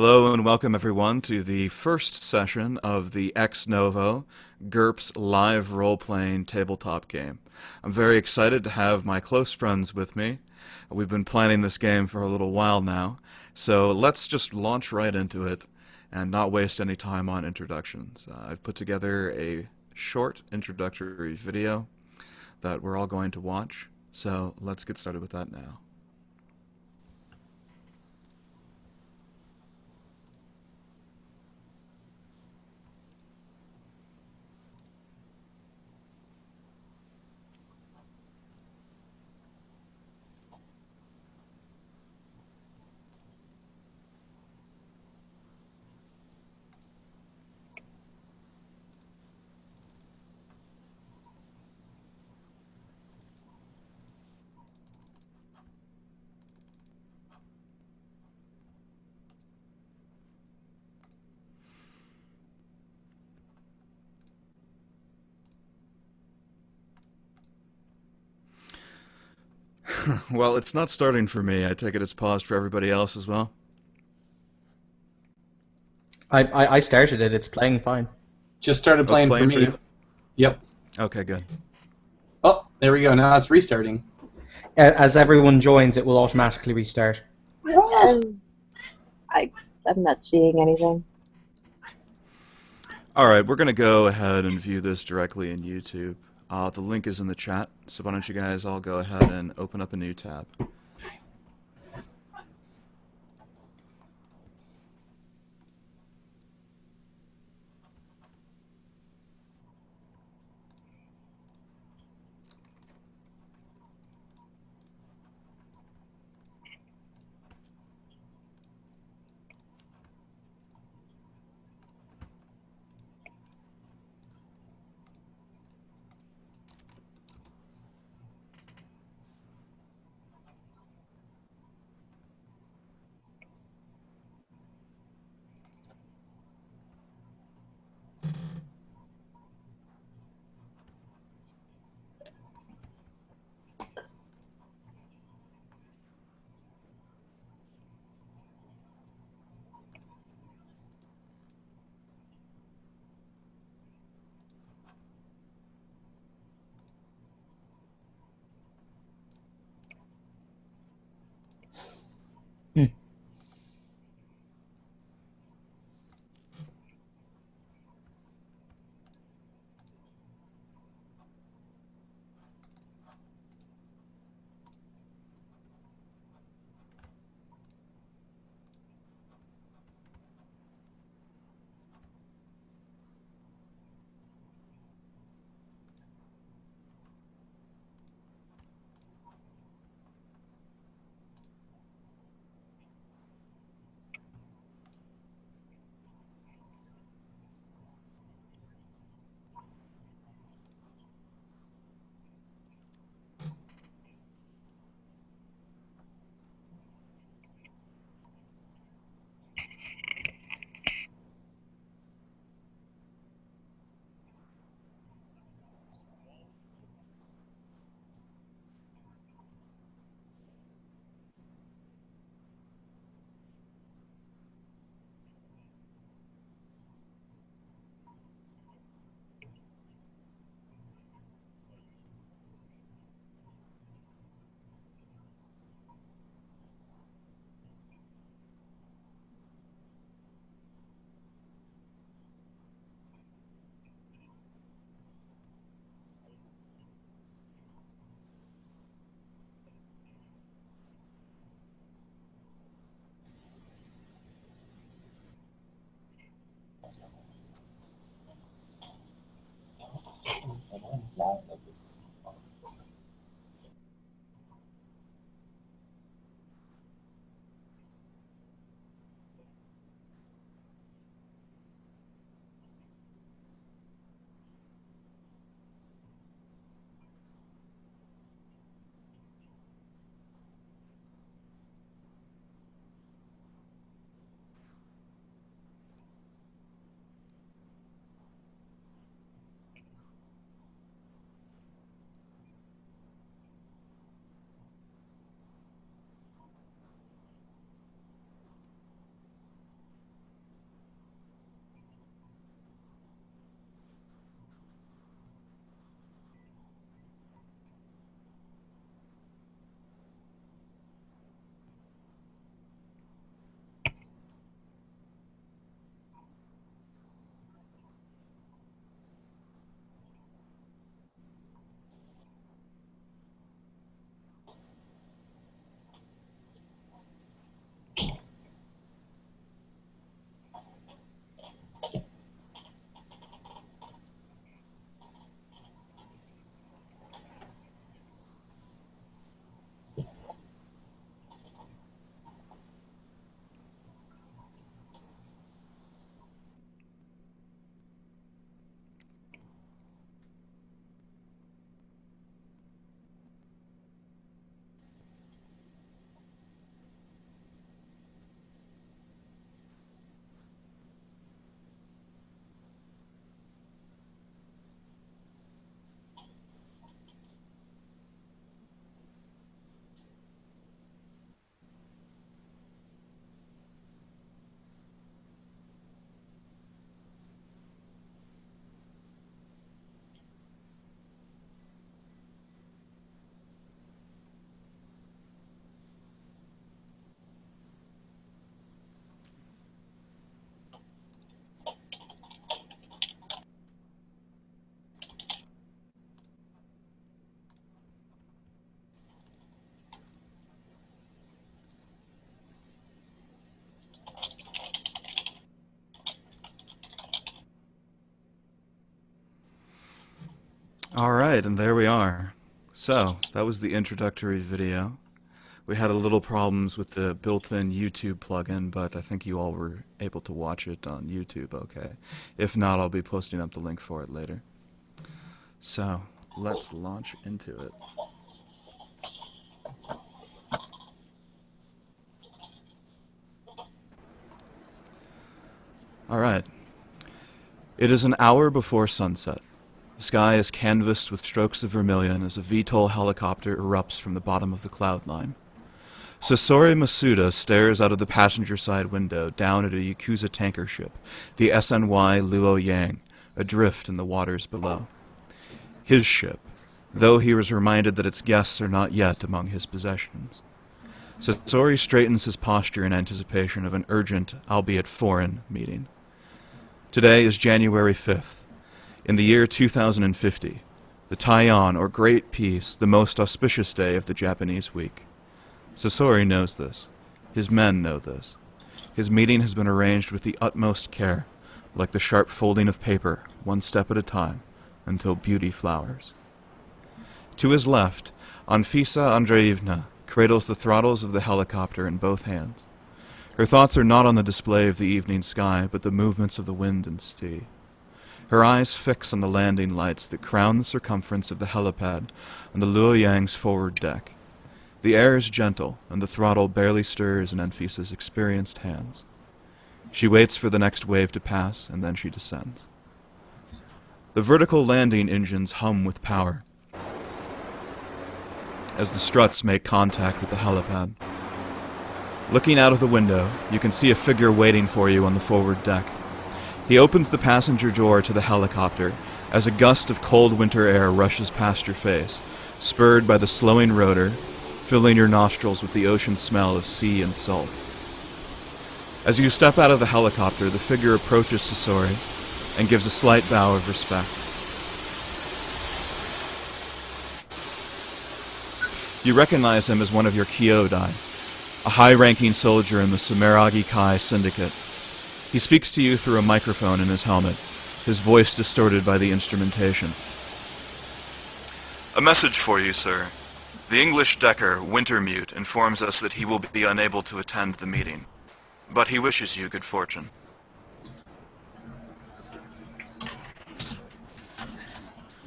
Hello and welcome everyone to the first session of the Novo GURPS live role-playing tabletop game. I'm very excited to have my close friends with me. We've been planning this game for a little while now, so let's just launch right into it and not waste any time on introductions. I've put together a short introductory video that we're all going to watch, so let's get started with that now. Well, it's not starting for me. I take it it's paused for everybody else as well? I started it. It's playing fine. Just started Oh, it's playing for playing for me. you? Yep. Okay, good. Oh, there we go. Now it's restarting. As everyone joins, it will automatically restart. Um, I'm not seeing anything. Alright, we're going to go ahead and view this directly in YouTube. The link is in the chat, so why don't you guys all go ahead and open up a new tab. Alright, and there we are. So, that was the introductory video. We had a little problems with the built-in YouTube plugin, but I think you all were able to watch it on YouTube okay. If not, I'll be posting up the link for it later. So, let's launch into it. Alright. It is an hour before sunset. The sky is canvassed with strokes of vermilion as a VTOL helicopter erupts from the bottom of the cloud line. Sasori Masuda stares out of the passenger side window down at a Yakuza tanker ship, the SNY Luo Yang, adrift in the waters below. His ship, though he was reminded that its guests are not yet among his possessions. Sasori straightens his posture in anticipation of an urgent, albeit foreign, meeting. Today is January 5th. In the year 2050, the Taiyan, or Great Peace, the most auspicious day of the Japanese week. Sasori knows this. His men know this. His meeting has been arranged with the utmost care, like the sharp folding of paper, one step at a time, until beauty flowers. To his left, Anfisa Andreevna cradles the throttles of the helicopter in both hands. Her thoughts are not on the display of the evening sky, but the movements of the wind and sea. Her eyes fix on the landing lights that crown the circumference of the helipad on the Luo Yang's forward deck. The air is gentle, and the throttle barely stirs in Anfisa's experienced hands. She waits for the next wave to pass, and then she descends. The vertical landing engines hum with power as the struts make contact with the helipad. Looking out of the window, you can see a figure waiting for you on the forward deck. He opens the passenger door to the helicopter as a gust of cold winter air rushes past your face, spurred by the slowing rotor, filling your nostrils with the ocean smell of sea and salt. As you step out of the helicopter, the figure approaches Sasori and gives a slight bow of respect. You recognize him as one of your Kyodai, a high-ranking soldier in the Sumeragi Kai Syndicate. He speaks to you through a microphone in his helmet, his voice distorted by the instrumentation. A message for you, sir. The English decker, Wintermute, informs us that he will be unable to attend the meeting, but he wishes you good fortune.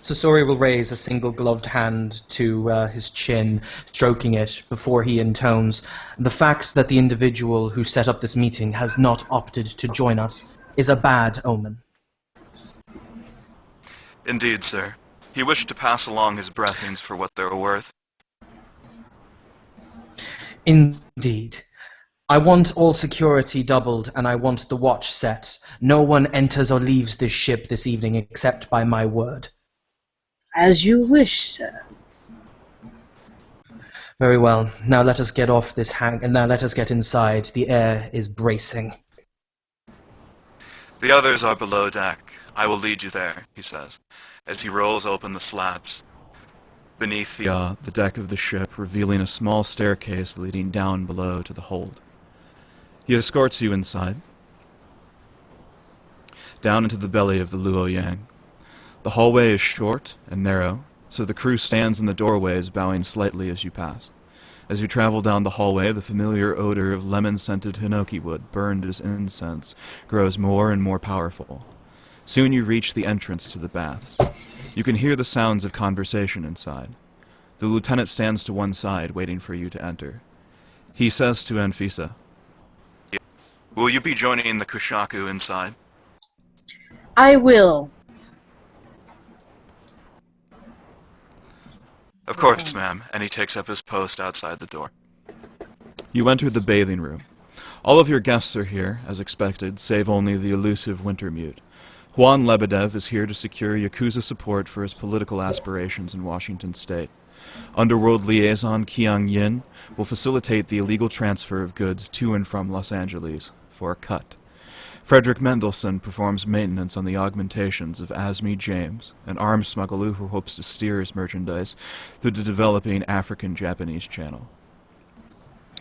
Sasori will raise a single gloved hand to his chin, stroking it before he intones, "The fact that the individual who set up this meeting has not opted to join us is a bad omen." Indeed, sir. He wished to pass along his blessings for what they were worth. Indeed. I want all security doubled, and I want the watch set. No one enters or leaves this ship this evening except by my word. As you wish, sir. Very well. Now let us get off this and now let us get inside. The air is bracing. The others are below deck. I will lead you there, he says, as he rolls open the slabs. Beneath The deck of the ship, revealing a small staircase leading down below to the hold. He escorts you inside, down into the belly of the Luo Yang. The hallway is short and narrow, so the crew stands in the doorways, bowing slightly as you pass. As you travel down the hallway, the familiar odor of lemon-scented hinoki wood, burned as incense, grows more and more powerful. Soon you reach the entrance to the baths. You can hear the sounds of conversation inside. The lieutenant stands to one side, waiting for you to enter. He says to Anfisa, Will you be joining the Kushaku inside? I will. Of course, ma'am, and he takes up his post outside the door. You enter the bathing room. All of your guests are here, as expected, save only the elusive Wintermute. Juan Lebedev is here to secure Yakuza support for his political aspirations in Washington State. Underworld liaison Qiang Yin will facilitate the illegal transfer of goods to and from Los Angeles for a cut. Frederick Mendelssohn performs maintenance on the augmentations of Azmi James, an arms smuggler who hopes to steer his merchandise through the developing African-Japanese channel.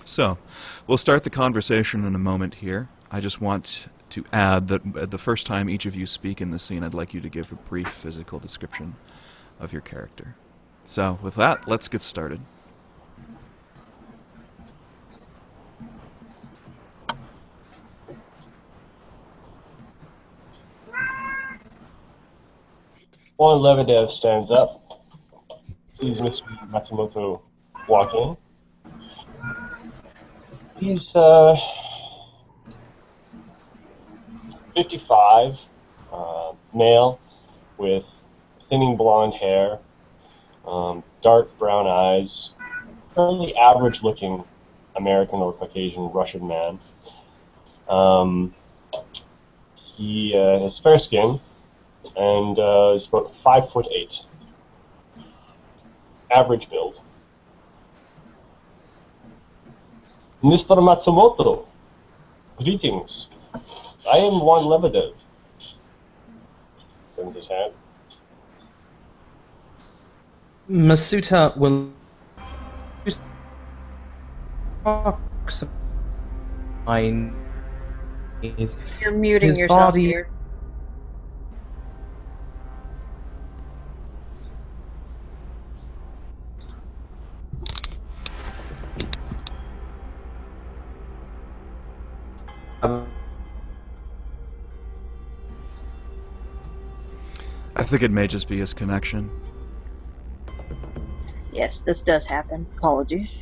So, we'll start the conversation in a moment here. I just want to add that the first time each of you speak in the scene, I'd like you to give a brief physical description of your character. So, with that, let's get started. One Lebedev stands up, sees Mr. Matsumoto walk in. He's 55, male, with thinning blonde hair, dark brown eyes, fairly average-looking American or Caucasian Russian man. He has fair skin and is about 5'8". Average build. Mr. Matsumoto, greetings. I am Juan Lebedev. Turns his hand. Masuta will You're muting his yourself body- here. I think it may just be his connection. Yes, this does happen. Apologies.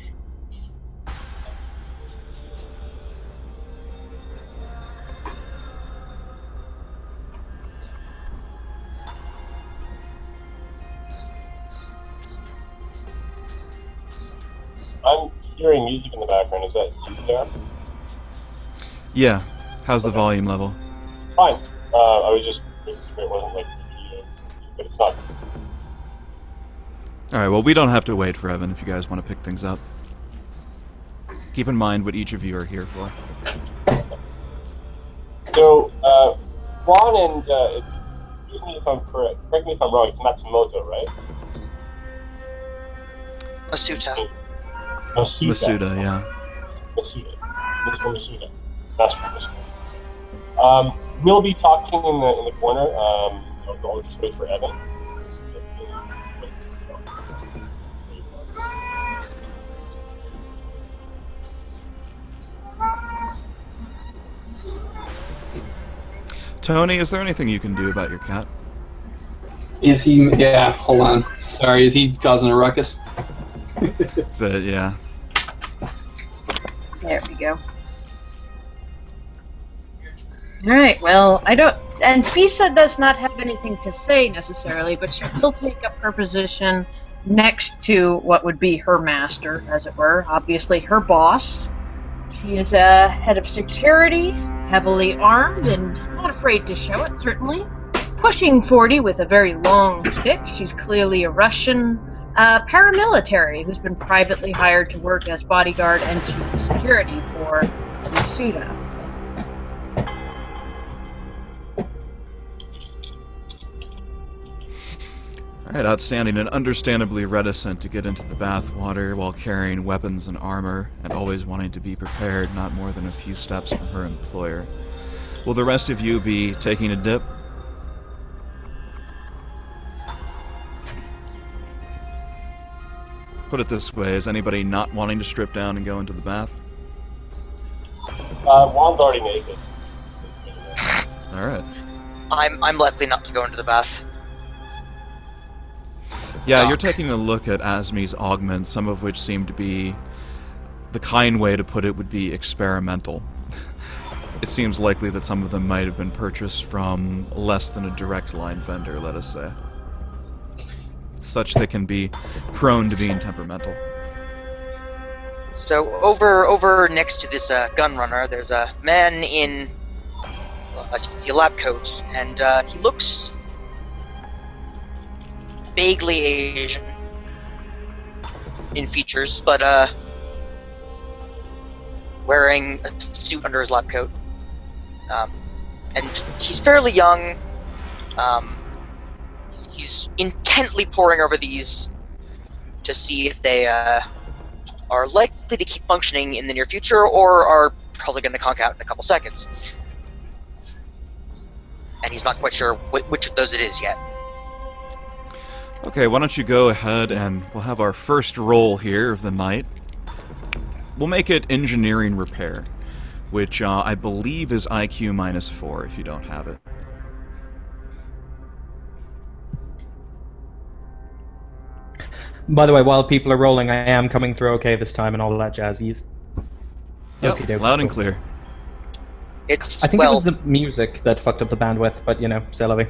I'm hearing music in the background. Is that you there? Yeah. How's the volume level? Fine. I was just making sure it wasn't like video, but it's not. Alright, well, we don't have to wait for Evan if you guys want to pick things up. Keep in mind what each of you are here for. So, Juan and, excuse me if I'm correct, correct me if I'm wrong, it's Matsumoto, right? Masuta. Masuda, yeah. Masuda. Mr. Masuda. Master Masuda. We'll be talking in the corner. I'll just wait for Evan. Tony, is there anything you can do about your cat? Is he? Yeah, hold on. Sorry, is he causing a ruckus? But, yeah. There we go. Alright, well, I don't... And Fisa does not have anything to say necessarily, but she will take up her position next to what would be her master, as it were. Obviously, her boss. She is a head of security, heavily armed, and not afraid to show it, certainly. Pushing 40 with a very long stick. She's clearly a Russian paramilitary who's been privately hired to work as bodyguard and chief of security for Masuda. Alright, outstanding and understandably reticent to get into the bathwater while carrying weapons and armor, and always wanting to be prepared not more than a few steps from her employer. Will the rest of you be taking a dip? Put it this way, is anybody not wanting to strip down and go into the bath? Juan's already naked. Alright. I'm likely not to go into the bath. Yeah, you're taking a look at Asmi's augments, some of which seem to be... The kind way to put it would be experimental. It seems likely that some of them might have been purchased from less than a direct line vendor, let us say. Such they can be prone to being temperamental. So over next to this gun runner, there's a man in a lab coat, and he looks vaguely Asian in features, but wearing a suit under his lab coat. And he's fairly young. He's intently poring over these to see if they are likely to keep functioning in the near future or are probably going to conk out in a couple seconds. And he's not quite sure which of those it is yet. Okay, why don't you go ahead and we'll have our first roll here of the night. We'll make it engineering repair, which I believe is IQ -4 if you don't have it. By the way, while people are rolling, I am coming through okay this time and all that jazzies. Yep, Okey-doke. loud and clear. It's I think well, it was the music that fucked up the bandwidth, but you know, c'est la vie.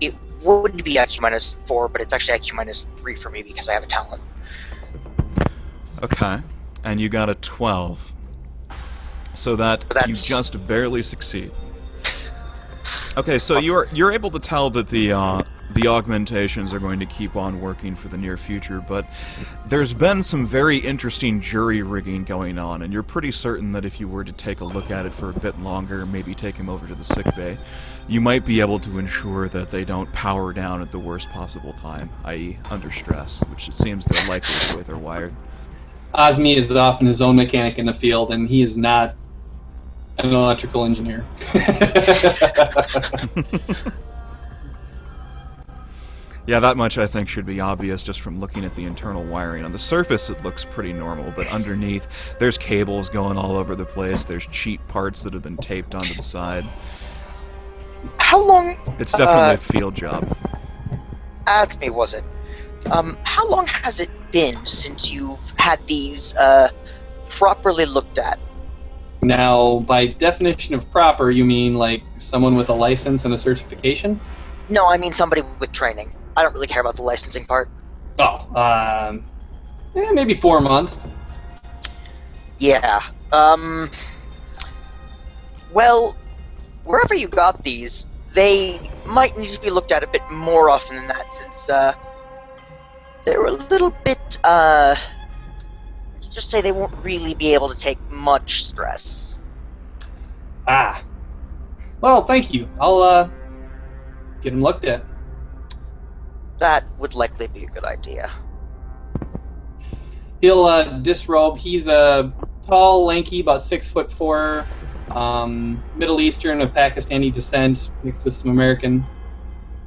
it would be IQ -4, but it's actually IQ -3 for me because I have a talent. Okay, and you got a 12. So that you just barely succeed. Okay, so you're able to tell that the augmentations are going to keep on working for the near future, but there's been some very interesting jury rigging going on, and you're pretty certain that if you were to take a look at it for a bit longer, maybe take him over to the sickbay, you might be able to ensure that they don't power down at the worst possible time, i.e. under stress, which it seems they're likely the way they're wired. Osmi is often his own mechanic in the field, and he is not an electrical engineer. Yeah, that much I think should be obvious just from looking at the internal wiring. On the surface it looks pretty normal, but underneath there's cables going all over the place, there's cheap parts that have been taped onto the side. How long? It's definitely a field job. Ask me, was it? How long has it been since you've had these properly looked at? Now, by definition of proper, you mean like someone with a license and a certification? No, I mean somebody with training. I don't really care about the licensing part. Oh, maybe 4 months. Yeah. Well, wherever you got these, they might need to be looked at a bit more often than that, since they're a little bit, just say they won't really be able to take much stress. Ah. Well, thank you. I'll get him looked at. That would likely be a good idea. He'll disrobe. He's a tall, lanky, about 6'4", Middle Eastern of Pakistani descent, mixed with some American.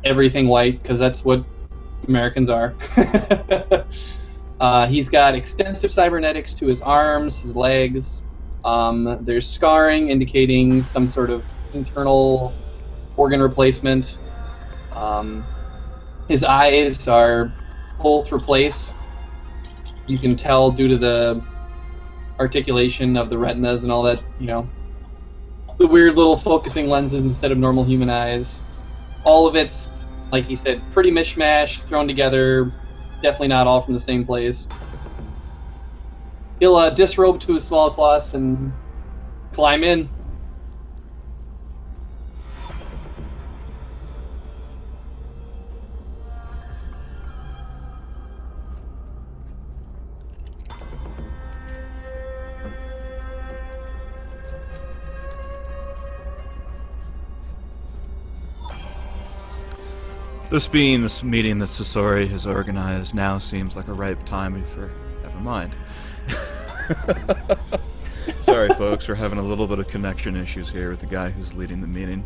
Everything white, because that's what Americans are. He's got extensive cybernetics to his arms, his legs. There's scarring indicating some sort of internal organ replacement. His eyes are both replaced. You can tell due to the articulation of the retinas and all that, you know, the weird little focusing lenses instead of normal human eyes. All of it's, like he said, pretty mishmash, thrown together, definitely not all from the same place. He'll disrobe to his small class and climb in. This being this meeting that Sasori has organized now seems like a ripe time for... Never mind. Sorry, folks, we're having a little bit of connection issues here with the guy who's leading the meeting.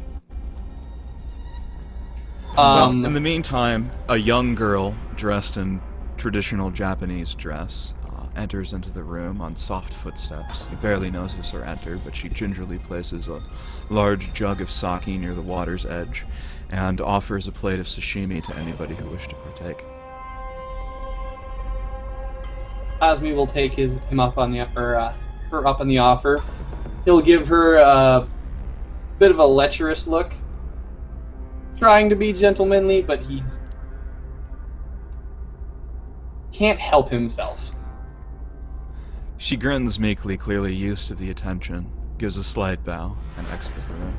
Well, in the meantime, a young girl dressed in traditional Japanese dress enters into the room on soft footsteps. You barely notice her enter, but she gingerly places a large jug of sake near the water's edge and offers a plate of sashimi to anybody who wished to partake. Osmi will take him up on the her up on the offer. He'll give her a bit of a lecherous look, trying to be gentlemanly, but he's can't help himself. She grins meekly, clearly used to the attention, gives a slight bow, and exits the room.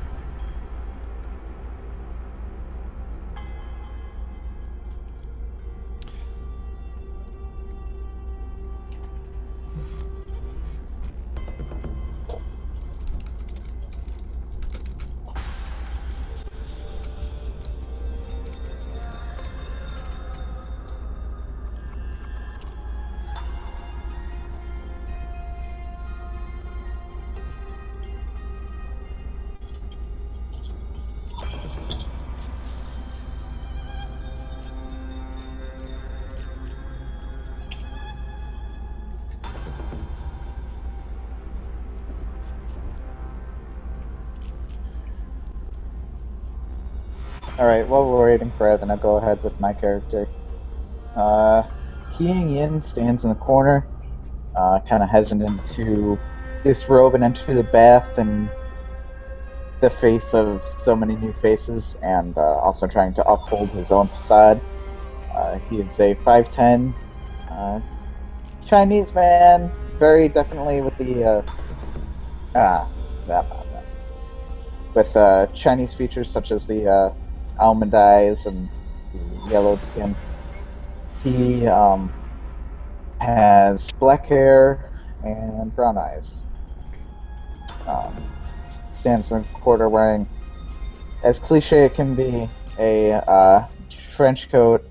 Alright, while we're waiting for Evan, I'll go ahead with my character. Keying in stands in the corner, kind of hesitant to disrobe and enter the bath in the face of so many new faces, and also trying to uphold his own facade. He is a 5'10", Chinese man, very definitely with the with Chinese features such as the almond eyes and the yellowed skin. He has black hair and brown eyes. Stands in a quarter wearing, as cliche it can be, a trench coat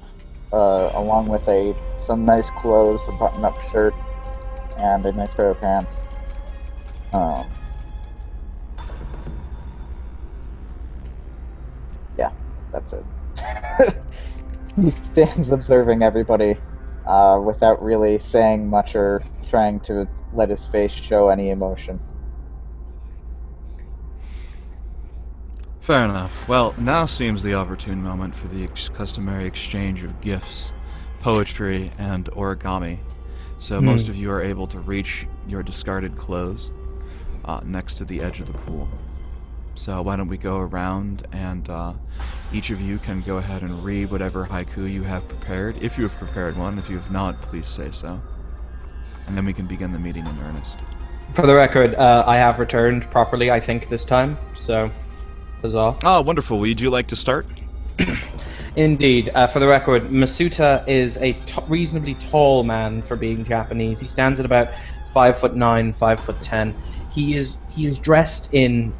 along with some nice clothes, a button-up shirt, and a nice pair of pants. Yeah, that's it. He stands observing everybody without really saying much or trying to let his face show any emotion. Fair enough. Well, now seems the opportune moment for the customary exchange of gifts, poetry, and origami. So most of you are able to reach your discarded clothes next to the edge of the pool. So why don't we go around and each of you can go ahead and read whatever haiku you have prepared, if you have prepared one. If you have not, please say so. And then we can begin the meeting in earnest. For the record, I have returned properly, I think, this time, so huzzah. Oh, wonderful. Would you like to start? Indeed. For the record, Masuta is a reasonably tall man for being Japanese. He stands at about 5'9", 5'10". He is dressed in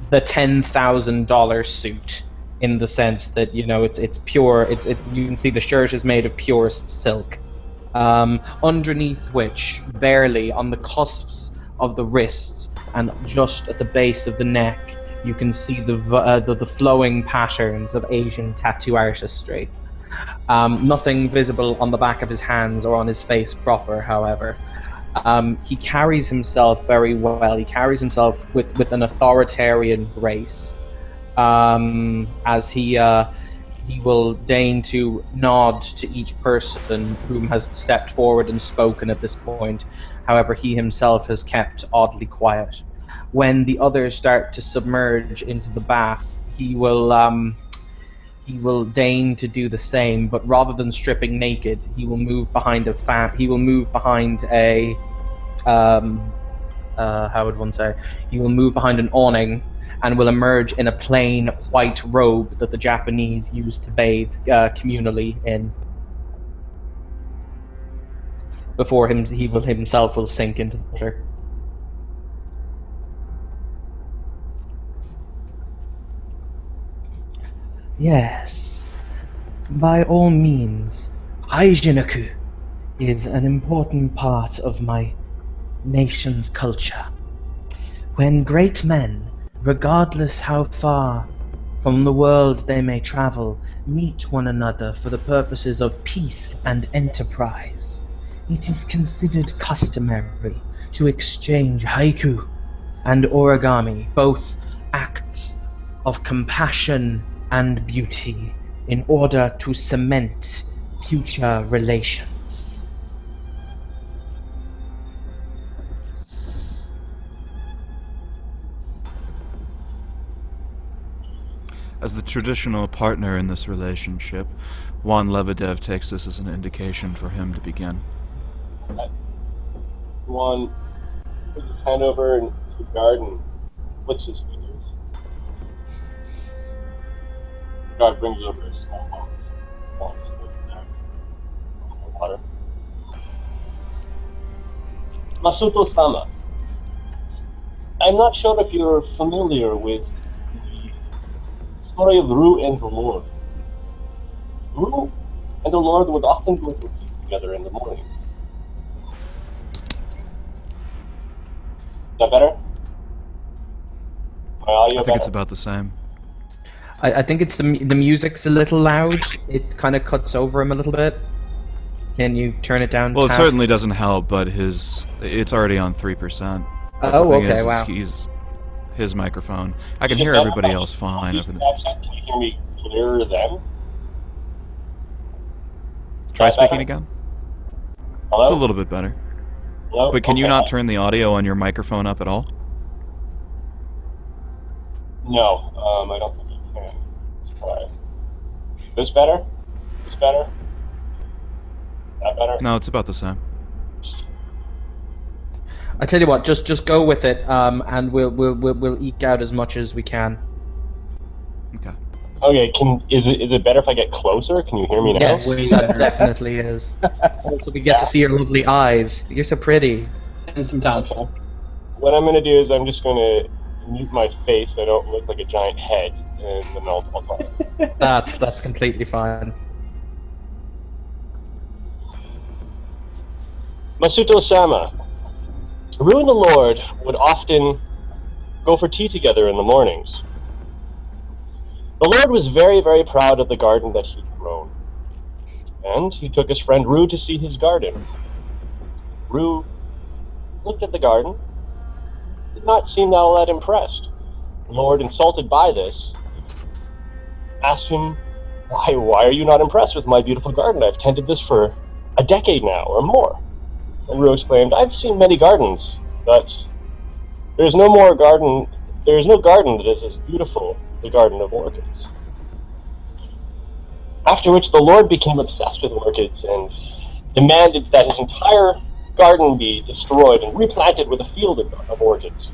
the $10,000 suit, in the sense that, you know, it's pure. You can see the shirt is made of purest silk. Underneath which, barely on the cusps of the wrists and just at the base of the neck, you can see the flowing patterns of Asian tattoo artistry. Nothing visible on the back of his hands or on his face proper, however. He carries himself very well. He carries himself with an authoritarian grace, as he will deign to nod to each person whom has stepped forward and spoken at this point. However, he himself has kept oddly quiet. When the others start to submerge into the bath, he will deign to do the same, but rather than stripping naked, he will move behind how would one say? He will move behind an awning and will emerge in a plain white robe that the Japanese use to bathe communally in. Before he himself will sink into the water. Yes, by all means, Haijinaku is an important part of my nation's culture. When great men, regardless how far from the world they may travel, meet one another for the purposes of peace and enterprise, it is considered customary to exchange haiku and origami, both acts of compassion and beauty, in order to cement future relations. As the traditional partner in this relationship, Juan Lebedev takes this as an indication for him to begin. Juan puts his hand over into the garden, flicks his fingers. God brings over a small box of water. Masuto-sama, I'm not sure if you're familiar with the story of Ru and the Lord. Ru and the Lord would often go to sleep together in the mornings. Is that better? My audio I think better? it's about the same. I think it's the music's a little loud. It kind of cuts over him a little bit. Can you turn it down? Well, it half? certainly doesn't help, but it's already on 3%. Oh, okay, Is wow. his microphone. I can Is it hear better? everybody else fine over there. Can you hear me clearer then? Try Is that speaking better? again. Hello? It's a little bit better. Hello? But can you Okay. not turn the audio on your microphone up at all? No, I don't think you can. Let's try. This better? This better? That better? No, it's about the same. I tell you what, just go with it, and we'll eke out as much as we can. Okay. Okay, is it better if I get closer? Can you hear me now? Yes, that definitely is. Also, we get to see your lovely eyes. You're so pretty. And some tonsil. What I'm going to do is I'm just going to mute my face so I don't look like a giant head, and then I'll talk. That's completely fine. Masuto-sama, Rue and the Lord would often go for tea together in the mornings. The Lord was very, very proud of the garden that he'd grown, and he took his friend Rue to see his garden. Rue looked at the garden, did not seem all that impressed. The Lord, insulted by this, asked him, why are you not impressed with my beautiful garden? I've tended this for a decade now, or more. And Rue exclaimed, I've seen many gardens, but there is no garden that is as beautiful as the garden of orchids. After which the Lord became obsessed with orchids and demanded that his entire garden be destroyed and replanted with a field of orchids.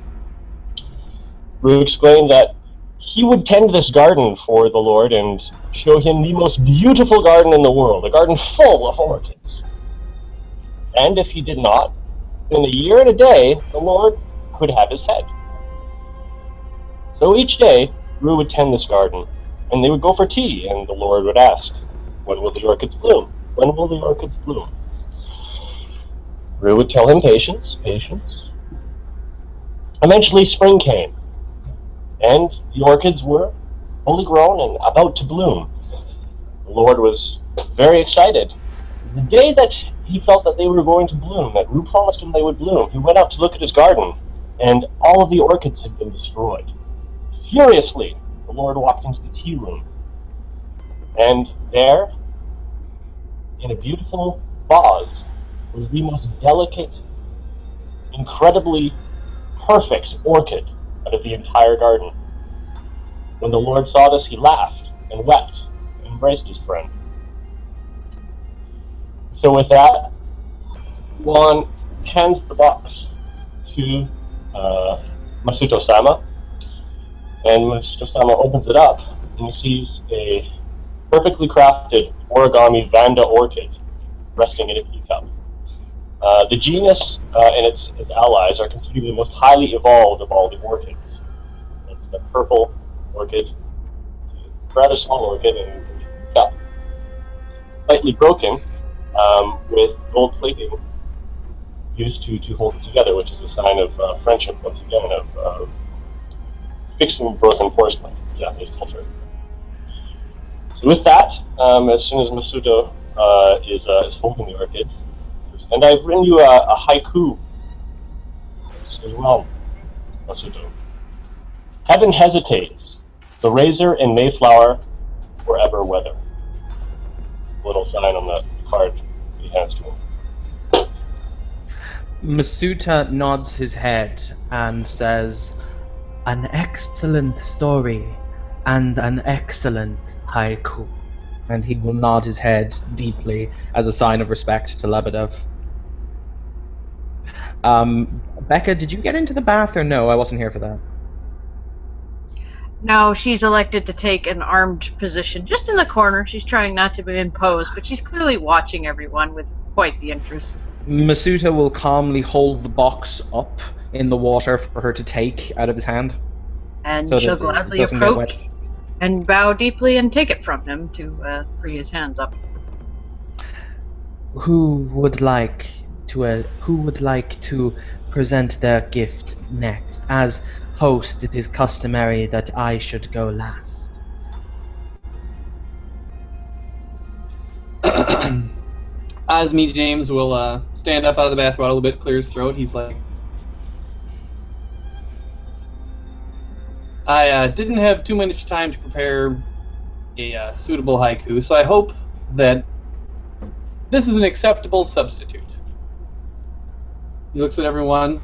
Rue exclaimed that he would tend this garden for the Lord and show him the most beautiful garden in the world, a garden full of orchids. And if he did not, in a year and a day, the Lord could have his head. So each day, Rue would tend this garden, and they would go for tea, and the Lord would ask, when will the orchids bloom? When will the orchids bloom? Rue would tell him, patience, patience. Eventually, spring came, and the orchids were fully grown and about to bloom. The Lord was very excited. The day that he felt that they were going to bloom, that Rue promised him they would bloom, he went out to look at his garden, and all of the orchids had been destroyed. Furiously, the Lord walked into the tea room, and there, in a beautiful vase, was the most delicate, incredibly perfect orchid out of the entire garden. When the Lord saw this, he laughed and wept and embraced his friend. So with that, Juan hands the box to Masuto-sama, and Masuto-sama opens it up, and he sees a perfectly crafted origami Vanda orchid resting in a teacup. The genus and its allies are considered the most highly evolved of all the orchids. It's the purple orchid, rather small orchid, and cup, slightly broken, with gold plating used to hold it together, which is a sign of friendship, once again, of fixing broken porcelain in Japanese culture. So with that, as soon as Masuto is holding the orchid, and I've written you a haiku as well, Masuto. Heaven hesitates, the razor and Mayflower forever weather. Little sign on the card he hands to him. Masuta nods his head and says, an excellent story and an excellent haiku. And he will nod his head deeply as a sign of respect to Lebedev. Becca, did you get into the bath or no? I wasn't here for that. No, she's elected to take an armed position just in the corner. She's trying not to be imposed, but she's clearly watching everyone with quite the interest. Masuta will calmly hold the box up in the water for her to take out of his hand. And so she'll that it gladly doesn't get approach wet. and bow deeply and take it from him to free his hands up. Who would like to present their gift next? As host, it is customary that I should go last. As me, James will stand up out of the bath a little bit, clear his throat. He's like, I didn't have too much time to prepare a suitable haiku, so I hope that this is an acceptable substitute. He looks at everyone.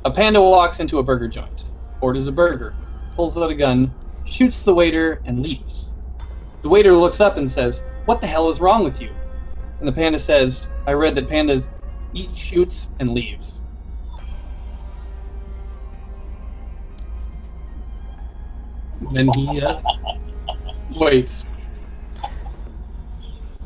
A panda walks into a burger joint, orders a burger, pulls out a gun, shoots the waiter, and leaves. The waiter looks up and says, "What the hell is wrong with you?" And the panda says, "I read that pandas eat, shoots, and leaves." And then he waits.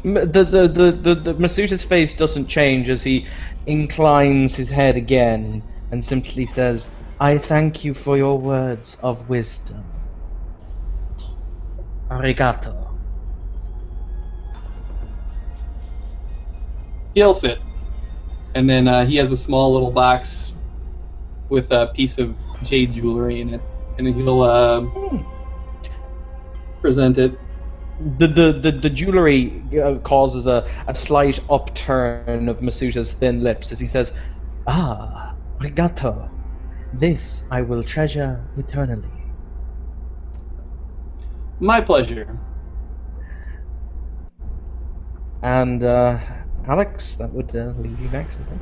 The Masuta's face doesn't change as he inclines his head again and simply says, "I thank you for your words of wisdom. Arigato." He'll sit. And then he has a small little box with a piece of jade jewelry in it. And he'll present it. The jewelry causes a slight upturn of Masuta's thin lips as he says, "Ah, arigato. This I will treasure eternally." My pleasure. And, Alex, that would leave you next, I think.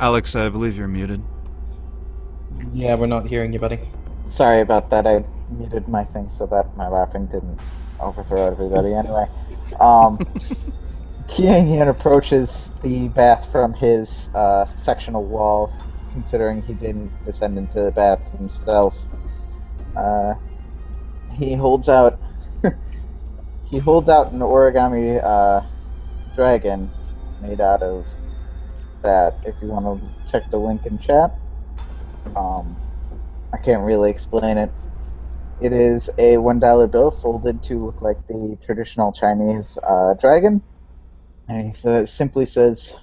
Alex, I believe you're muted. Yeah, we're not hearing you, buddy. Sorry about that. I muted my thing so that my laughing didn't overthrow everybody. Anyway, Kiangian approaches the bath from his sectional wall, considering he didn't descend into the bath himself. He holds out an origami dragon made out of that. If you want to check the link in chat, I can't really explain it. It is a $1 bill folded to look like the traditional Chinese dragon, and he simply says,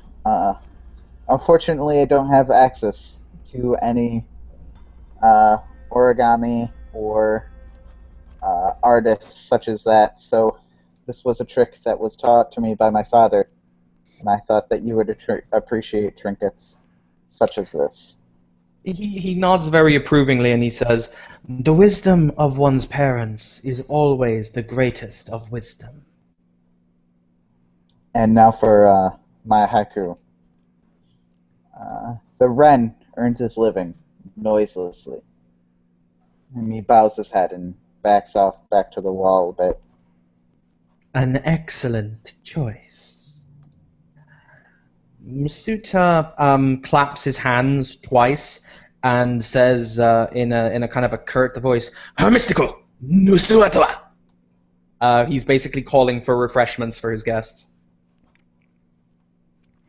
"Unfortunately, I don't have access to any origami or artists such as that, so this was a trick that was taught to me by my father, and I thought that you would appreciate trinkets such as this." He nods very approvingly and he says, "The wisdom of one's parents is always the greatest of wisdom." And now for my haiku. The wren earns his living noiselessly. And he bows his head and backs off back to the wall a bit. An excellent choice. Masuta claps his hands twice and says in a kind of a curt voice, "Mystical! Nusuatoa!" He's basically calling for refreshments for his guests.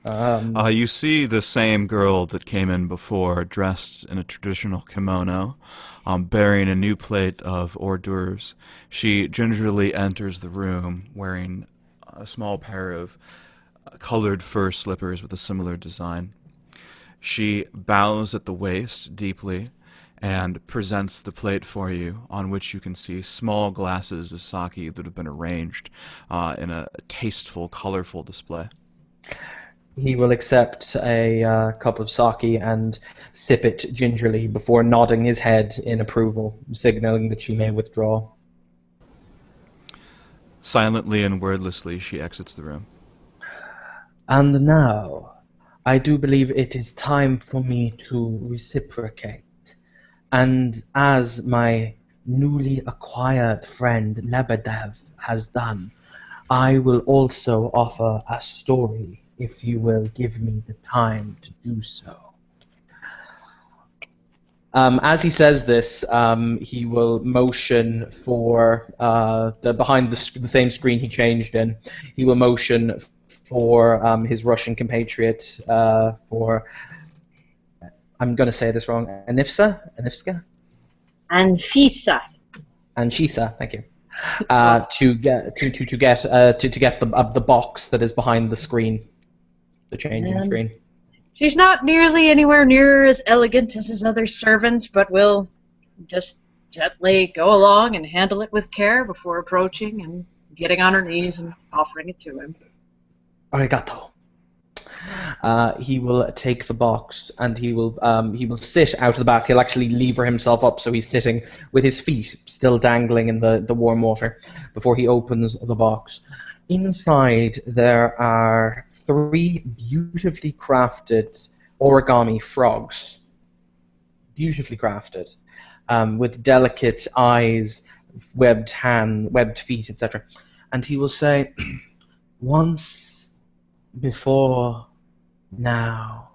You see the same girl that came in before, dressed in a traditional kimono, bearing a new plate of hors d'oeuvres. She gingerly enters the room wearing a small pair of colored fur slippers with a similar design. She bows at the waist deeply and presents the plate for you, on which you can see small glasses of sake that have been arranged in a tasteful, colorful display. He will accept a cup of sake and sip it gingerly before nodding his head in approval, signaling that she may withdraw. Silently and wordlessly, she exits the room. And now, I do believe it is time for me to reciprocate. And as my newly acquired friend Lebedev has done, I will also offer a story, if you will give me the time to do so. As he says this, he will motion for behind the same screen he changed in. He will motion for his Russian compatriot, for, I'm going to say this wrong, Anifska? Anfisa. Anfisa, thank you. To get the box that is behind the screen, the changing screen. She's not nearly anywhere near as elegant as his other servants, but will just gently go along and handle it with care before approaching and getting on her knees and offering it to him. Arigato. he will take the box and he will sit out of the bath. He'll actually lever himself up so he's sitting with his feet still dangling in the warm water before he opens the box. Inside there are 3 beautifully crafted origami frogs. Beautifully crafted, with delicate eyes, webbed feet, etc. And he will say, once before now,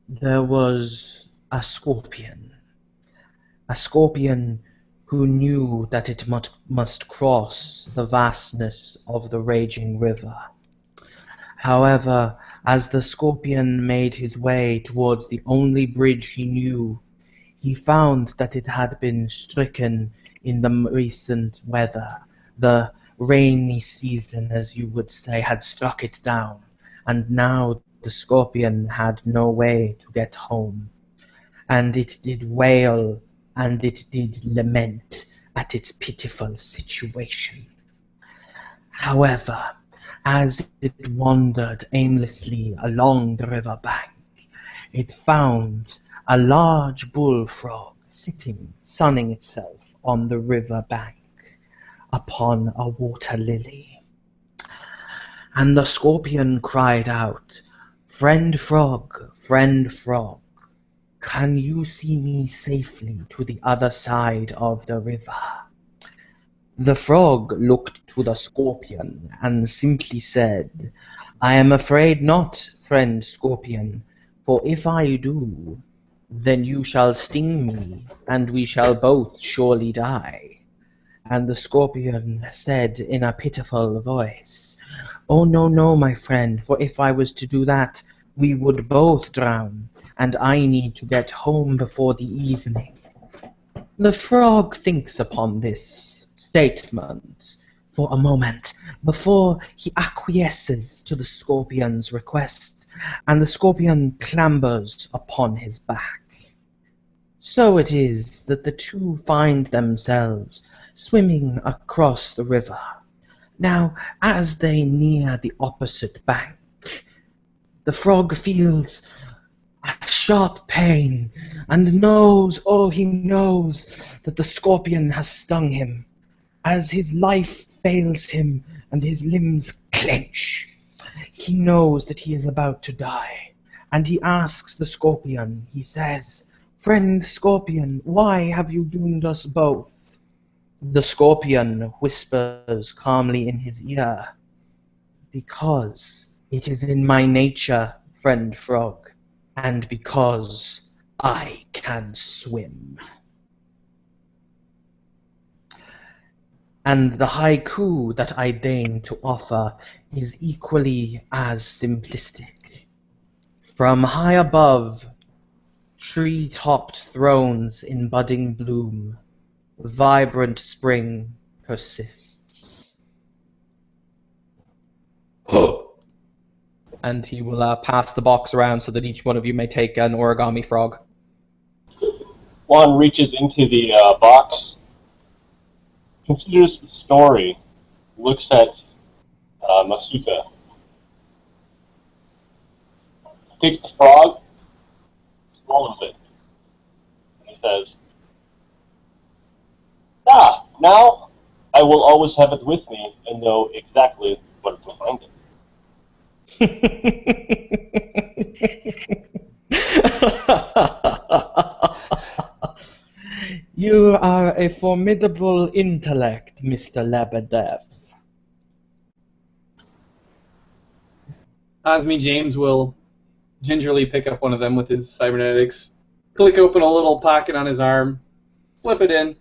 there was a scorpion who knew that it must cross the vastness of the raging river. However, as the scorpion made his way towards the only bridge he knew, he found that it had been stricken in the recent weather. The rainy season, as you would say, had struck it down, and now the scorpion had no way to get home. And it did wail, and it did lament at its pitiful situation. However, as it wandered aimlessly along the river bank, it found a large bullfrog sitting, sunning itself on the river bank upon a water lily. And the scorpion cried out, friend frog, can you see me safely to the other side of the river?" The frog looked to the scorpion and simply said, "I am afraid not, friend scorpion, for if I do, then you shall sting me, and we shall both surely die." And the scorpion said in a pitiful voice, "Oh, no, no, my friend, for if I was to do that, we would both drown, and I need to get home before the evening." The frog thinks upon this statement for a moment before he acquiesces to the scorpion's request, and the scorpion clambers upon his back. So it is that the two find themselves swimming across the river. Now, as they near the opposite bank, the frog feels a sharp pain and knows, oh, he knows that the scorpion has stung him. As his life fails him and his limbs clench, he knows that he is about to die. And he asks the scorpion, he says, "Friend scorpion, why have you doomed us both?" The scorpion whispers calmly in his ear, "Because it is in my nature, friend frog, and because I can swim." And the haiku that I deign to offer is equally as simplistic. From high above, tree-topped thrones in budding bloom, vibrant spring persists. And he will pass the box around so that each one of you may take an origami frog. Juan reaches into the box, considers the story, looks at Masuta, takes the frog, swallows it, and he says, now I will always have it with me and know exactly what is behind it. You are a formidable intellect, Mr. Lebedev. Osme James will gingerly pick up one of them with his cybernetics, click open a little pocket on his arm, flip it in,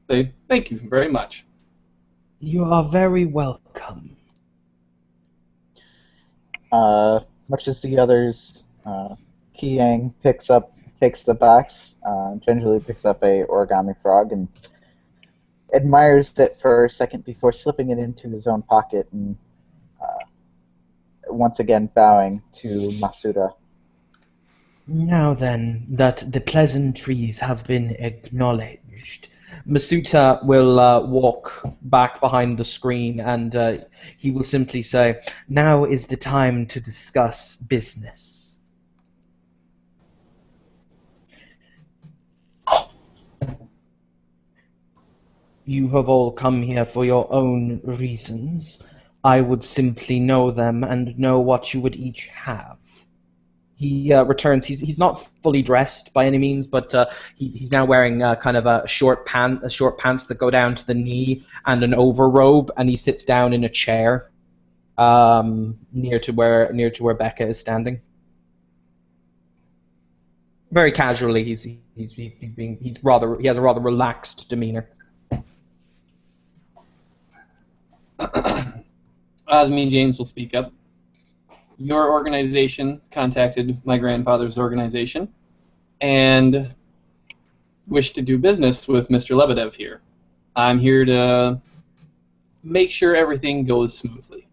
say, "Thank you very much." You are very welcome. Much as the others, Qiyang takes the box, gingerly picks up a origami frog and admires it for a second before slipping it into his own pocket and once again bowing to Masuda. Now then, that the pleasantries have been acknowledged, Masuta will walk back behind the screen and he will simply say, "Now is the time to discuss business." You have all come here for your own reasons. I would simply know them and know what you would each have. He returns. He's not fully dressed by any means, but he's now wearing kind of a short pants that go down to the knee and an overrobe, and he sits down in a chair near to where Becca is standing. Very casually, he has a rather relaxed demeanor. Osme James will speak up. Your organization contacted my grandfather's organization and wished to do business with Mr. Lebedev here. I'm here to make sure everything goes smoothly.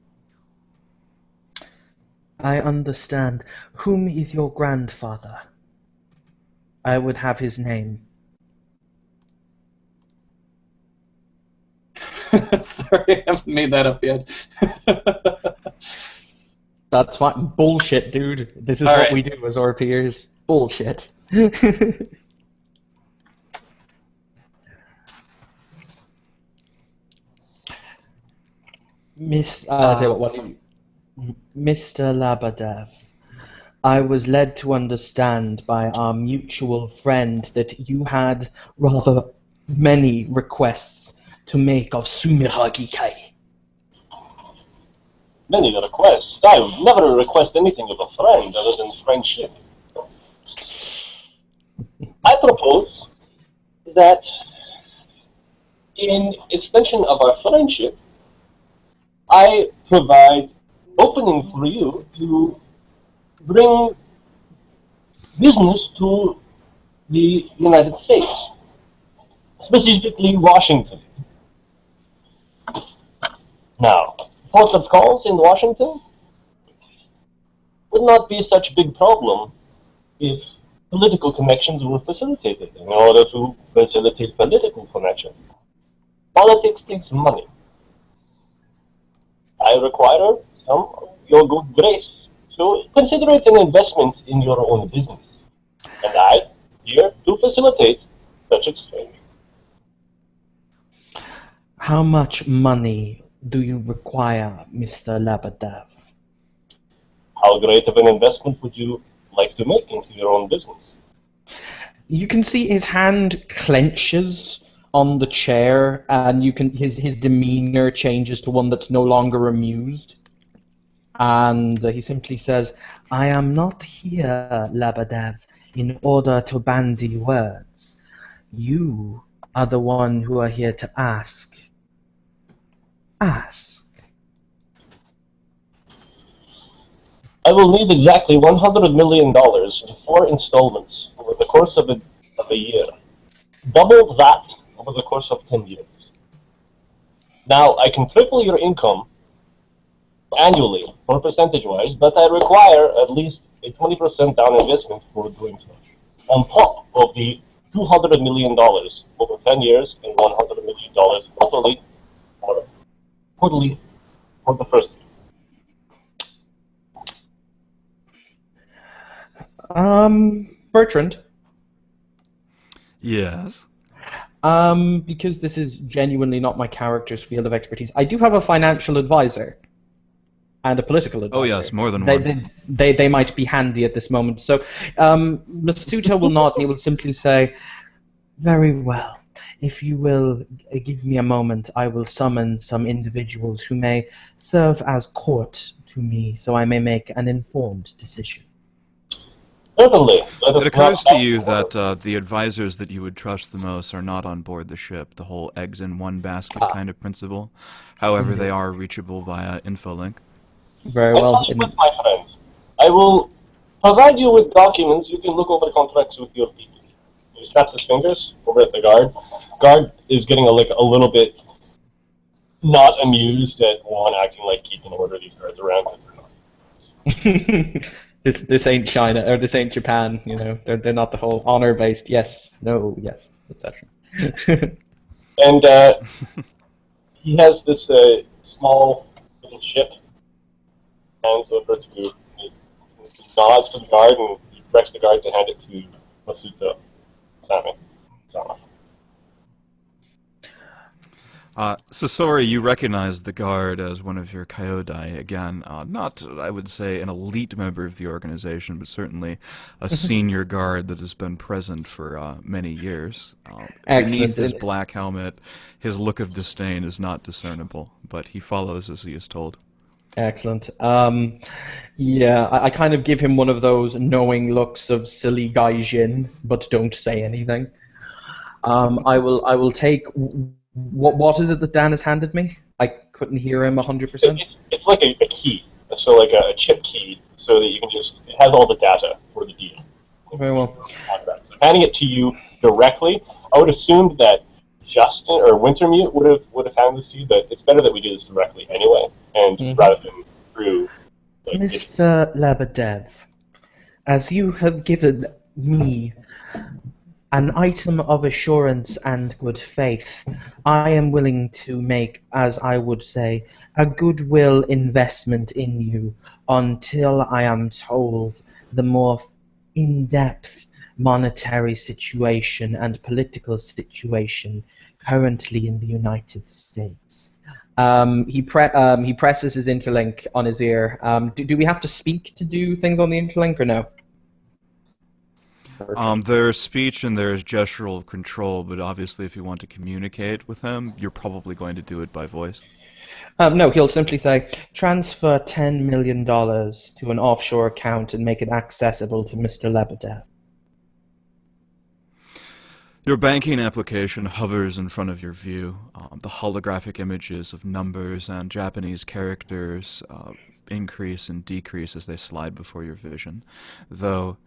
I understand. Whom is your grandfather? I would have his name. Sorry, I haven't made that up yet. That's fine. Bullshit, dude. This is All what right. we do as our peers. Bullshit. I'll tell you what Mr. Labadev, I was led to understand by our mutual friend that you had rather many requests to make of Sumiragi-kai. Many requests. I would never request anything of a friend other than friendship. I propose that in extension of our friendship, I provide opening for you to bring business to the United States, specifically Washington. Now, port of calls in Washington would not be such a big problem if political connections were facilitated. In order to facilitate political connections, politics takes money. I require some of your good grace, so consider it an investment in your own business. And I, here to facilitate such exchange. How much money do you require, Mr. Labadev? How great of an investment would you like to make into your own business? You can see his hand clenches on the chair, and his demeanor changes to one that's no longer amused. And he simply says, "I am not here, Labadev, in order to bandy words. You are the one who are here to ask. Ask." I will need exactly $100 million in 4 installments over the course of a year. Double that over the course of 10 years. Now, I can triple your income annually, or percentage-wise, but I require at least a 20% down investment for doing so. On top of the $200 million over 10 years and $100 million quarterly for the first year. Bertrand? Yes. Because this is genuinely not my character's field of expertise, I do have a financial advisor and a political advisor. Oh yes, more than one. They might be handy at this moment. So Masuta will nod and he will simply say, "Very well. If you will give me a moment, I will summon some individuals who may serve as court to me so I may make an informed decision." Certainly. It occurs to you that the advisors that you would trust the most are not on board the ship, the whole eggs in one basket kind of principle. However, they are reachable via infolink. Very well. With my friends, I will provide you with documents. You can look over the contracts with your people. He snaps his fingers over at the guard. Guard is getting a little bit not amused at one acting like he can order these guards around him. This ain't China, or this ain't Japan, you know. They're not the whole honor-based yes, no, yes, etc. And he has this small little chip, hands over to, he nods to the guard, and he directs the guard to hand it to Masuto Sama. Sasori, you recognize the guard as one of your Kyodai. Again, not, I would say, an elite member of the organization, but certainly a senior guard that has been present for many years. Beneath his black helmet, his look of disdain is not discernible, but he follows as he is told. Excellent. Yeah, I kind of give him one of those knowing looks of silly gaijin, but don't say anything. I will take... What is it that Dan has handed me? I couldn't hear him 100%. It's like a key, so like a chip key, so that you can just, it has all the data for the deal. Very well. So handing it to you directly, I would assume that Justin or Wintermute would have handed this to you, but it's better that we do this directly anyway, and rather than through. Like, Mr. Lebedev, as you have given me an item of assurance and good faith, I am willing to make, as I would say, a goodwill investment in you until I am told the more in-depth monetary situation and political situation currently in the United States. He presses his interlink on his ear. Do we have to speak to do things on the interlink or no? There's speech and there's gestural control, but obviously if you want to communicate with him, you're probably going to do it by voice. No, he'll simply say, transfer $10 million to an offshore account and make it accessible to Mr. Lebedev. Your banking application hovers in front of your view. The holographic images of numbers and Japanese characters increase and decrease as they slide before your vision, though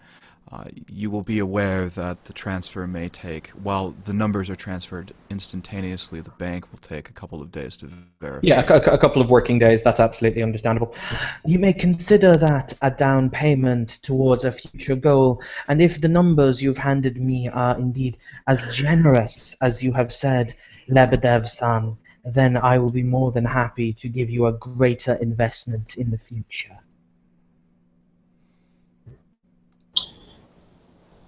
you will be aware that the transfer may take, while the numbers are transferred instantaneously, the bank will take a couple of days to verify. Yeah, a couple of working days, that's absolutely understandable. You may consider that a down payment towards a future goal, and if the numbers you've handed me are indeed as generous as you have said, Lebedev-san, then I will be more than happy to give you a greater investment in the future.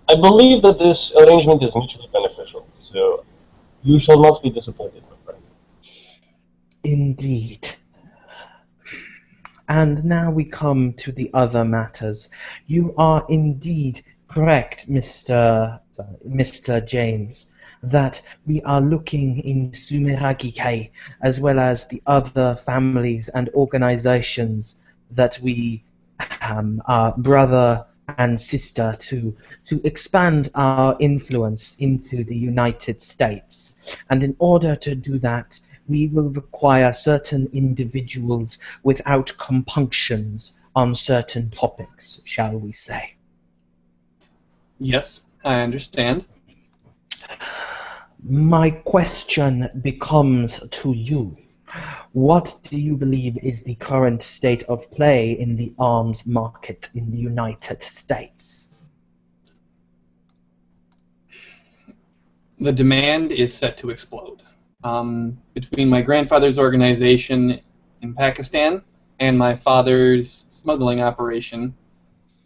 I believe that this arrangement is mutually beneficial, so you shall not be disappointed, my friend. Indeed. And now we come to the other matters. You are indeed correct, Mr. James, that we are looking in Sumeragike as well as the other families and organizations that we are brother and sister to expand our influence into the United States. And in order to do that, we will require certain individuals without compunctions on certain topics, shall we say. Yes, I understand. My question becomes to you. What do you believe is the current state of play in the arms market in the United States? The demand is set to explode. Between my grandfather's organization in Pakistan and my father's smuggling operation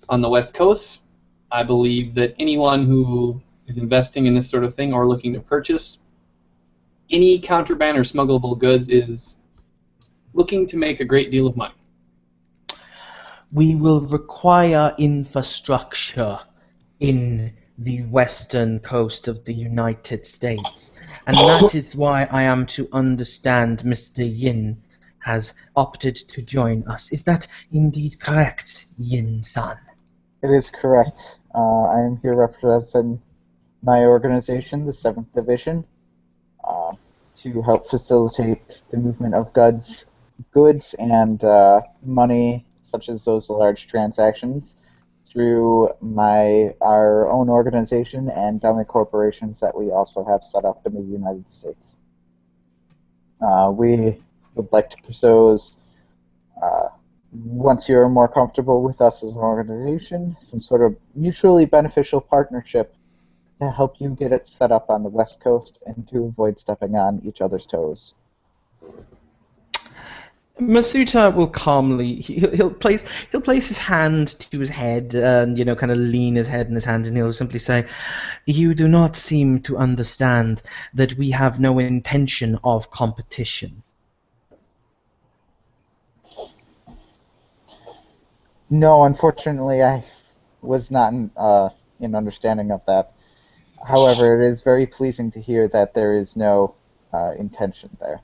on the West Coast, I believe that anyone who is investing in this sort of thing or looking to purchase any contraband or smuggleable goods is looking to make a great deal of money. We will require infrastructure in the western coast of the United States, and that is why I am to understand Mr. Yin has opted to join us. Is that indeed correct, Yin-san? It is correct. I am here representing my organization, the 7th Division, to help facilitate the movement of goods and money, such as those large transactions, through our own organization and dummy corporations that we also have set up in the United States. We would like to propose, once you're more comfortable with us as an organization, some sort of mutually beneficial partnership to help you get it set up on the West Coast and to avoid stepping on each other's toes. Masuta will calmly he'll place his hand to his head and kind of lean his head in his hand, and he'll simply say, "You do not seem to understand that we have no intention of competition." No, unfortunately, I was not in understanding of that. However, it is very pleasing to hear that there is no intention there.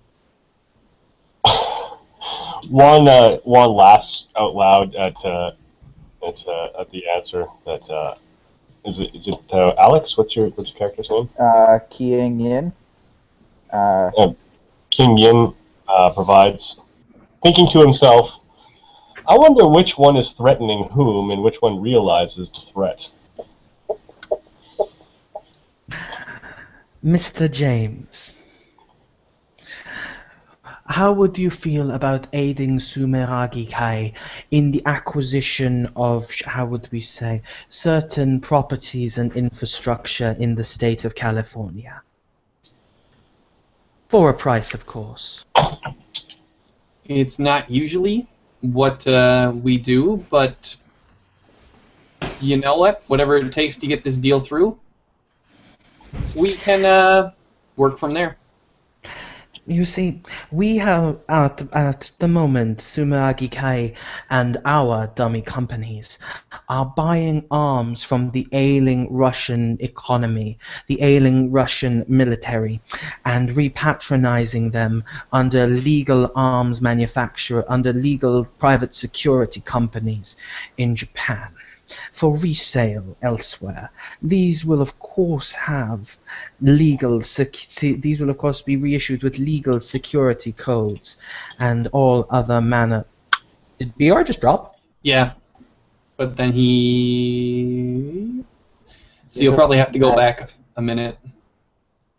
One laughs out loud at the answer. That is it Alex? What's your character's name? King Yin. King Yin provides, thinking to himself, "I wonder which one is threatening whom, and which one realizes the threat." Mr. James, how would you feel about aiding Sumeragi Kai in the acquisition of, how would we say, certain properties and infrastructure in the state of California? For a price, of course. It's not usually what we do, but you know what? Whatever it takes to get this deal through, we can work from there. You see, we have at the moment, Sumeragi Kai and our dummy companies are buying arms from the ailing Russian economy, the ailing Russian military, and repatronizing them under legal arms manufacturer, under legal private security companies in Japan, for resale elsewhere. These will of course have these will of course be reissued with legal security codes and all other manner. Did BR just drop? Yeah, but then he. So you'll probably have to go back a minute.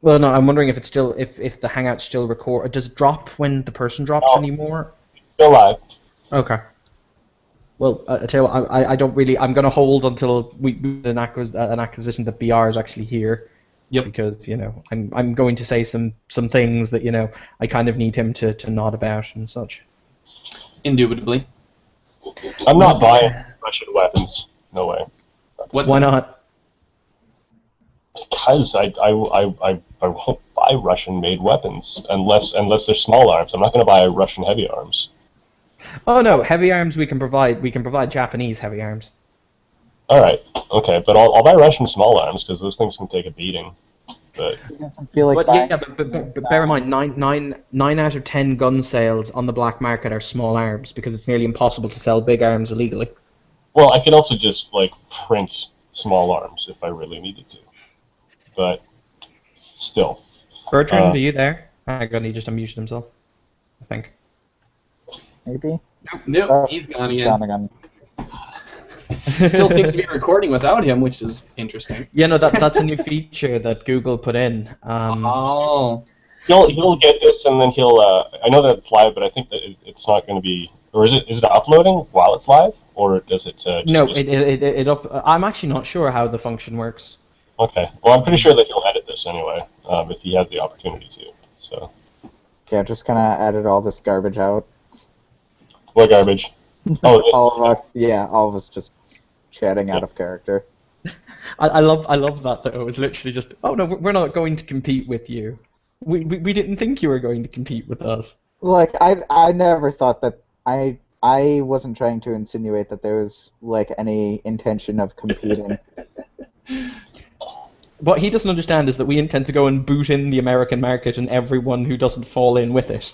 Well, no, I'm wondering if it's still if the Hangout still record. Does it drop when the person drops anymore? Still live. Okay. Well, I tell you what, I don't really. I'm going to hold until we do an acquisition that BR is actually here. Yep. Because I'm going to say some things that I kind of need him to nod about and such. Indubitably. I'm not buying Russian weapons. No way. Why not? Because I won't buy Russian-made weapons unless they're small arms. I'm not going to buy Russian heavy arms. Oh no, heavy arms we can provide. We can provide Japanese heavy arms. All right, okay, but I'll buy Russian small arms because those things can take a beating. But but bear in mind, nine out of 10 gun sales on the black market are small arms because it's nearly impossible to sell big arms illegally. Well, I could also just print small arms if I really needed to. But still. Bertrand, are you there? Hang on, he just unmuted himself, I think. Maybe? Nope, he's gone again. Gone again. Still seems to be recording without him, which is interesting. Yeah, no, that's a new feature that Google put in. Oh. He'll get this, and then he'll. I know that it's live, but I think that it's not going to be. Or is it uploading while it's live, or does it? No, it up. I'm actually not sure how the function works. Okay. Well, I'm pretty sure that he'll edit this anyway, if he has the opportunity to. So. Okay, I'm just gonna edit all this garbage out. What garbage? Oh, all of us just chatting out of character. I love that though. It was literally just, oh no, we're not going to compete with you. We didn't think you were going to compete with us. I never thought that I wasn't trying to insinuate that there was any intention of competing. What he doesn't understand is that we intend to go and boot in the American market and everyone who doesn't fall in with it.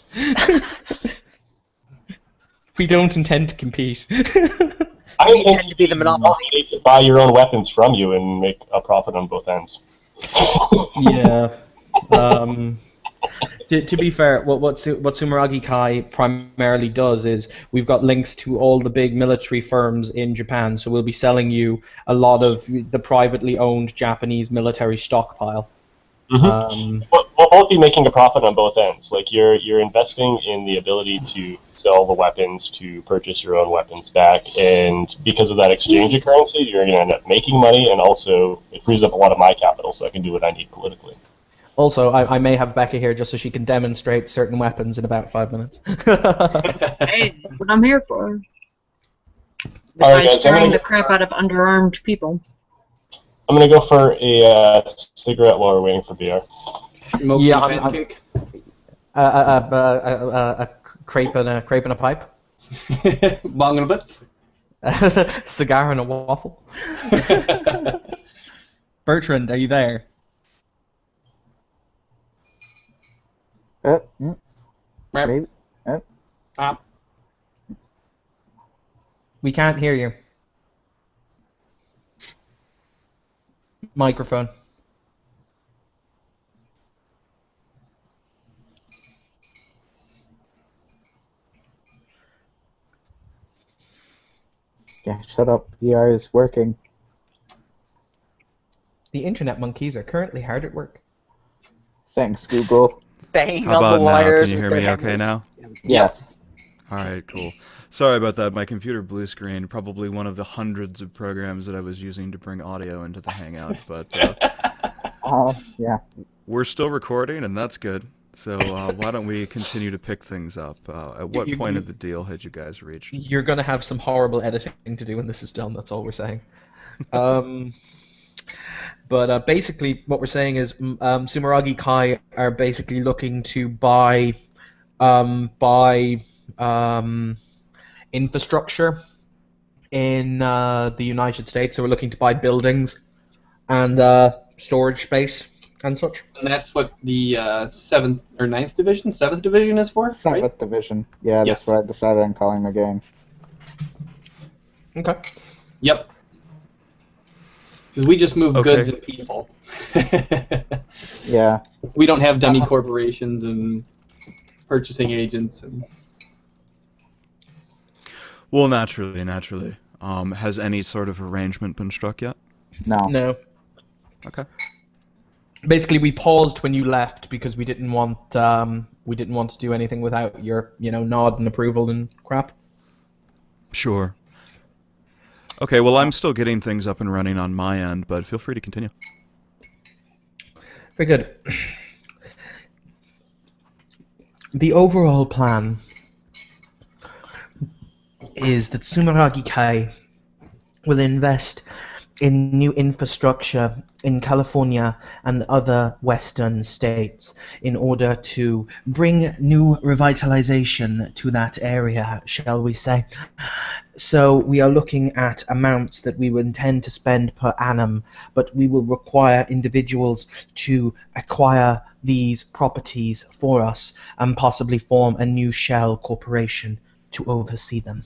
We don't intend to compete. I intend to be the monopoly. To buy your own weapons from you and make a profit on both ends. Yeah. To be fair, what Sumeragi Kai primarily does is we've got links to all the big military firms in Japan, so we'll be selling you a lot of the privately owned Japanese military stockpile. Mm-hmm. we'll both be making a profit on both ends. Like you're investing in the ability to sell the weapons to purchase your own weapons back, and because of that exchange of currency, you're going to end up making money, and also it frees up a lot of my capital, so I can do what I need politically. Also, I may have Becca here just so she can demonstrate certain weapons in about 5 minutes. Hey, that's what I'm here for. All right, Besides guys, scaring the crap out of underarmed people. I'm going to go for a cigarette while we're waiting for BR. Smoky Yeah, pancake. A crepe and a pipe. Bong and a bit. Cigar and a waffle. Bertrand, are you there? Maybe. We can't hear you. Microphone. Yeah, shut up. VR is working. The internet monkeys are currently hard at work. Thanks, Google. Banging How on about the now? wires. Can you hear with me their okay hammers. now? Yes. All right, cool. Sorry about that. My computer blue screen, probably one of the hundreds of programs that I was using to bring audio into the Hangout, but Yeah. we're still recording, and that's good. So why don't we continue to pick things up? At what point of the deal had you guys reached? You're going to have some horrible editing to do when this is done, that's all we're saying. But basically, what we're saying is Sumeragi Kai are basically looking to buy infrastructure in the United States. So we're looking to buy buildings and storage space and such. And that's what the 7th or 9th division, 7th division is for, right? 7th Division. Yeah, Yes. that's what I decided on calling the game. Okay. Yep. Because we just move Okay. goods and people. Yeah. We don't have dummy corporations and purchasing agents. And Well, naturally. Has any sort of arrangement been struck yet? No. No. Okay. Basically, we paused when you left because we didn't want to do anything without your nod and approval and crap. Sure. Okay, well, I'm still getting things up and running on my end, but feel free to continue. Very good. The overall plan is that Sumeragi Kai will invest in new infrastructure in California and other western states in order to bring new revitalization to that area, shall we say. So we are looking at amounts that we would intend to spend per annum, but we will require individuals to acquire these properties for us and possibly form a new shell corporation to oversee them.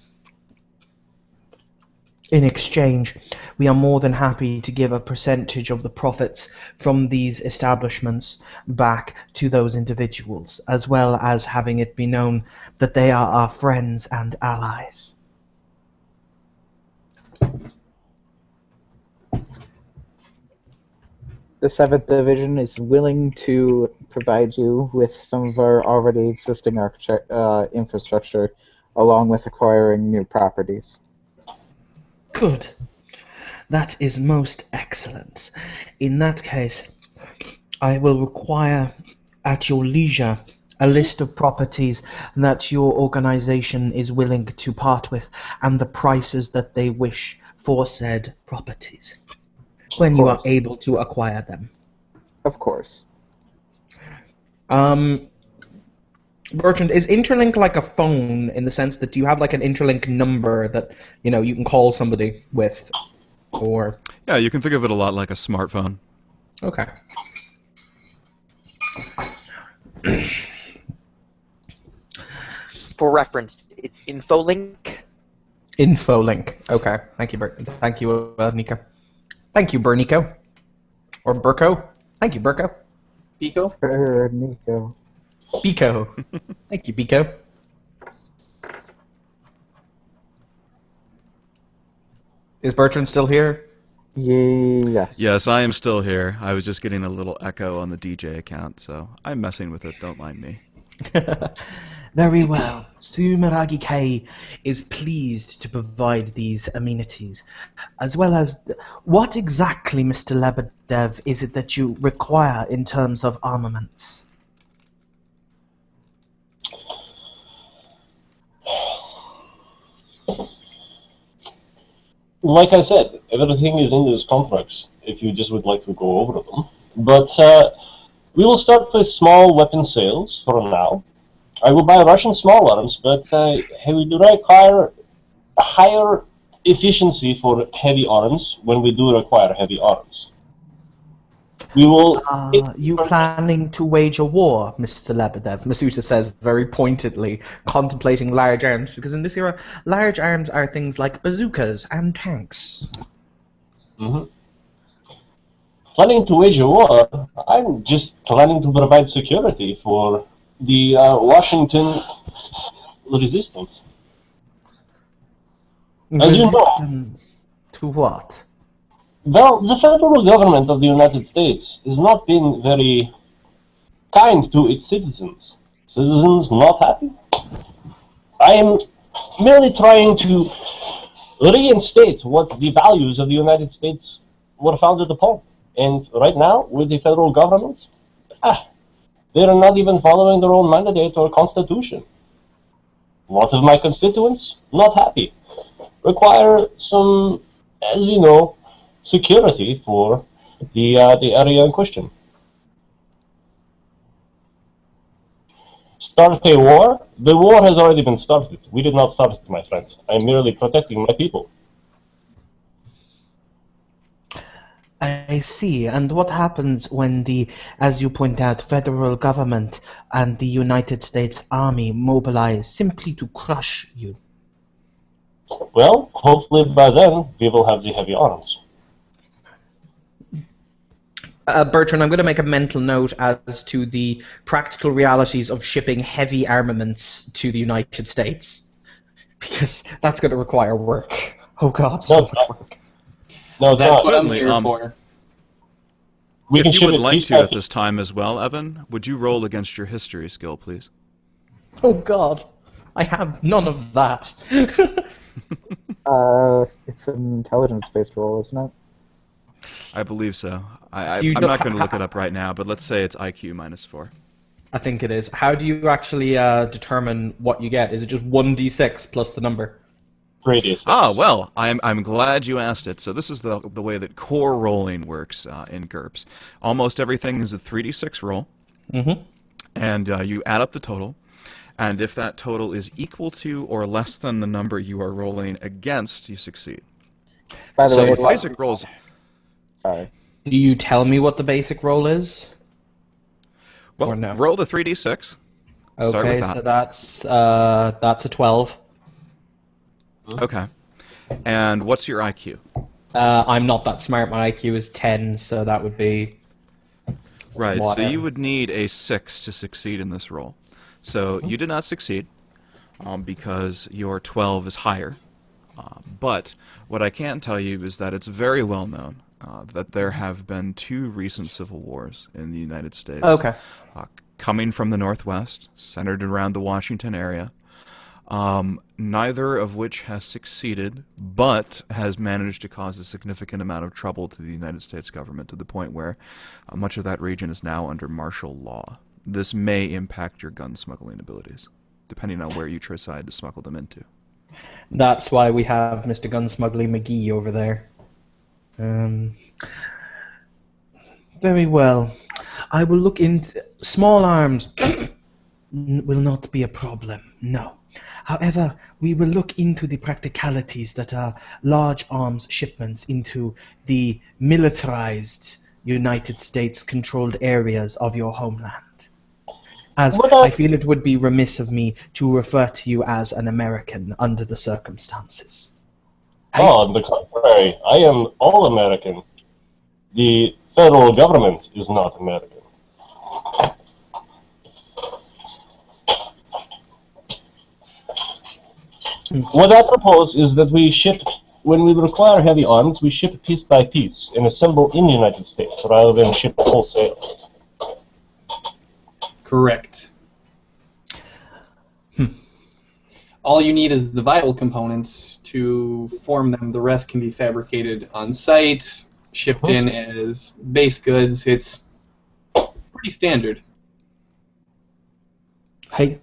In exchange, we are more than happy to give a percentage of the profits from these establishments back to those individuals, as well as having it be known that they are our friends and allies. The 7th Division is willing to provide you with some of our already existing infrastructure, along with acquiring new properties. Good. That is most excellent. In that case, I will require at your leisure a list of properties that your organization is willing to part with and the prices that they wish for said properties when you are able to acquire them. Of course. Bertrand, is Interlink like a phone in the sense that do you have like an Interlink number that you can call somebody with, or? Yeah, you can think of it a lot like a smartphone. Okay. For reference, it's InfoLink. Infolink. Okay. Thank you, Thank you, Nico. Thank you, Bernico. Or Burko. Thank you, Burko. Pico? Nico. Biko. Thank you, Biko. Is Bertrand still here? Yes. Yes, I am still here. I was just getting a little echo on the DJ account, so I'm messing with it. Don't mind me. Very well. Sumeragi K is pleased to provide these amenities, as well as what exactly, Mr. Lebedev, is it that you require in terms of armaments? Like I said, everything is in those contracts, if you just would like to go over them. But we will start with small weapon sales for now. I will buy Russian small arms, but we do require higher efficiency for heavy arms when we do require heavy arms. We will... Are you planning to wage a war, Mr. Lebedev? Masuta says very pointedly, contemplating large arms, because in this era, large arms are things like bazookas and tanks. Mm-hmm. Planning to wage a war? I'm just planning to provide security for the Washington resistance. As you know, Resistance to what? well, the federal government of the United States has not been very kind to its citizens. Citizens not happy? I am merely trying to reinstate what the values of the United States were founded upon. And right now, with the federal government, they are not even following their own mandate or constitution. A lot of my constituents not happy. Require some, as you know, security for the area in question. Start a war? The war has already been started. We did not start it, my friend. I'm merely protecting my people. I see. And what happens when the, as you point out, federal government and the United States Army mobilize simply to crush you? Well, hopefully by then we will have the heavy arms. Bertrand, I'm going to make a mental note as to the practical realities of shipping heavy armaments to the United States, because that's going to require work. Oh God, so much work. No, That's not. what I'm Certainly, here for. If you would like to at this time as well, Evan, would you roll against your history skill, please? Oh God, I have none of that. It's an intelligence-based roll, isn't it? I believe so. I'm Do you not know- going to look it up right now, but let's say it's IQ -4. I think it is. How do you actually determine what you get? Is it just 1d6 plus the number? Radius. Ah, well, I'm glad you asked it. So this is the way that core rolling works in GURPS. Almost everything is a 3d6 roll, and you add up the total, and if that total is equal to or less than the number you are rolling against, you succeed. By the So way, the it's basic rolls. Sorry. Do you tell me what the basic roll is? Well, Or no? roll the 3d6. Start Okay, with that. so that's a 12. Okay. And what's your IQ? I'm not that smart. My IQ is 10, so that would be... Right, so Whatever. you would need a 6 to succeed in this roll. So you did not succeed because your 12 is higher. But what I can tell you is that it's very well known that there have been 2 recent civil wars in the United States. Okay. Coming from the Northwest, centered around the Washington area. Neither of which has succeeded, but has managed to cause a significant amount of trouble to the United States government to the point where much of that region is now under martial law. This may impact your gun smuggling abilities, depending on where you decide to smuggle them into. That's why we have Mr. Gunsmuggling McGee over there. Very well. I will look into... Small arms will not be a problem, no. However, we will look into the practicalities that are large arms shipments into the militarized United States-controlled areas of your homeland. As I feel it would be remiss of me to refer to you as an American under the circumstances. Oh, on the contrary, I am all American. The federal government is not American. What I propose is that we ship when we require heavy arms, we ship piece by piece and assemble in the United States rather than ship wholesale. Correct. All you need is the vital components to form them. The rest can be fabricated on site, shipped in as base goods. It's pretty standard. Hey,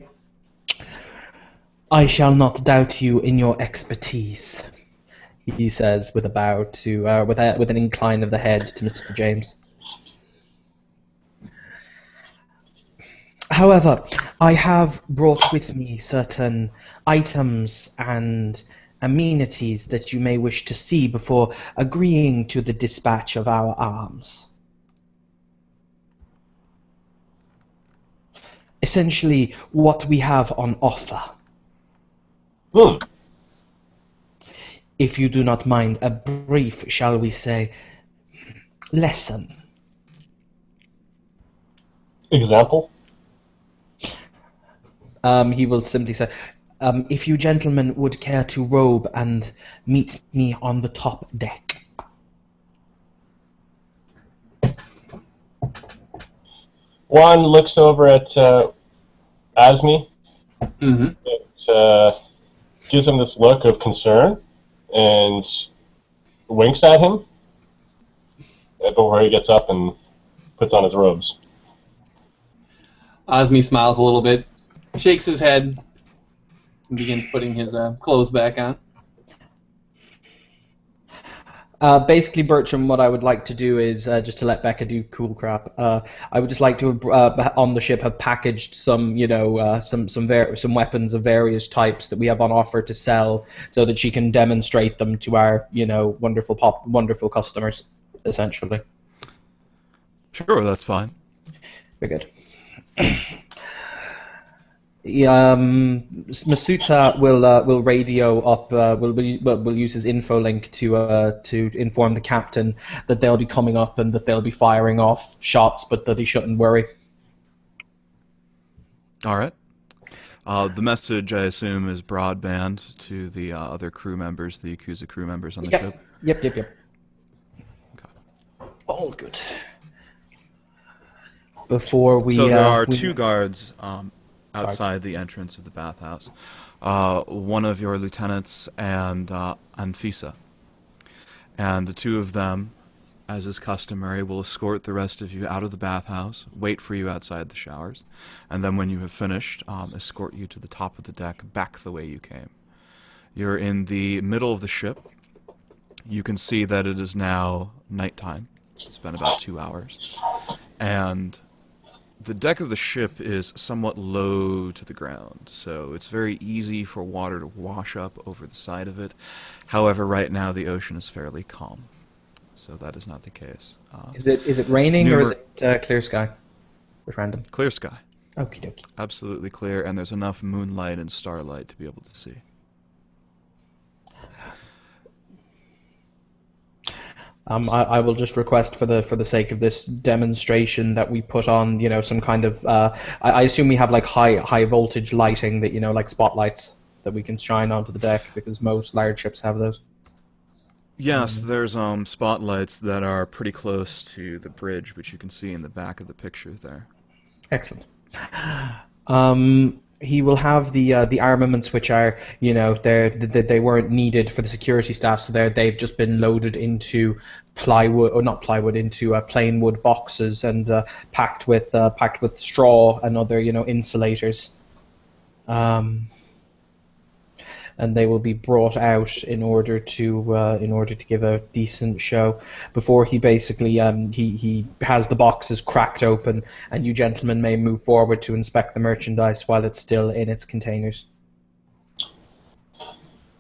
I shall not doubt you in your expertise, he says with a bow to, with an incline of the head to Mr. James. However, I have brought with me certain items and amenities that you may wish to see before agreeing to the dispatch of our arms. Essentially, what we have on offer. If you do not mind, a brief, shall we say, lesson. Example? He will simply say, if you gentlemen would care to robe and meet me on the top deck. Juan looks over at Asmi. It gives him this look of concern and winks at him before he gets up and puts on his robes. Osmi smiles a little bit, shakes his head, and begins putting his clothes back on. Basically, Bertram, what I would like to do is, just to let Becca do cool crap, I would just like to, on the ship, have packaged some, some weapons of various types that we have on offer to sell, so that she can demonstrate them to our, wonderful customers, essentially. Sure, that's fine. Very good. Masuta will radio up. Will use his infolink to inform the captain that they'll be coming up and that they'll be firing off shots, but that he shouldn't worry. All right. The message, I assume, is broadband to the other crew members, the Yakuza crew members on the ship. Yep. Okay. All good. Before we. So there are two guards. Outside the entrance of the bathhouse, one of your lieutenants and Fisa, and the two of them, as is customary, will escort the rest of you out of the bathhouse, wait for you outside the showers, and then when you have finished, escort you to the top of the deck, back the way you came. You're in the middle of the ship. You can see that it is now nighttime. It's been about 2 hours, and the deck of the ship is somewhat low to the ground, so it's very easy for water to wash up over the side of it. However, right now the ocean is fairly calm, so that is not the case. Is it raining or is it clear sky? Just random. Clear sky. Okie dokie. Absolutely clear, and there's enough moonlight and starlight to be able to see. I will just request for the sake of this demonstration that we put on, some kind of. I assume we have like high voltage lighting that like spotlights that we can shine onto the deck, because most large ships have those. Yes, there's spotlights that are pretty close to the bridge, which you can see in the back of the picture there. Excellent. He will have the armaments, which are they weren't needed for the security staff, so they've just been loaded into into plain wood boxes and packed with straw and other insulators. And they will be brought out in order to give a decent show. Before he basically he has the boxes cracked open, and you gentlemen may move forward to inspect the merchandise while it's still in its containers.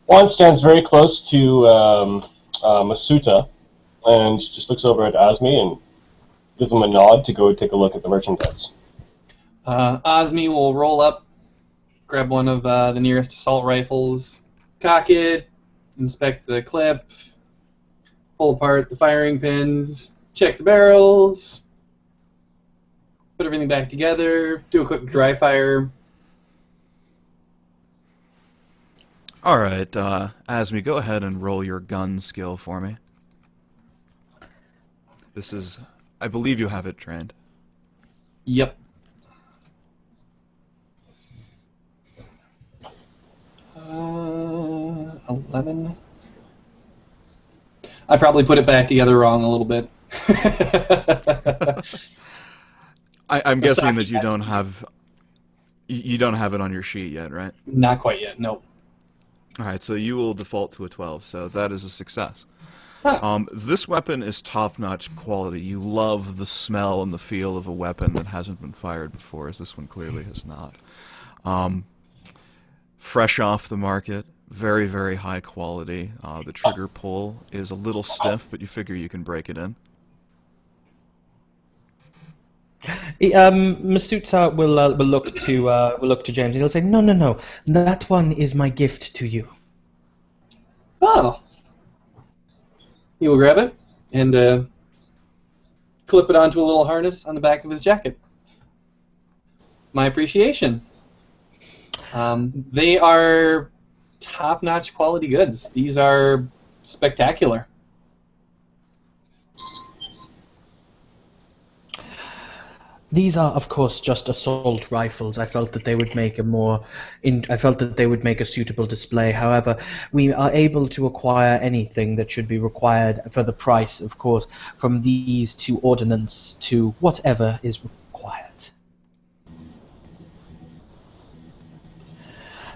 Juan stands very close to Masuta and just looks over at Asmi and gives him a nod to go take a look at the merchandise. Osmi will roll up, grab one of the nearest assault rifles, cock it, inspect the clip, pull apart the firing pins, check the barrels, put everything back together, do a quick dry fire. Alright, Asmi, go ahead and roll your gun skill for me. This is... I believe you have it trained. Yep. 11. I probably put it back together wrong a little bit. I'm guessing that you don't have... You don't have it on your sheet yet, right? Not quite yet, nope. Alright, so you will default to a 12, so that is a success. Huh. This weapon is top-notch quality. You love the smell and the feel of a weapon that hasn't been fired before, as this one clearly has not. Fresh off the market, very, very high quality. The trigger pull is a little stiff, but you figure you can break it in. Masuta will look to James and he'll say, "No, no, no. That one is my gift to you." Oh. He will grab it and clip it onto a little harness on the back of his jacket. My appreciation. They are top-notch quality goods. These are spectacular. These are, of course, just assault rifles. I felt that they would make a suitable display. However, we are able to acquire anything that should be required for the price, of course, from these to ordnance to whatever is required.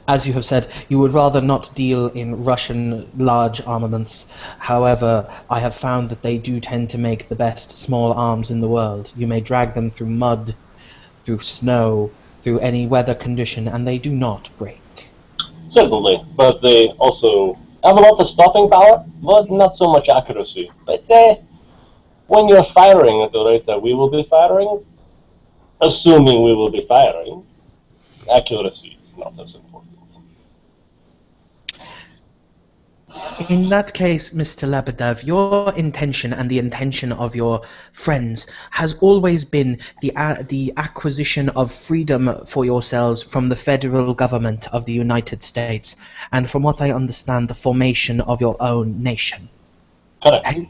As you have said, you would rather not deal in Russian large armaments. However, I have found that they do tend to make the best small arms in the world. You may drag them through mud, through snow, through any weather condition, and they do not break. Certainly, but they also have a lot of stopping power, but not so much accuracy. But when you're firing at the rate that we will be firing, assuming we will be firing, accuracy is not as important. In that case, Mr. Lebedev, your intention and the intention of your friends has always been the acquisition of freedom for yourselves from the federal government of the United States, and from what I understand, the formation of your own nation. Correct.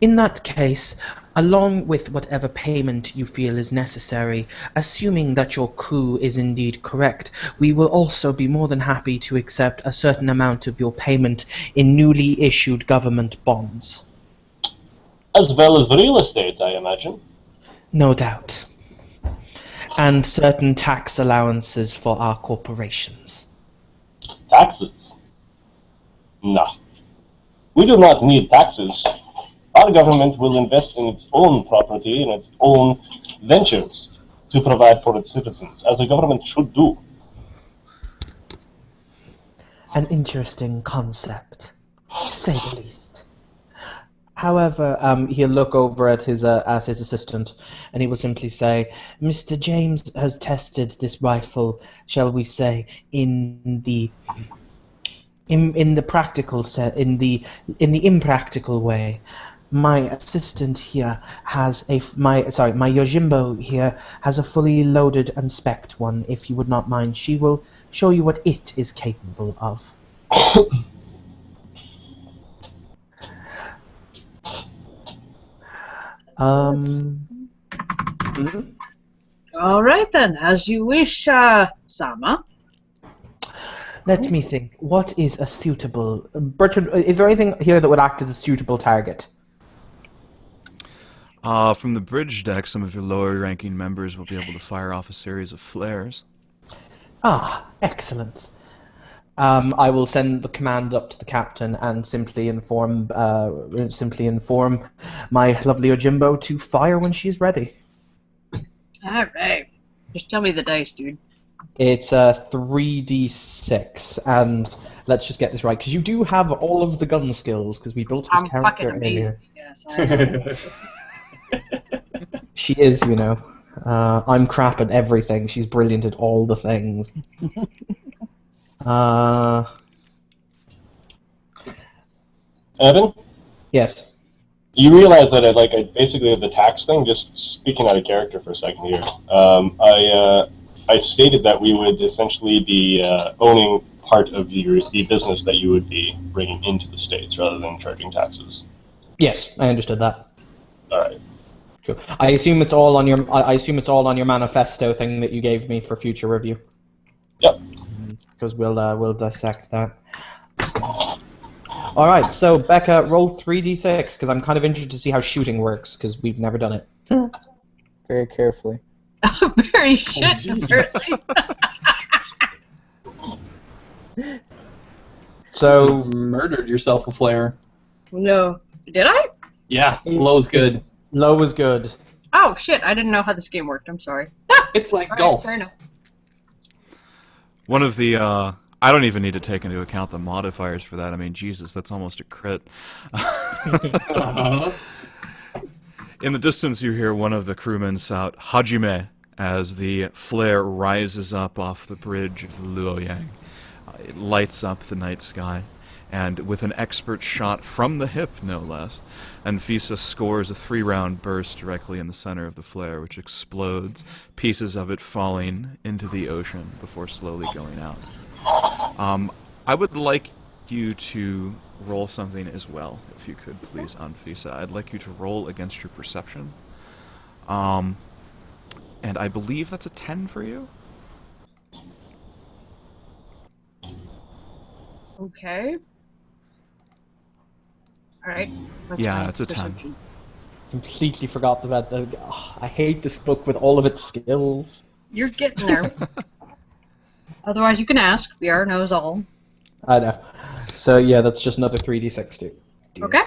In that case, along with whatever payment you feel is necessary, assuming that your coup is indeed correct, we will also be more than happy to accept a certain amount of your payment in newly issued government bonds. As well as real estate, I imagine. No doubt. And certain tax allowances for our corporations. Taxes? Nah. We do not need taxes. Our government will invest in its own property and its own ventures to provide for its citizens, as a government should do. An interesting concept, to say the least. However, he'll look over at his assistant, and he will simply say, "Mr. James has tested this rifle, shall we say, in the impractical way. My assistant here has my Yojimbo here has a fully loaded and spec'd one. If you would not mind, she will show you what it is capable of." All right then, as you wish, Sama. Let me think. What is a suitable... Bertrand, is there anything here that would act as a suitable target? From the bridge deck, some of your lower-ranking members will be able to fire off a series of flares. Ah, excellent. I will send the command up to the captain and simply inform my lovely Ojimbo to fire when she is ready. All right. Just tell me the dice, dude. It's a 3d6, and let's just get this right, because you do have all of the gun skills, because we built his character earlier. Yes, I know. She is, you know. I'm crap at everything. She's brilliant at all the things. Evan? Yes. You realize that I basically the tax thing, just speaking out of character for a second here, I stated that we would essentially be owning part of the business that you would be bringing into the States rather than charging taxes. Yes, I understood that. All right. Cool. I assume it's all on your. I assume it's all on your manifesto thing that you gave me for future review. Yep. Because we'll dissect that. All right. So Becca, roll 3d6 because I'm kind of interested to see how shooting works because we've never done it. Very carefully. Very shit, apparently. So Murdered yourself a flare. No. Did I? Yeah, low's good. low was good. Oh, shit. I didn't know how this game worked. I'm sorry. It's like All right, golf. fair enough. One of the, I don't even need to take into account the modifiers for that. I mean, Jesus, that's almost a crit. In the distance, you hear one of the crewmen shout, Hajime, as the flare rises up off the bridge of the Luoyang. It lights up the night sky, and with an expert shot from the hip, no less, Anfisa scores a 3-round burst directly in the center of the flare, which explodes, pieces of it falling into the ocean before slowly going out. I would like you to roll something as well, if you could, please, Anfisa. I'd like you to roll against your perception. And I believe that's a 10 for you? Okay. Alright. Yeah, it's a 10. Completely forgot about the. Oh, I hate this book with all of its skills. You're getting there. Otherwise, you can ask. VR knows all. I know. So yeah, that's just another 3d6 too. Okay.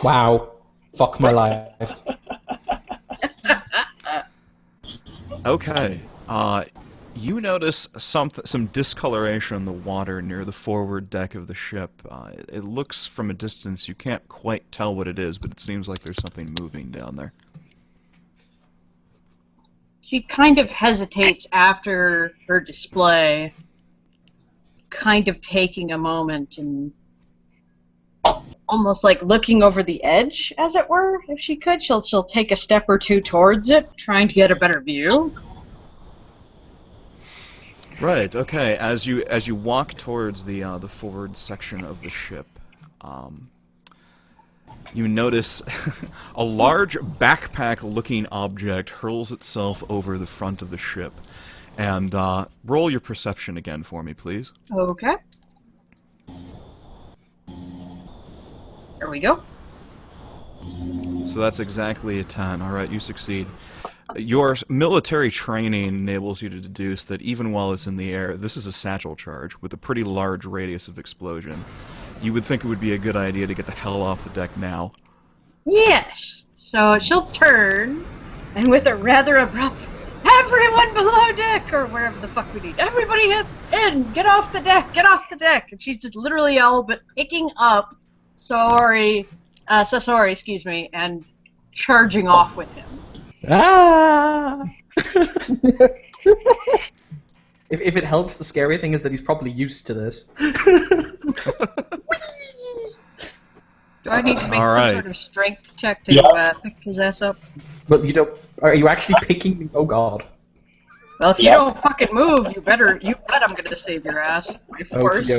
Wow. Fuck my life. Okay. You notice some discoloration in the water near the forward deck of the ship. It looks from a distance, you can't quite tell what it is, but it seems like there's something moving down there. She kind of hesitates after her display, kind of taking a moment and almost like looking over the edge, as it were, if she could. She'll take a step or two towards it, trying to get a better view. Right. Okay. As you walk towards the forward section of the ship, you notice a large backpack-looking object hurls itself over the front of the ship. And roll your perception again for me, please. Okay. There we go. So that's exactly a 10. All right, you succeed. Your military training enables you to deduce that even while it's in the air, this is a satchel charge with a pretty large radius of explosion. You would think it would be a good idea to get the hell off the deck now. Yes. So she'll turn, and with a rather abrupt, everyone below deck, or wherever the fuck we need, everybody hit in, get off the deck, get off the deck. And she's just literally all but picking up Sasori, excuse me, and charging off with him. Ah! If it helps, the scary thing is that he's probably used to this. Do I need to make All some right. sort of strength check to pick his ass up? Well, you don't. Are you actually picking me? Oh God. Well, if you don't fucking move, you bet I'm gonna save your ass. By force.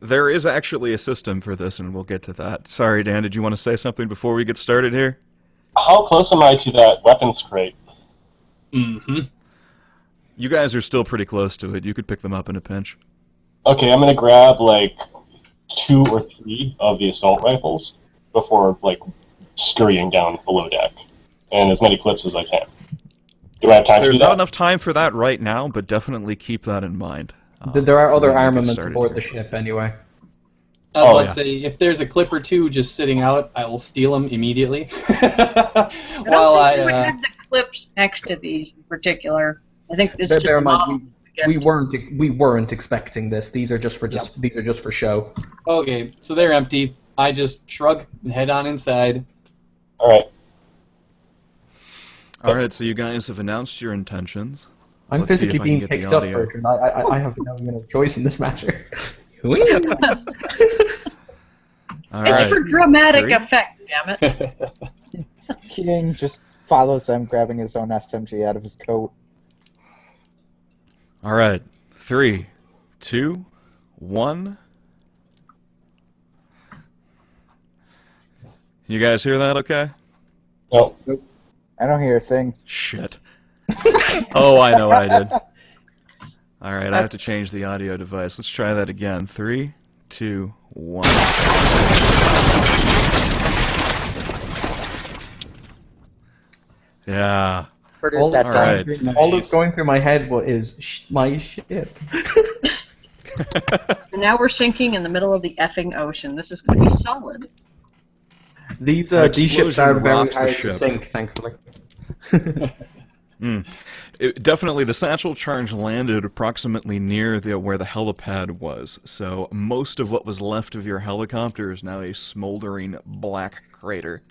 There is actually a system for this, and we'll get to that. Sorry, Dan, did you want to say something before we get started here? How close am I to that weapons crate? Mm-hmm. You guys are still pretty close to it. You could pick them up in a pinch. Okay, I'm gonna grab like 2 or 3 of the assault rifles before like scurrying down below deck, and as many clips as I can. Do I have time to do There's that? not enough time for that right now, but definitely keep that in mind. There are other when we get armaments started aboard here. the ship anyway. Let's say if there's a clip or two just sitting out, I will steal them immediately. While I don't think we would have the clips next to these in particular. I think it's just Bear in mind, model. we weren't expecting this. These are just for these are just for show. Okay, so they're empty. I just shrug and head on inside. All right. All right, so you guys have announced your intentions. I'm Let's see physically if I can being get the picked up, audio. Bertrand. I have no choice in this matter. All It's right. for dramatic 3. effect, damn it. King just follows them, grabbing his own SMG out of his coat. All right. 3, 2, 1. You guys hear that okay? No. I don't hear a thing. Shit. Oh, I know what I did. All right, I have to change the audio device. Let's try that again. 3, 2, 1. Yeah. All, That's all fine. right. all that's going through my head is my ship. And now we're sinking in the middle of the effing ocean. This is going to be solid. These ships explosion are very rocks the hard to ship. sink, thankfully. Definitely, the satchel charge landed approximately near where the helipad was, so most of what was left of your helicopter is now a smoldering black crater.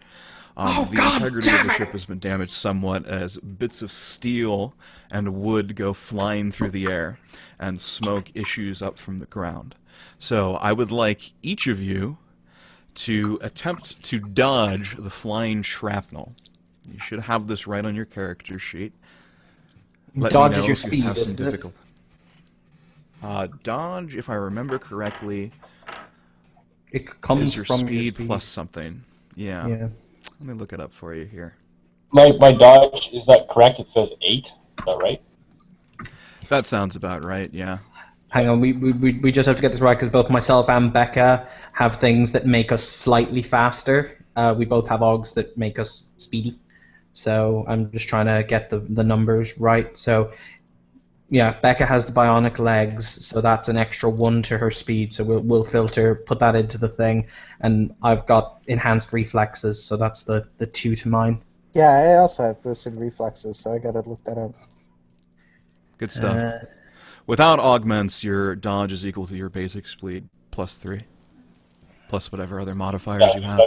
The integrity of the ship has been damaged somewhat as bits of steel and wood go flying through the air, and smoke issues up from the ground. So I would like each of you to attempt to dodge the flying shrapnel. You should have this right on your character sheet. Let Dodge me is know your if you speed, have some isn't it? difficulty. Dodge, if I remember correctly, It comes is your from speed, your speed plus something. Yeah. Yeah. Let me look it up for you here. My dodge, is that correct? It says 8. Is that right? That sounds about right, yeah. Hang on, we just have to get this right because both myself and Becca have things that make us slightly faster. We both have OGs that make us speedy. So I'm just trying to get the numbers right. So yeah, Becca has the bionic legs, so that's an extra 1 to her speed. So we'll put that into the thing, and I've got enhanced reflexes, so that's the 2 to mine. Yeah, I also have boosted reflexes, so I gotta look that up. Good stuff. Without augments, your dodge is equal to your basic speed plus 3. Plus whatever other modifiers you have.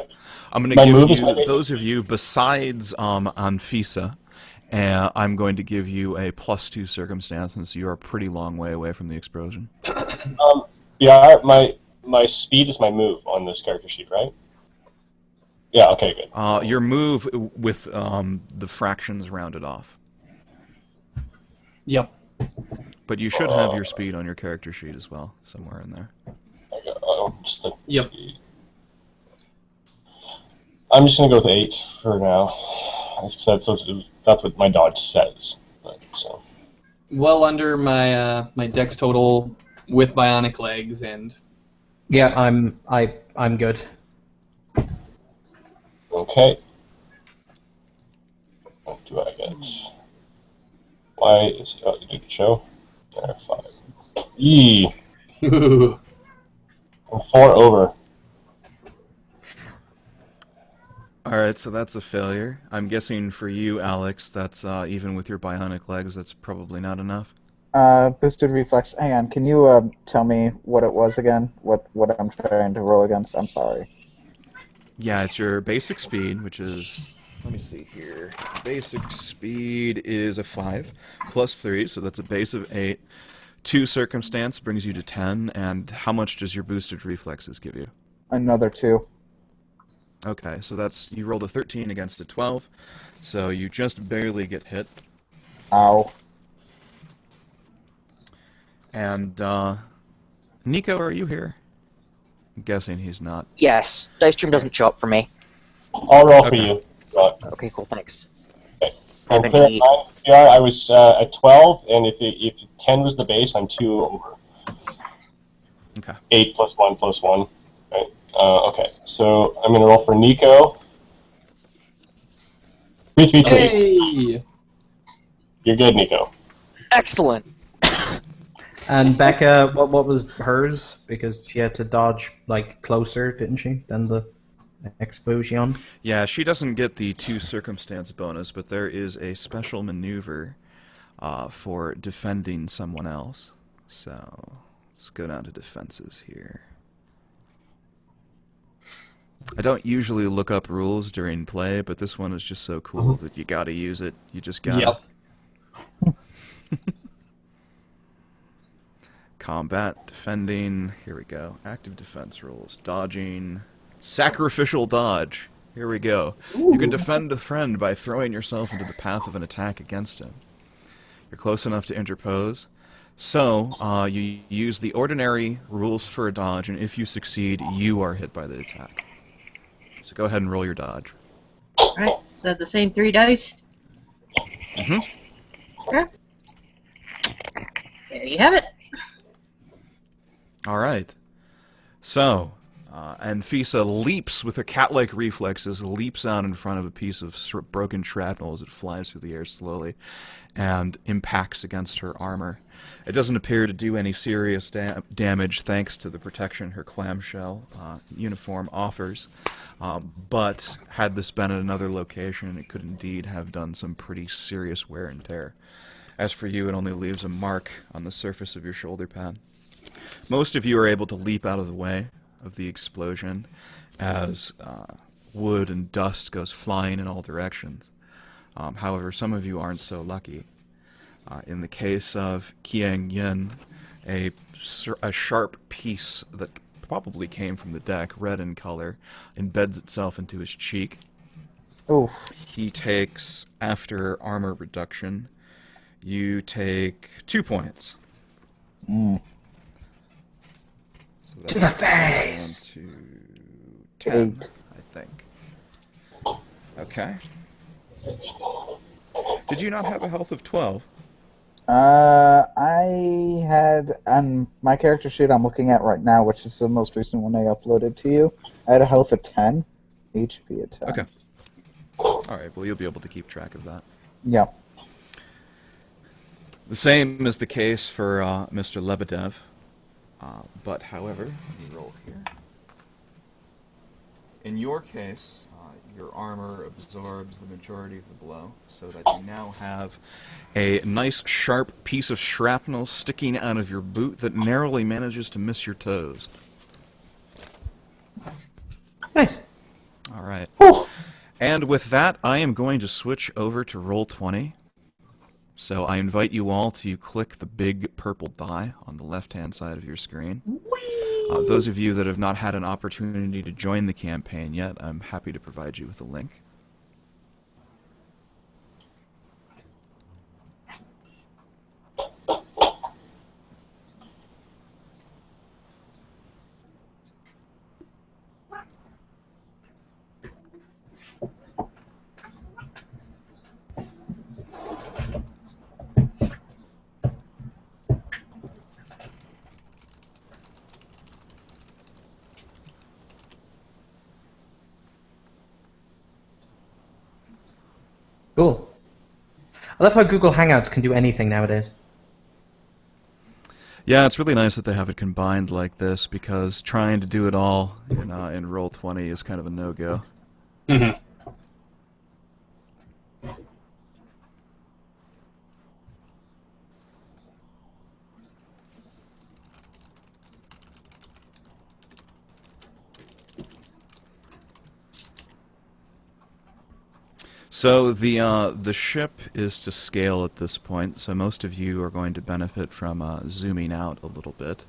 I'm going to give you, those of you besides Anfisa, I'm going to give you a +2 circumstance since you are a pretty long way away from the explosion. Yeah, my speed is my move on this character sheet, right? Yeah, okay, good. Your move with the fractions rounded off. Yep. But you should have your speed on your character sheet as well, somewhere in there. Yep. I'm just going to go with 8 for now. That's what my dodge says. So. Well under my dex total with bionic legs and. Yeah, I'm good. Okay. What do I get? Why is it? Oh, you did the show. There, 5. Eee. I'm 4 over. Alright, so that's a failure. I'm guessing for you, Alex, that's even with your bionic legs, that's probably not enough. Boosted reflex. Hang on, can you tell me what it was again? What I'm trying to roll against? I'm sorry. Yeah, it's your basic speed, which is... Let me see here. Basic speed is a 5, plus 3, so that's a base of 8. 2 circumstance brings you to 10, and how much does your boosted reflexes give you? Another 2. Okay, so that's... You rolled a 13 against a 12, so you just barely get hit. Ow. And, Nico, are you here? I'm guessing he's not. Yes, Dice Stream doesn't show up for me. I'll roll for you. Right. Okay, cool, thanks. Okay. I have I'm an clear 8. I was at 12, and if 10 was the base, I'm 2 over. Okay. 8 plus 1 plus 1. Right. Okay, so I'm going to roll for Nico. 3, 3, 3. Hey! You're good, Nico. Excellent. And Becca, what was hers? Because she had to dodge like closer, didn't she, than the explosion? Yeah, she doesn't get the 2 circumstance bonus, but there is a special maneuver for defending someone else. So let's go down to defenses here. I don't usually look up rules during play, but this one is just so cool that you gotta use it. You just gotta. Yep. Combat, defending, here we go. Active defense rules, dodging, sacrificial dodge. Here we go. You can defend a friend by throwing yourself into the path of an attack against him. You're close enough to interpose. So, you use the ordinary rules for a dodge, and if you succeed, you are hit by the attack. So go ahead and roll your dodge. Alright, is that the same 3 dice? Mm-hmm. Okay. There you have it. All right. So, Anfisa leaps with her cat-like reflexes, leaps out in front of a piece of broken shrapnel as it flies through the air slowly, and impacts against her armor. It doesn't appear to do any serious damage thanks to the protection her clamshell uniform offers, but had this been at another location, it could indeed have done some pretty serious wear and tear. As for you, it only leaves a mark on the surface of your shoulder pad. Most of you are able to leap out of the way of the explosion as wood and dust goes flying in all directions. However, some of you aren't so lucky. In the case of Qiang Yin, a sharp piece that probably came from the deck, red in color, embeds itself into his cheek. Oof. He takes, after armor reduction, you take 2 points. Mm. So To the face! Down to 10, 8. I think. Okay. Did you not have a health of 12? I had, on my character sheet I'm looking at right now, which is the most recent one I uploaded to you, I had a health of 10, HP at 10. Okay. Alright, well you'll be able to keep track of that. Yep. The same is the case for Mr. Lebedev. But, however, let me roll here. In your case, your armor absorbs the majority of the blow, so that you now have a nice, sharp piece of shrapnel sticking out of your boot that narrowly manages to miss your toes. Nice. All right. And with that, I am going to switch over to Roll20. So I invite you all to click the big purple die on the left-hand side of your screen. Those of you that have not had an opportunity to join the campaign yet, I'm happy to provide you with a link. Cool. I love how Google Hangouts can do anything nowadays. Yeah, it's really nice that they have it combined like this, because trying to do it all in Roll20 is kind of a no-go. Mm-hmm. So the ship is to scale at this point, so most of you are going to benefit from zooming out a little bit.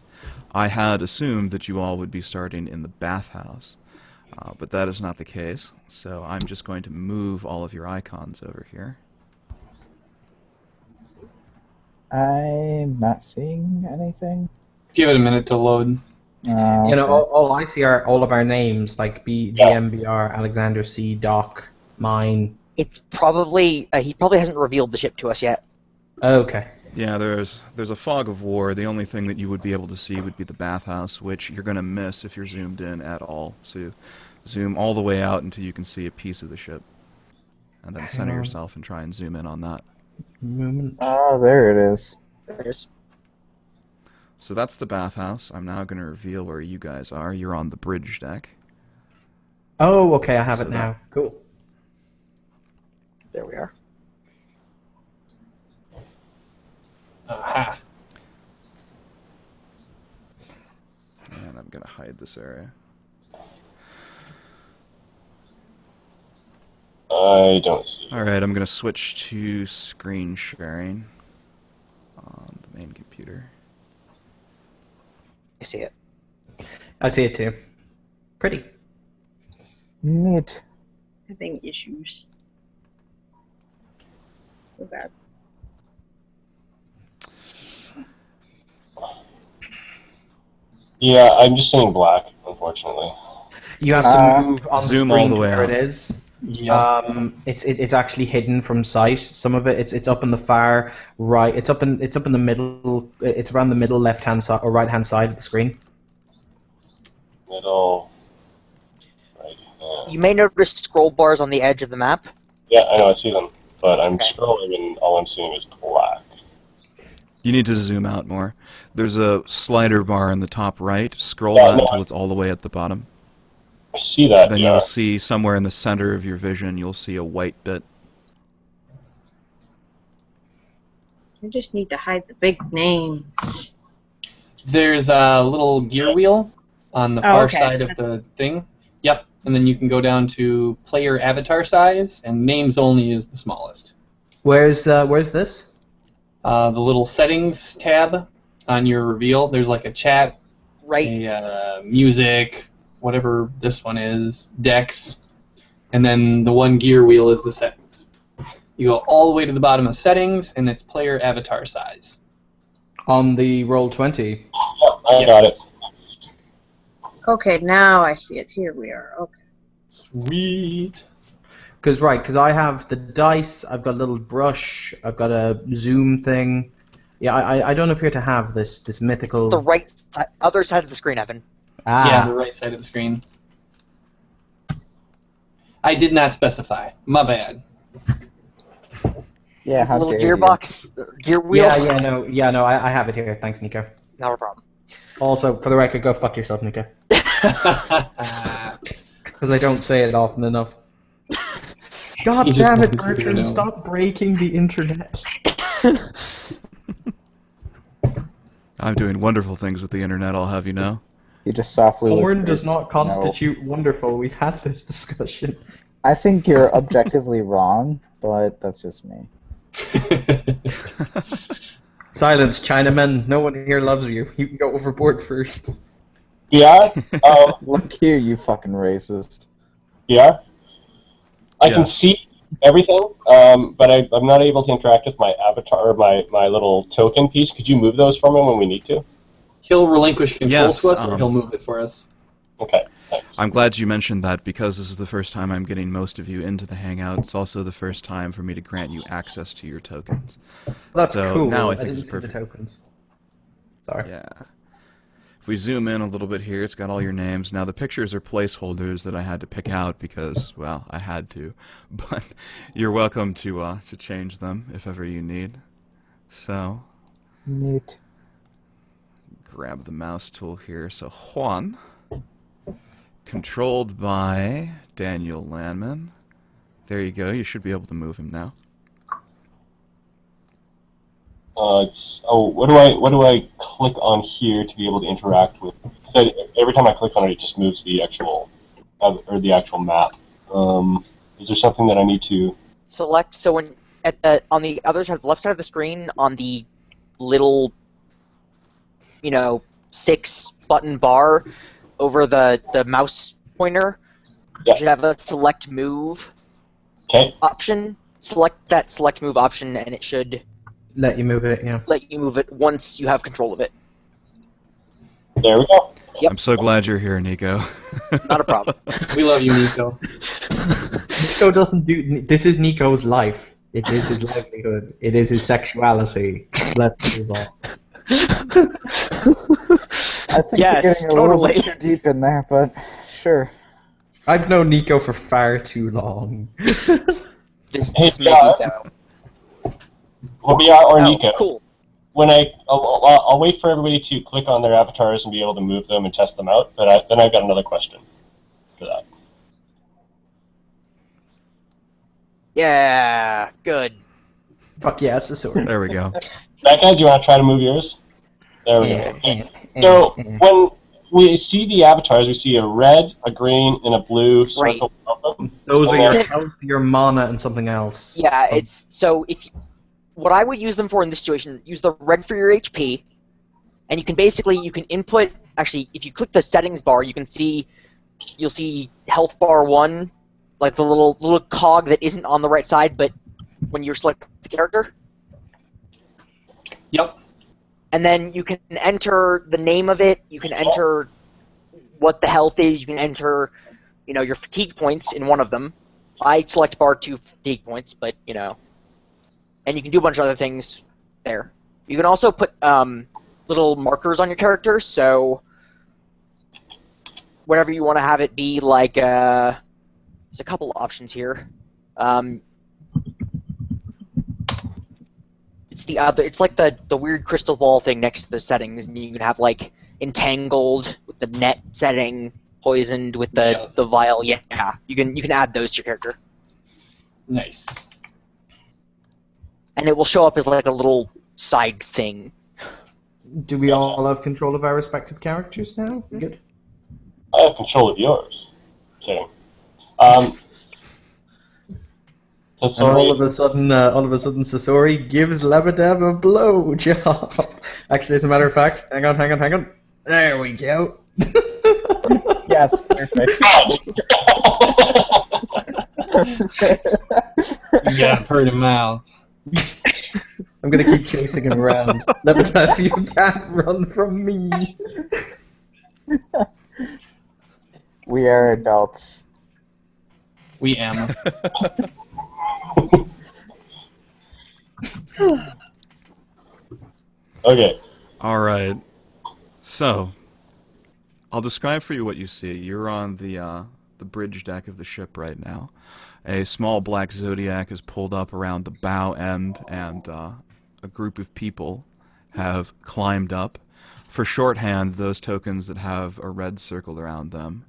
I had assumed that you all would be starting in the bathhouse, but that is not the case, so I'm just going to move all of your icons over here. I'm not seeing anything. Give it a minute to load. You know, all I see are all of our names, like GMBR, Alexander C, Doc, mine. It's probably he probably hasn't revealed the ship to us yet. Okay. Yeah, there's a fog of war. The only thing that you would be able to see would be the bathhouse, which you're going to miss if you're zoomed in at all. So zoom all the way out until you can see a piece of the ship, and then center yourself and try and zoom in on that. Oh, there it is. There it is. So that's the bathhouse. I'm now going to reveal where you guys are. You're on the bridge deck. Oh, okay, I have So it now. Cool. There we are. Aha. And I'm going to hide this area. I don't see. Alright, I'm going to switch to screen sharing on the main computer. I see it. I see it too. Pretty. Neat. Having issues. So bad. Yeah, I'm just seeing black, unfortunately. You have to move on zoom the all screen the to way where out. it is. Yep. It's actually hidden from sight. Some of it's up in the far right. It's up in the middle. It's around the middle left hand side or right hand side of the screen. Middle. Right. You may notice scroll bars on the edge of the map. Yeah, I know, I see them. But I'm Okay. scrolling and all I'm seeing is black. You need to zoom out more. There's a slider bar in the top right. Scroll Yeah, out no, until it's all the way at the bottom. I see that, Then yeah. you'll see somewhere in the center of your vision, you'll see a white bit. I just need to hide the big names. There's a little gear wheel on the far okay. side of the thing. Yep. And then you can go down to player avatar size, and names only is the smallest. Where's this? The little settings tab on your reveal. There's like a chat, Right. a music, whatever this one is, decks, and then the one gear wheel is the settings. You go all the way to the bottom of settings, and it's player avatar size. On the Roll20. Yep, I got it. Okay, now I see it. Here we are. Okay. Sweet. Because I have the dice, I've got a little brush, I've got a zoom thing. Yeah, I don't appear to have this mythical. The right other side of the screen, Evan. Yeah, the right side of the screen. I did not specify. My bad. Yeah, how Little dare gearbox, gear wheel. Yeah, no, I have it here. Thanks, Nico. Not a problem. Also, for the record, go fuck yourself, Nico. Because I don't say it often enough. God You just damn it, want people to Bertrand, know. stop breaking the internet. I'm doing wonderful things with the internet, I'll have you know. You just softly Porn whispers, does not "No." constitute wonderful. We've had this discussion. I think you're objectively wrong, but that's just me. Silence, Chinaman. No one here loves you. You can go overboard first. VR? Look here, you fucking racist. VR? I Yeah. can see everything, but I'm not able to interact with my avatar, or my little token piece. Could you move those for me when we need to? He'll relinquish control Yes, to us, or he'll move it for us. Okay, thanks. I'm glad you mentioned that because this is the first time I'm getting most of you into the Hangout. It's also the first time for me to grant you access to your tokens. That's So cool. now I think didn't it's see the perfect. tokens. Sorry. Yeah. If we zoom in a little bit here, it's got all your names. Now the pictures are placeholders that I had to pick out because, well, I had to. But you're welcome to change them if ever you need. So, Neat. grab the mouse tool here. So Juan, controlled by Daniel Landman. There you go. You should be able to move him now. What do I click on here to be able to interact with? So every time I click on it, it just moves the actual map. Is there something that I need to? Select. So when on the other side, the left side of the screen, on the little, 6-button bar over the mouse pointer, Yeah. you should have a select move Okay. option. Select that select move option, and it should Let you move it, yeah. let you move it once you have control of it. There we go. Yep. I'm so glad you're here, Nico. Not a problem. We love you, Nico. Nico doesn't do. This is Nico's life. It is his livelihood. It is his sexuality. Let's move on. I think Yes, you're getting a little totally. bit too deep in there, but sure. I've known Nico for far too long. This Hey, may be John. so. Well, VR or Oh, Nico. cool. When I'll wait for everybody to click on their avatars and be able to move them and test them out. But then I've got another question for that. Yeah, good. Fuck yeah, it's a sword. There we go. Becca, do you want to try to move yours? There we go. So when we see the avatars, we see a red, a green, and a blue circle above them. Those are And your then- health, your mana, and something else. Yeah, it's so what I would use them for in this situation, use the red for your HP, and you can input. Actually, if you click the settings bar, you'll see health bar 1, like the little cog that isn't on the right side, but when you select the character. Yep. And then you can enter the name of it, you can enter what the health is, you can enter, your fatigue points in one of them. I select bar 2 fatigue points, but, and you can do a bunch of other things there. You can also put little markers on your character, so whatever you want to have it be, like, there's a couple options here. It's like the weird crystal ball thing next to the settings, and you can have like entangled with the net setting, poisoned with the vial. Yeah, you can add those to your character. Nice. And it will show up as like a little side thing. Do we all have control of our respective characters now? Good. I have control of yours. Kidding. So And sorry. all of a sudden, Sasori gives Labadev a blowjob. Actually, as a matter of fact, hang on. There we go. Yes, perfect. You got a pretty mouth. I'm gonna keep chasing him around. Labadev, you can't run from me. We are adults. We am. Okay. All right. So, I'll describe for you what you see. You're on the bridge deck of the ship right now. A small black Zodiac is pulled up around the bow end, and a group of people have climbed up. For shorthand, those tokens that have a red circle around them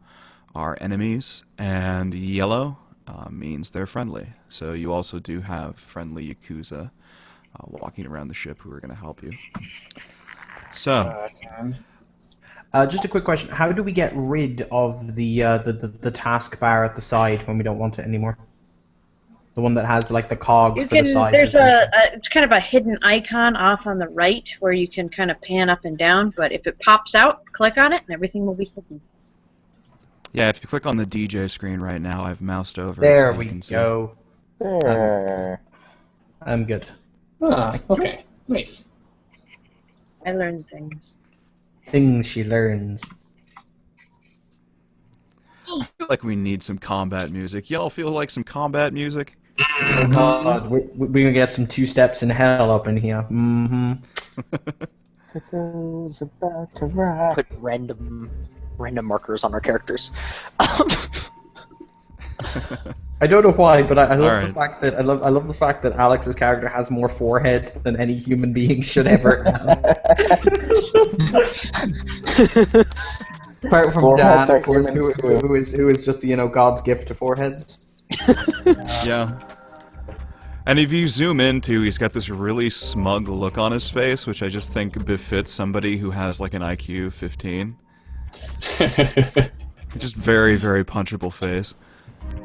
are enemies, and yellow means they're friendly. So you also do have friendly Yakuza walking around the ship who are going to help you. So, just a quick question: how do we get rid of the taskbar at the side when we don't want it anymore? The one that has like the cog You for can. the size. There's it's kind of a hidden icon off on the right where you can kind of pan up and down. But if it pops out, click on it, and everything will be hidden. yeah, if you click on the DJ screen right now, I've moused over. There so we you can see. go. There. I'm good. Ah, okay. Nice. I learned things. Things she learns. I feel like we need some combat music. Y'all feel like some combat music? Oh God, we're gonna get some 2 steps in hell up in here. Mm-hmm. Fickle's about to rock. Put random markers on our characters. I don't know why, but I love Alright. the fact that I love the fact that Alex's character has more forehead than any human being should ever have. Apart from Foreheads Dan, are of course, humans who is just God's gift to foreheads. Yeah. And if you zoom into, he's got this really smug look on his face, which I just think befits somebody who has like an IQ 15. Just very, very punchable face.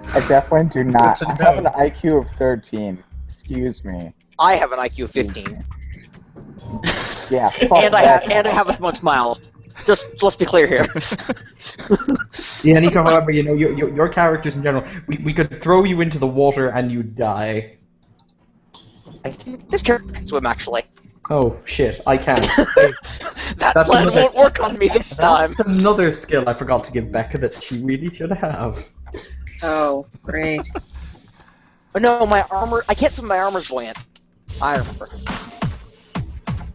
I definitely do not. Good to I have know. an IQ of 13. Excuse me. I have an IQ of 15, Yeah, fuck and I that. have a smug smile. Just let's be clear here. Yeah, Nico, however, your characters in general, we could throw you into the water and you'd die. I think this character can swim actually. Oh shit, I can't. That That's plan another- won't work on me this time. That's another skill I forgot to give Becca that she really should have. Oh, great. Oh no, my armor. I can't swim. My armor's buoyant. I remember.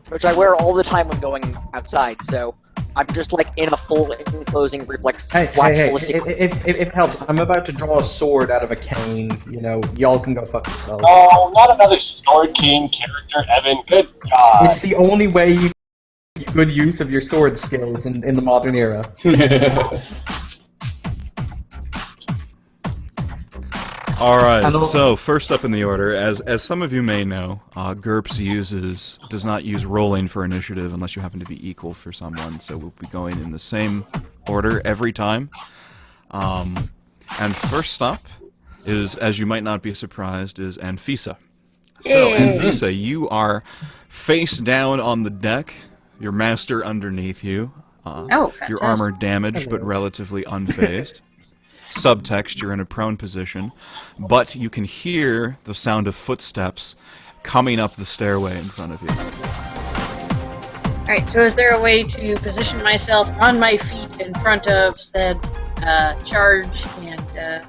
Which I wear all the time when going outside. So I'm just like in a full enclosing reflex. Hey, ballistic. if it helps, I'm about to draw a sword out of a cane. Y'all can go fuck yourselves. No, not another Sword King character, Evan. Good God. It's the only way you get good use of your sword skills in the modern era. Alright, Hello. so first up in the order, as some of you may know, GURPS does not use rolling for initiative unless you happen to be equal for someone, so we'll be going in the same order every time. And first up is, as you might not be surprised, is Anfisa. So, Yay. Anfisa, you are face down on the deck, your master underneath you, Oh, your fantastic. armor damaged but relatively unfazed. Subtext, you're in a prone position, but you can hear the sound of footsteps coming up the stairway in front of you. Alright, so is there a way to position myself on my feet in front of said charge and,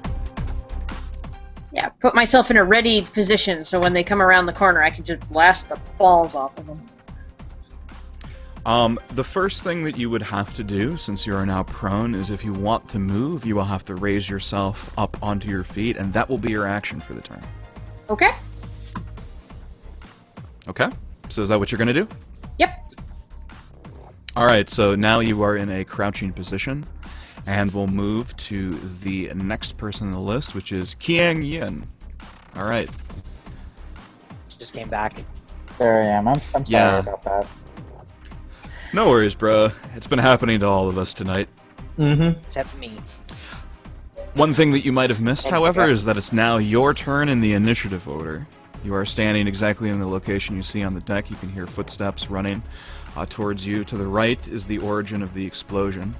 yeah, put myself in a ready position so when they come around the corner I can just blast the balls off of them? The first thing that you would have to do, since you are now prone, is if you want to move, you will have to raise yourself up onto your feet, and that will be your action for the turn. Okay. Okay? So is that what you're going to do? Yep. Alright, so now you are in a crouching position, and we'll move to the next person on the list, which is Kiang Yin. Alright. Just came back. There I am. I'm sorry about that. No worries, bro. It's been happening to all of us tonight. Mm-hmm. Except me. One thing that you might have missed, however, is that it's now your turn in the initiative order. You are standing exactly in the location you see on the deck. You can hear footsteps running towards you. To the right is the origin of the explosion.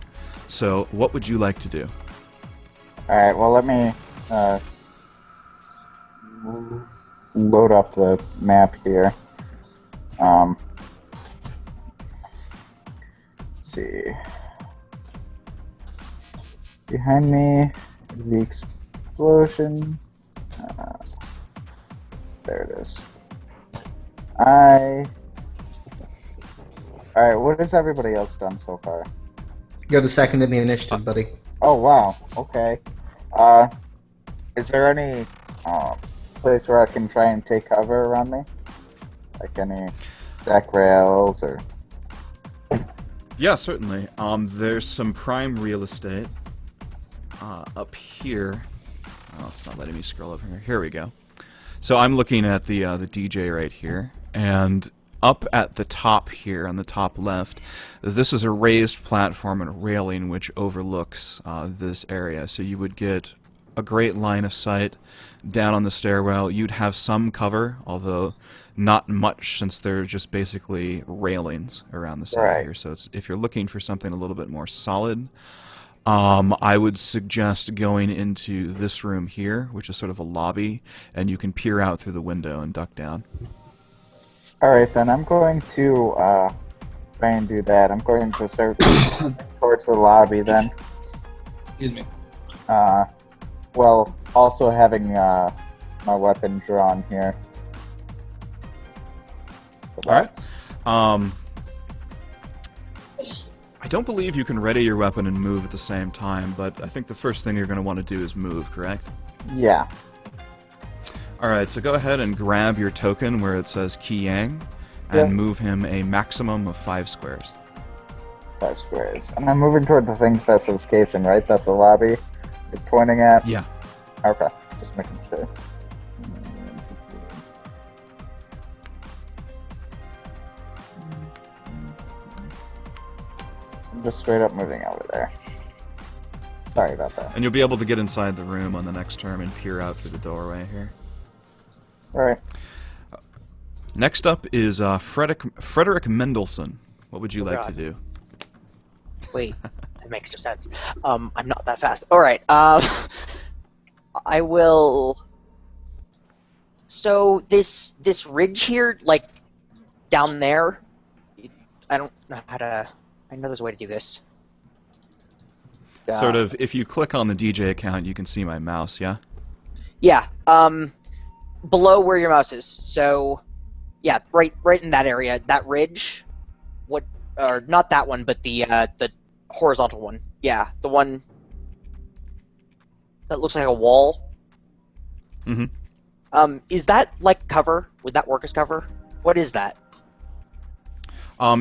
So, what would you like to do? Alright, well, let me load up the map here. Let's see. Behind me is the explosion. There it is. Alright, what has everybody else done so far? You're the second in the initiative, buddy. Oh, wow. Okay. Is there any place where I can try and take cover around me? Like any deck rails or... Yeah, certainly. There's some prime real estate up here. Oh, it's not letting me scroll over here. Here we go. So I'm looking at the DJ right here, and up at the top here, on the top left, this is a raised platform and a railing which overlooks this area. So you would get a great line of sight down on the stairwell. You'd have some cover, although not much, since they're just basically railings around the side here. So if you're looking for something a little bit more solid, I would suggest going into this room here, which is sort of a lobby, and you can peer out through the window and duck down. Alright then, I'm going to try and do that. I'm going to start towards the lobby then. Excuse me. Well, also having my weapon drawn here. So Alright. I don't believe you can ready your weapon and move at the same time, but I think the first thing you're going to want to do is move, correct? Yeah. Alright, so go ahead and grab your token where it says Qiyang, and move him a maximum of 5 squares. 5 squares. And I'm moving toward the thing that says Cason, right? That's the lobby you're pointing at? Yeah. Okay, just making sure. I'm just straight up moving over there. Sorry about that. And you'll be able to get inside the room on the next turn and peer out through the doorway here. Alright. Next up is Frederick Mendelssohn. What would you like to do? Wait, that makes no sense. I'm not that fast. Alright, I will... So, this ridge here, like, down there, I don't know how to... I know there's a way to do this. Sort of, if you click on the DJ account, you can see my mouse, yeah? Yeah, below where your mouse is. So, yeah, right in that area, that ridge. What, or not that one, but the horizontal one. Yeah, the one that looks like a wall. Mm-hmm. Is that like cover? Would that work as cover? What is that?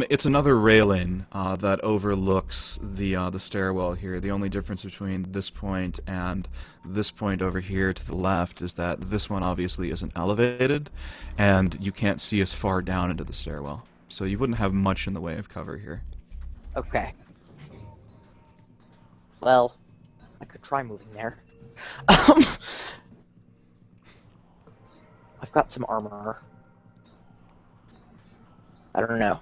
It's another railing that overlooks the stairwell here. The only difference between this point and this point over here to the left is that this one obviously isn't elevated, and you can't see as far down into the stairwell. So you wouldn't have much in the way of cover here. Okay. Well, I could try moving there. I've got some armor. I don't know.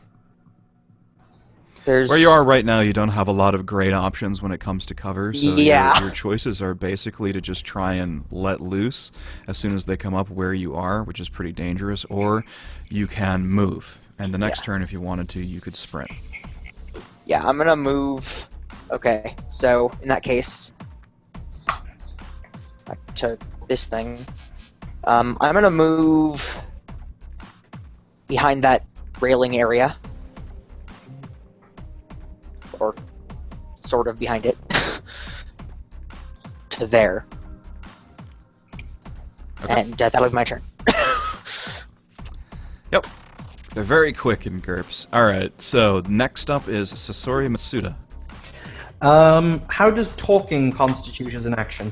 Where you are right now, you don't have a lot of great options when it comes to cover, so your choices are basically to just try and let loose as soon as they come up where you are, which is pretty dangerous, or you can move. And the next Yeah. turn, if you wanted to, you could sprint. Yeah, I'm gonna move. Okay, so in that case, back to this thing. I'm gonna move behind that railing area, or sort of behind it, to there, Okay. and that'll be my turn. Yep. They're very quick in GURPS. Alright, so next up is Sasori Masuda. How does talking constitute as an action?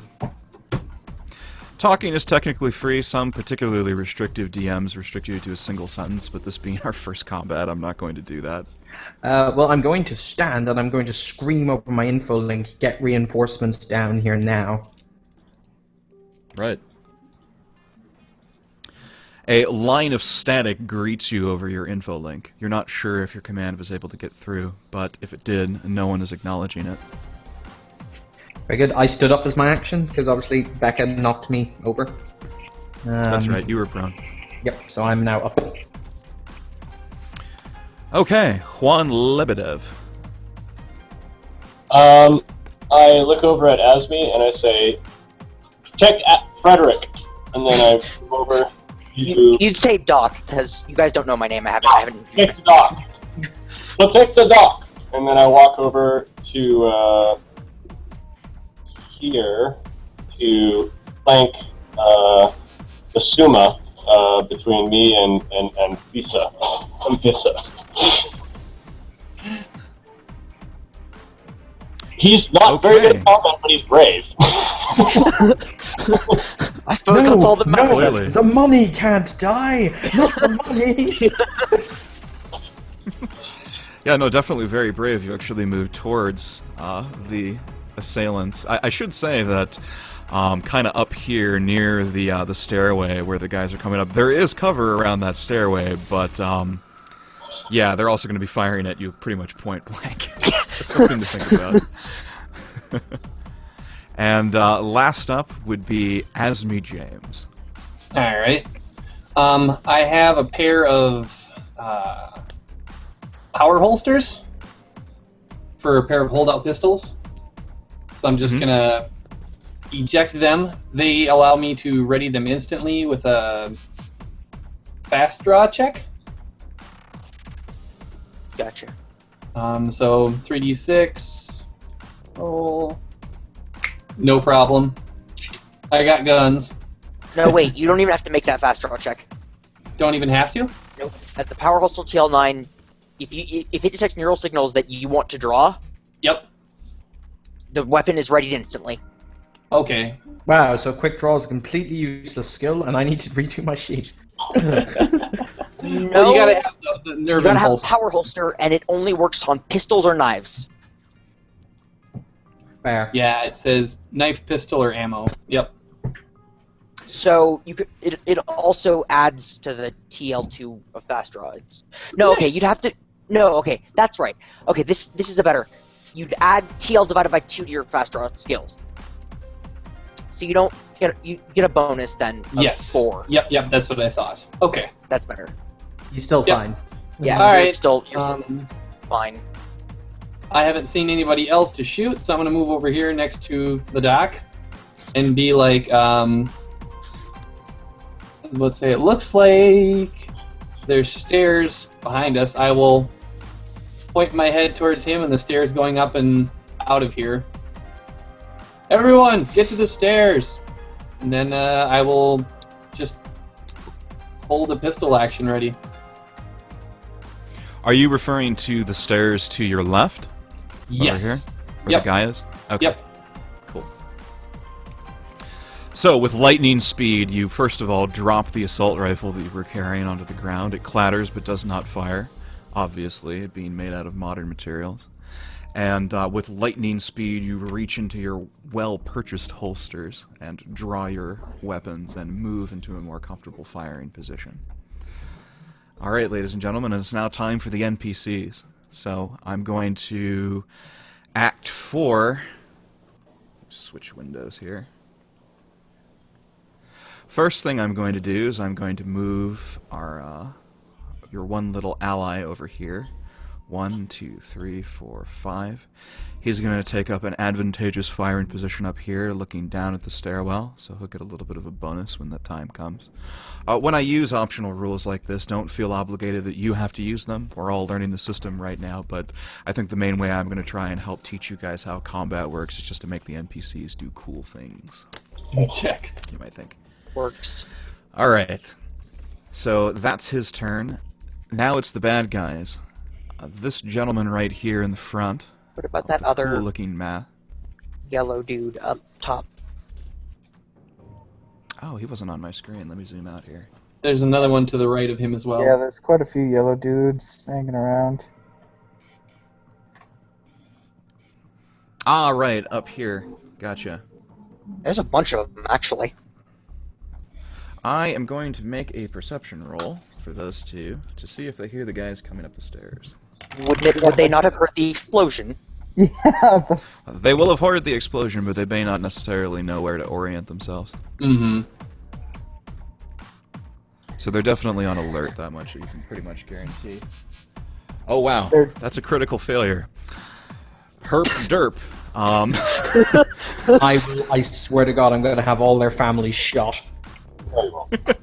Talking is technically free. Some particularly restrictive DMs restrict you to a single sentence, but this being our first combat, I'm not going to do that. Well, I'm going to stand and I'm going to scream over my info link, get reinforcements down here now. Right. A line of static greets you over your info link. You're not sure if your command was able to get through, but if it did, no one is acknowledging it. Very good. I stood up as my action, because obviously Becca knocked me over. That's right, you were prone. Yep, so I'm now up. Okay, Juan Lebedev. I look over at Asmi and I say, check at Frederick. And then I move over to... You'd say Doc, because you guys don't know my name. I haven't. Pick the dock. So pick the dock. And then I walk over to here to flank the Suma between me and Visa. He's not very good at combat, but he's brave. I suppose that's all that matters. Clearly. The mummy can't die! Not the mummy! Yeah, no, definitely very brave. You actually moved towards the assailants. I should say that kind of up here near the stairway where the guys are coming up, there is cover around that stairway, but yeah, they're also going to be firing at you pretty much point blank. So something to think about. And last up would be Asmi James. Alright. I have a pair of power holsters for a pair of holdout pistols. So I'm just gonna eject them. They allow me to ready them instantly with a fast draw check. Gotcha. So 3d6. Roll. No problem. I got guns. No, wait. You don't even have to make that fast draw check. Don't even have to? Nope. At the Power Hostel TL9, if it detects neural signals that you want to draw, Yep. the weapon is readied instantly. Okay. Wow, so quick draw is a completely useless skill, and I need to redo my sheet. No, Well, you gotta have the you nerve gotta have a impulse. power holster, and it only works on pistols or knives. Fair. Yeah, it says knife, pistol, or ammo. Yep. So you could. It also adds to the TL2 of fast draw. No, okay, Nice. you'd have to. No, okay, that's right. Okay, this is a better. You'd add TL divided by 2 to your fast draw skill. So you don't get you get a bonus then of Yes. 4. Yep, that's what I thought. Okay. That's better. You're still Yep. fine. Yeah. All you're right. Still fine. I haven't seen anybody else to shoot, so I'm gonna move over here next to the dock and be like, let's say it looks like there's stairs behind us. I will point my head towards him and the stairs going up and out of here. Everyone, get to the stairs! And then I will just hold a pistol action ready. Are you referring to the stairs to your left? Yes. Over here? Where Yep. the guy is? Okay. Yep. Cool. So, with lightning speed, you first of all drop the assault rifle that you were carrying onto the ground. It clatters but does not fire, obviously, it being made out of modern materials. And with lightning speed, you reach into your well-purchased holsters and draw your weapons and move into a more comfortable firing position. Alright, ladies and gentlemen, it's now time for the NPCs. So, I'm going to Act 4. Switch windows here. First thing I'm going to do is I'm going to move our your one little ally over here. 1, 2, 3, 4, 5. He's going to take up an advantageous firing position up here, looking down at the stairwell, so he'll get a little bit of a bonus when that time comes. When I use optional rules like this, don't feel obligated that you have to use them. We're all learning the system right now, but I think the main way I'm going to try and help teach you guys how combat works is just to make the NPCs do cool things. Check. You might think. Works. Alright. So that's his turn. Now it's the bad guys. This gentleman right here in the front. What about that other cool-looking man? yellow dude up top? Oh, he wasn't on my screen. Let me zoom out here. There's another one to the right of him as well. Yeah, there's quite a few yellow dudes hanging around. Ah, right, up here. Gotcha. There's a bunch of them, actually. I am going to make a perception roll for those two to see if they hear the guys coming up the stairs. Would they not have heard the explosion? Yeah, that's... They will have heard the explosion, but they may not necessarily know where to orient themselves. Mm-hmm. So they're definitely on alert, that much you can pretty much guarantee. Oh wow, that's a critical failure. Herp derp. I swear to God, I'm going to have all their families shot.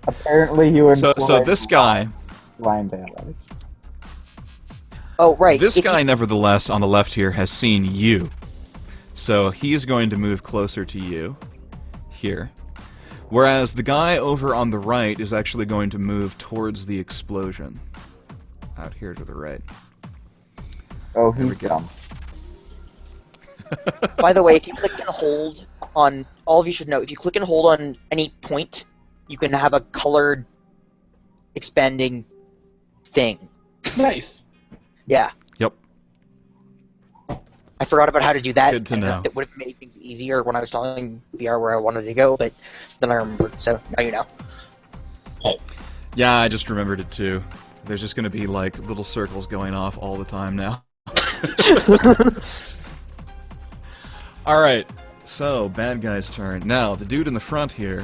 Apparently you So this guy... blind allies. Oh, right. This guy, nevertheless, on the left here, has seen you. So he's going to move closer to you, here. Whereas the guy over on the right is actually going to move towards the explosion. Out here to the right. Oh, he's dumb. By the way, if you click and hold on... All of you should know, if you click and hold on any point, you can have a colored expanding thing. Nice. Yeah. Yep. I forgot about how to do that. Good to know. It would have made things easier when I was telling VR where I wanted to go, but then I remembered, so now you know. Yeah, I just remembered it too. There's just going to be like little circles going off all the time now. Alright, so bad guy's turn. Now, the dude in the front here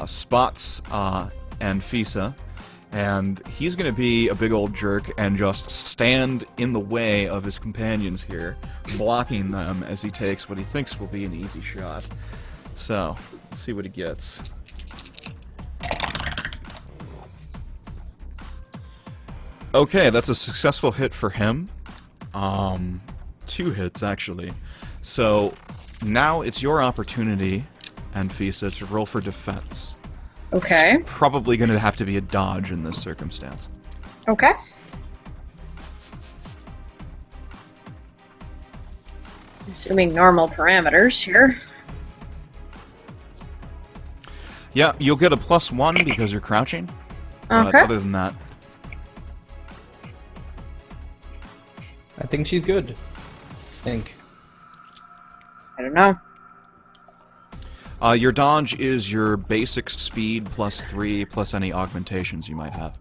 spots and Fisa. And he's going to be a big old jerk and just stand in the way of his companions here, blocking them as he takes what he thinks will be an easy shot. So, let's see what he gets. Okay, that's a successful hit for him. 2 hits, actually. So, now it's your opportunity, Anfisa, to roll for defense. Okay. Probably going to have to be a dodge in this circumstance. Okay. Assuming normal parameters here. Yeah, you'll get a +1 because you're crouching. Okay. But other than that... I think she's good. I don't know. Your dodge is your basic speed +3 plus any augmentations you might have.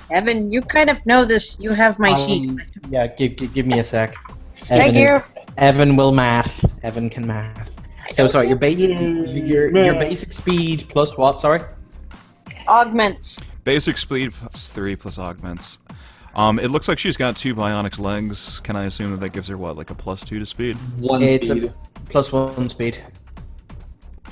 Evan, you kind of know this. You have my heat. Yeah, give me a sec. Thank you. Evan will math. Evan can math. So sorry, your basic speed plus what? Sorry. Augments. Basic speed +3 plus augments. It looks like she's got 2 bionic legs. Can I assume that gives her, what, like a +2 to speed? It's speed. a +1 speed.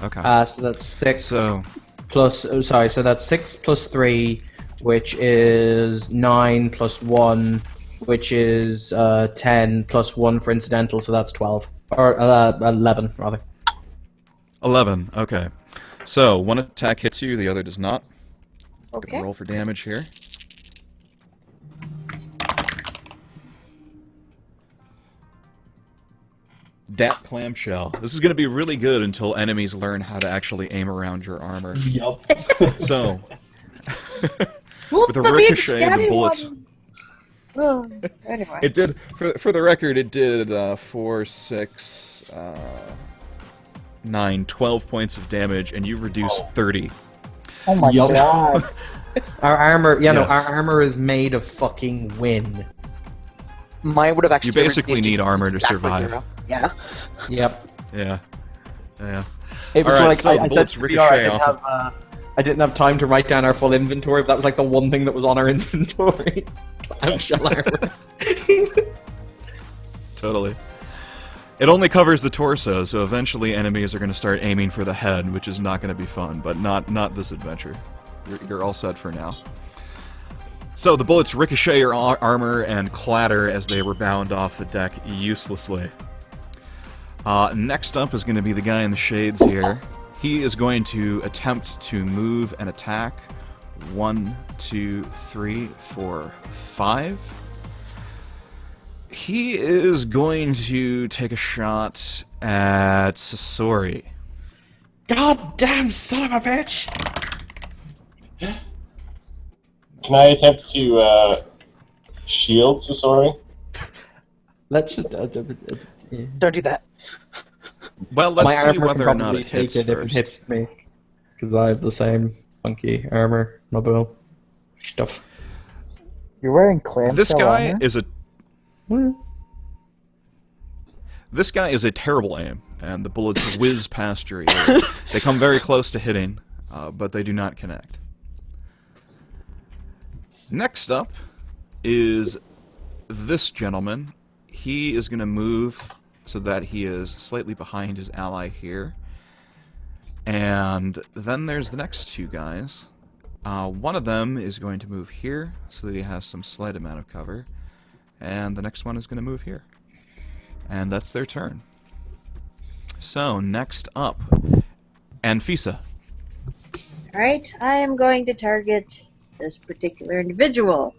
Okay. So that's 6 So... plus... Oh, sorry, so that's 6 plus 3, which is 9 plus 1, which is 10 plus 1 for incidental, so that's 12. Or 11, rather. 11, okay. So, one attack hits you, the other does not. Okay. Gonna roll for damage here. Dat clamshell. This is going to be really good until enemies learn how to actually aim around your armor. Yup. So, Whoop, with a the big ricochet, the scabby bullets... one. Oh, anyway. It did, for the record, it did 4, 6, 9, 12 points of damage, and you reduced 30. Oh my god. Our armor, Yes. our armor is made of fucking wind. Mine would have actually... You basically reduced need it armor to exactly survive. 0. Yeah. Yep. Yeah. Yeah. It was Alright, like so I the said bullets to ricochet VR, I could off have I didn't have time to write down our full inventory, but that was like the one thing that was on our inventory. Clamshell armor. Totally. It only covers the torso, so eventually enemies are going to start aiming for the head, which is not going to be fun, but not this adventure. You're all set for now. So the bullets ricochet your armor and clatter as they rebound off the deck uselessly. Next up is going to be the guy in the shades here. He is going to attempt to move and attack. 1, 2, 3, 4, 5. He is going to take a shot at Sasori. God damn son of a bitch! Can I attempt to shield Sasori? Let's. Don't do that. Well, let's My see armor whether can or not probably it take hits it if it first. hits me, because I have the same funky armor, Novo stuff. You're wearing clamshell This guy armor? is a This guy is a terrible aim, and the bullets whiz past your ear. They come very close to hitting, but they do not connect. Next up is this gentleman. He is going to move so that he is slightly behind his ally here. And then there's the next two guys. One of them is going to move here so that he has some slight amount of cover. And the next one is going to move here. And that's their turn. So, next up, Anfisa. Alright, I am going to target this particular individual.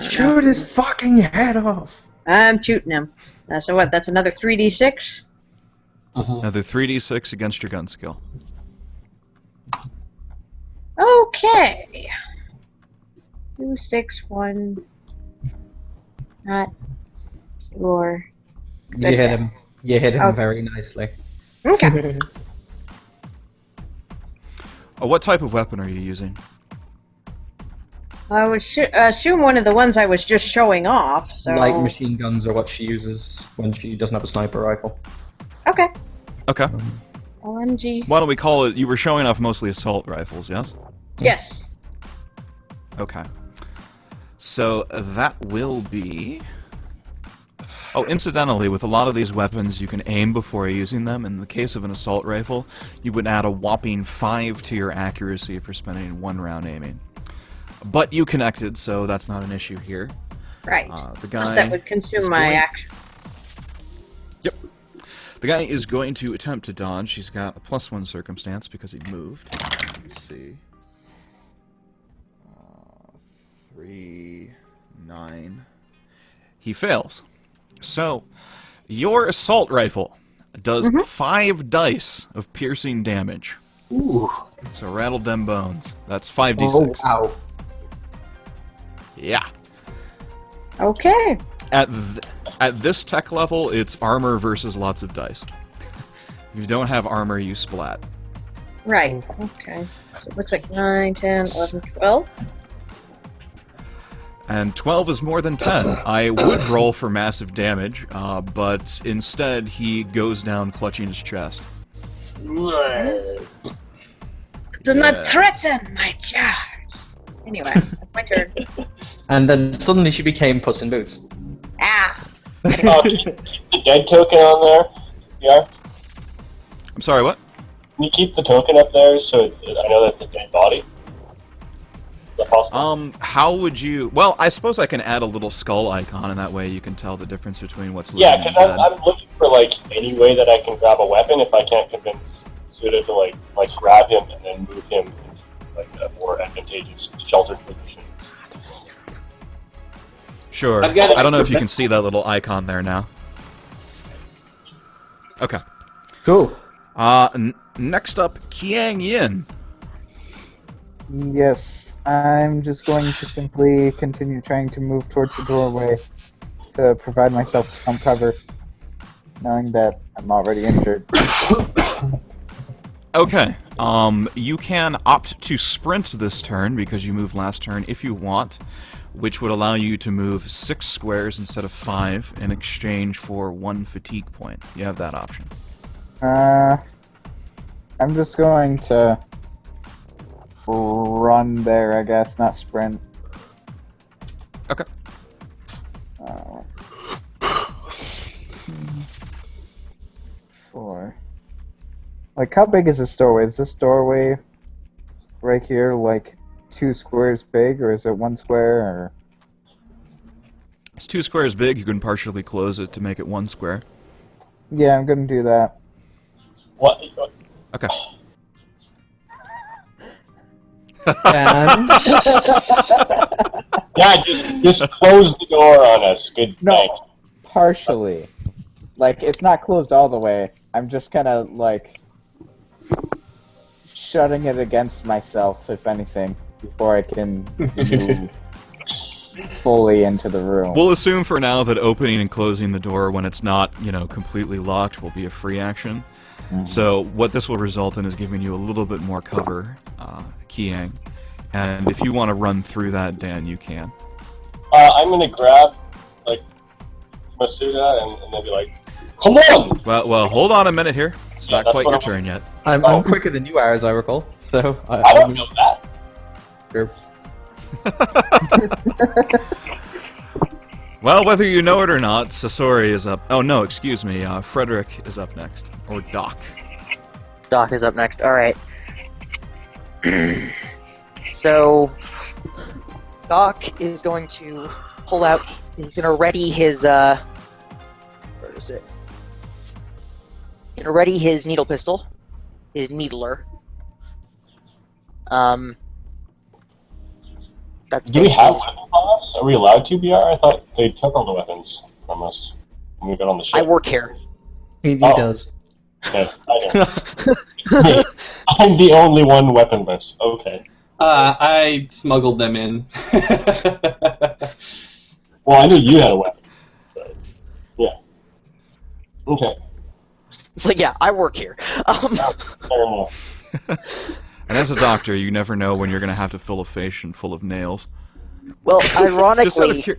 Shoot his fucking head off! I'm shooting him. So what, that's another 3d6? Another 3d6 against your gun skill. Okay. 2, 6, 1. Not your... You hit him. You hit him Okay. very nicely. Okay. What type of weapon are you using? I would assume one of the ones I was just showing off, so... Light machine guns are what she uses when she doesn't have a sniper rifle. Okay. Okay. LMG. Why don't we call it... You were showing off mostly assault rifles, yes? Yes. Okay. So, that will be... Oh, incidentally, with a lot of these weapons, you can aim before using them. In the case of an assault rifle, you would add a whopping 5 to your accuracy for spending 1 round aiming. But you connected, so that's not an issue here. Right. The Plus guy that would consume my going- action. Yep. The guy is going to attempt to dodge. He's got a +1 circumstance because he moved. Let's see. 3, 9. He fails. So, your assault rifle does 5 dice of piercing damage. Ooh. So rattle them bones. That's 5d6. Oh, wow. Yeah. Okay. At this tech level, it's armor versus lots of dice. If you don't have armor, you splat. Right. Okay. So it looks like 9, 10, 11, 12. And 12 is more than 10. I would roll for massive damage, but instead he goes down clutching his chest. Do not Yes. threaten my charge. Anyway, that's my turn. And then suddenly she became Puss in Boots. Ah. Keep the dead token on there. Yeah. I'm sorry, what? Can you keep the token up there so I know that's a dead body? Is that possible? How would you... Well, I suppose I can add a little skull icon, and that way you can tell the difference between what's living Yeah, and because dead. I'm looking for like any way that I can grab a weapon if I can't convince Suda to like grab him and then move him into like a more advantageous sheltered position. Sure. I've got- I don't know if you can see that little icon there now. Okay. Cool. Next up, Kiang Yin. Yes, I'm just going to simply continue trying to move towards the doorway to provide myself with some cover, knowing that I'm already injured. Okay. You can opt to sprint this turn because you moved last turn if you want, which would allow you to move 6 squares instead of 5 in exchange for 1 fatigue point. You have that option. I'm just going to run there, I guess, not sprint. Okay. Uh, 4. Like, how big is this doorway? Is this doorway right here like 2 squares big, or is it 1 square? Or It's 2 squares big. You can partially close it to make it 1 square. yeah, I'm gonna do that. What? Okay. And Yeah, just close the door on us. Good night. No, partially. Like, it's not closed all the way. I'm just kind of like shutting it against myself, if anything, before I can move fully into the room. We'll assume for now that opening and closing the door when it's not, completely locked will be a free action. So what this will result in is giving you a little bit more cover, keying. And if you want to run through that, Dan, you can. I'm gonna grab like Masuda and then be like, "Come on!" Well, hold on a minute here. It's Yeah, not that's quite what your I'm- turn yet. I'm quicker than you are, as I recall. So I don't know that. Well, whether you know it or not, Sasori is up. Oh no, excuse me. Frederick is up next, or Doc. Doc is up next. All right. So, Doc is going to pull out. He's going to ready his. Where is it? Going to ready his needle pistol, his needler. That's Do we basically have his- weapons on us? Are we allowed to, BR? I thought they took all the weapons from us when we got on the ship. I work here. he Oh. does. Okay, I'm the only one weaponless. Okay. I smuggled them in. Well, I knew you had a weapon. But, yeah. Okay. It's like, yeah, I work here. Fair enough. And as a doctor, you never know when you're going to have to fill a patient full of nails. Well, Just out of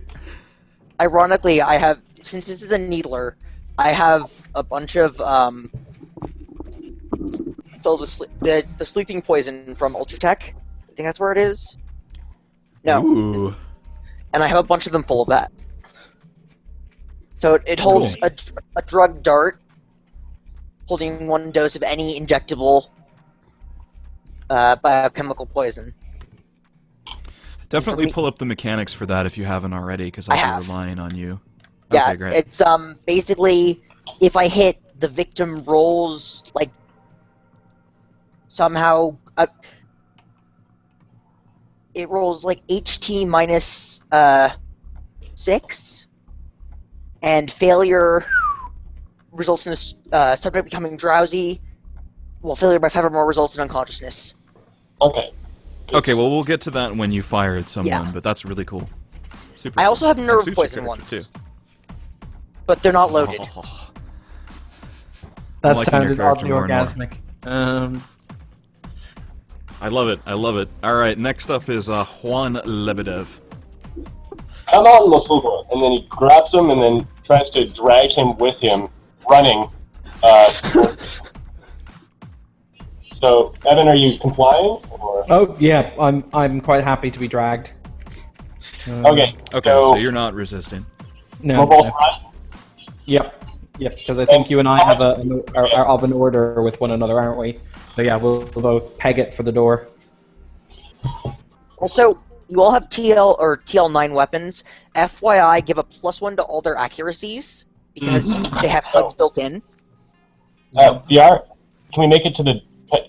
ironically, I have, since this is a needler, I have a bunch of so the sleeping poison from Ultratech. I think that's where it is. No, Ooh. and I have a bunch of them full of that. So it holds Cool. a drug dart, holding 1 dose of any injectable biochemical poison. Definitely pull up the mechanics for that if you haven't already, because I I'll have. be relying on you. Yeah, Okay, great. it's basically if I hit, the victim rolls like somehow it rolls like HT minus 6, and failure results in the subject becoming drowsy. Well, failure by 5 or more results in unconsciousness. Okay. Okay, well, we'll get to that when you fire at someone, Yeah. but that's really cool. Super I cool. also have And nerve suits your poison character, ones, but they're not too. loaded. That liking your sounded character oddly more and more. orgasmic. I love it. I love it. All right, next up is Juan Lebedev. Come on, Masuda. And then he grabs him and then tries to drag him with him, running. So, Evan, are you complying? Or? Oh yeah, I'm quite happy to be dragged. Okay. Okay, so you're not resisting. No. we're both no. right? Yep, because I think you and I have are of an order with one another, aren't we? So yeah, we'll both peg it for the door. Also, you all have TL or TL9 weapons. FYI, give a +1 to all their accuracies because they have HUDs built in. BR, can we make it to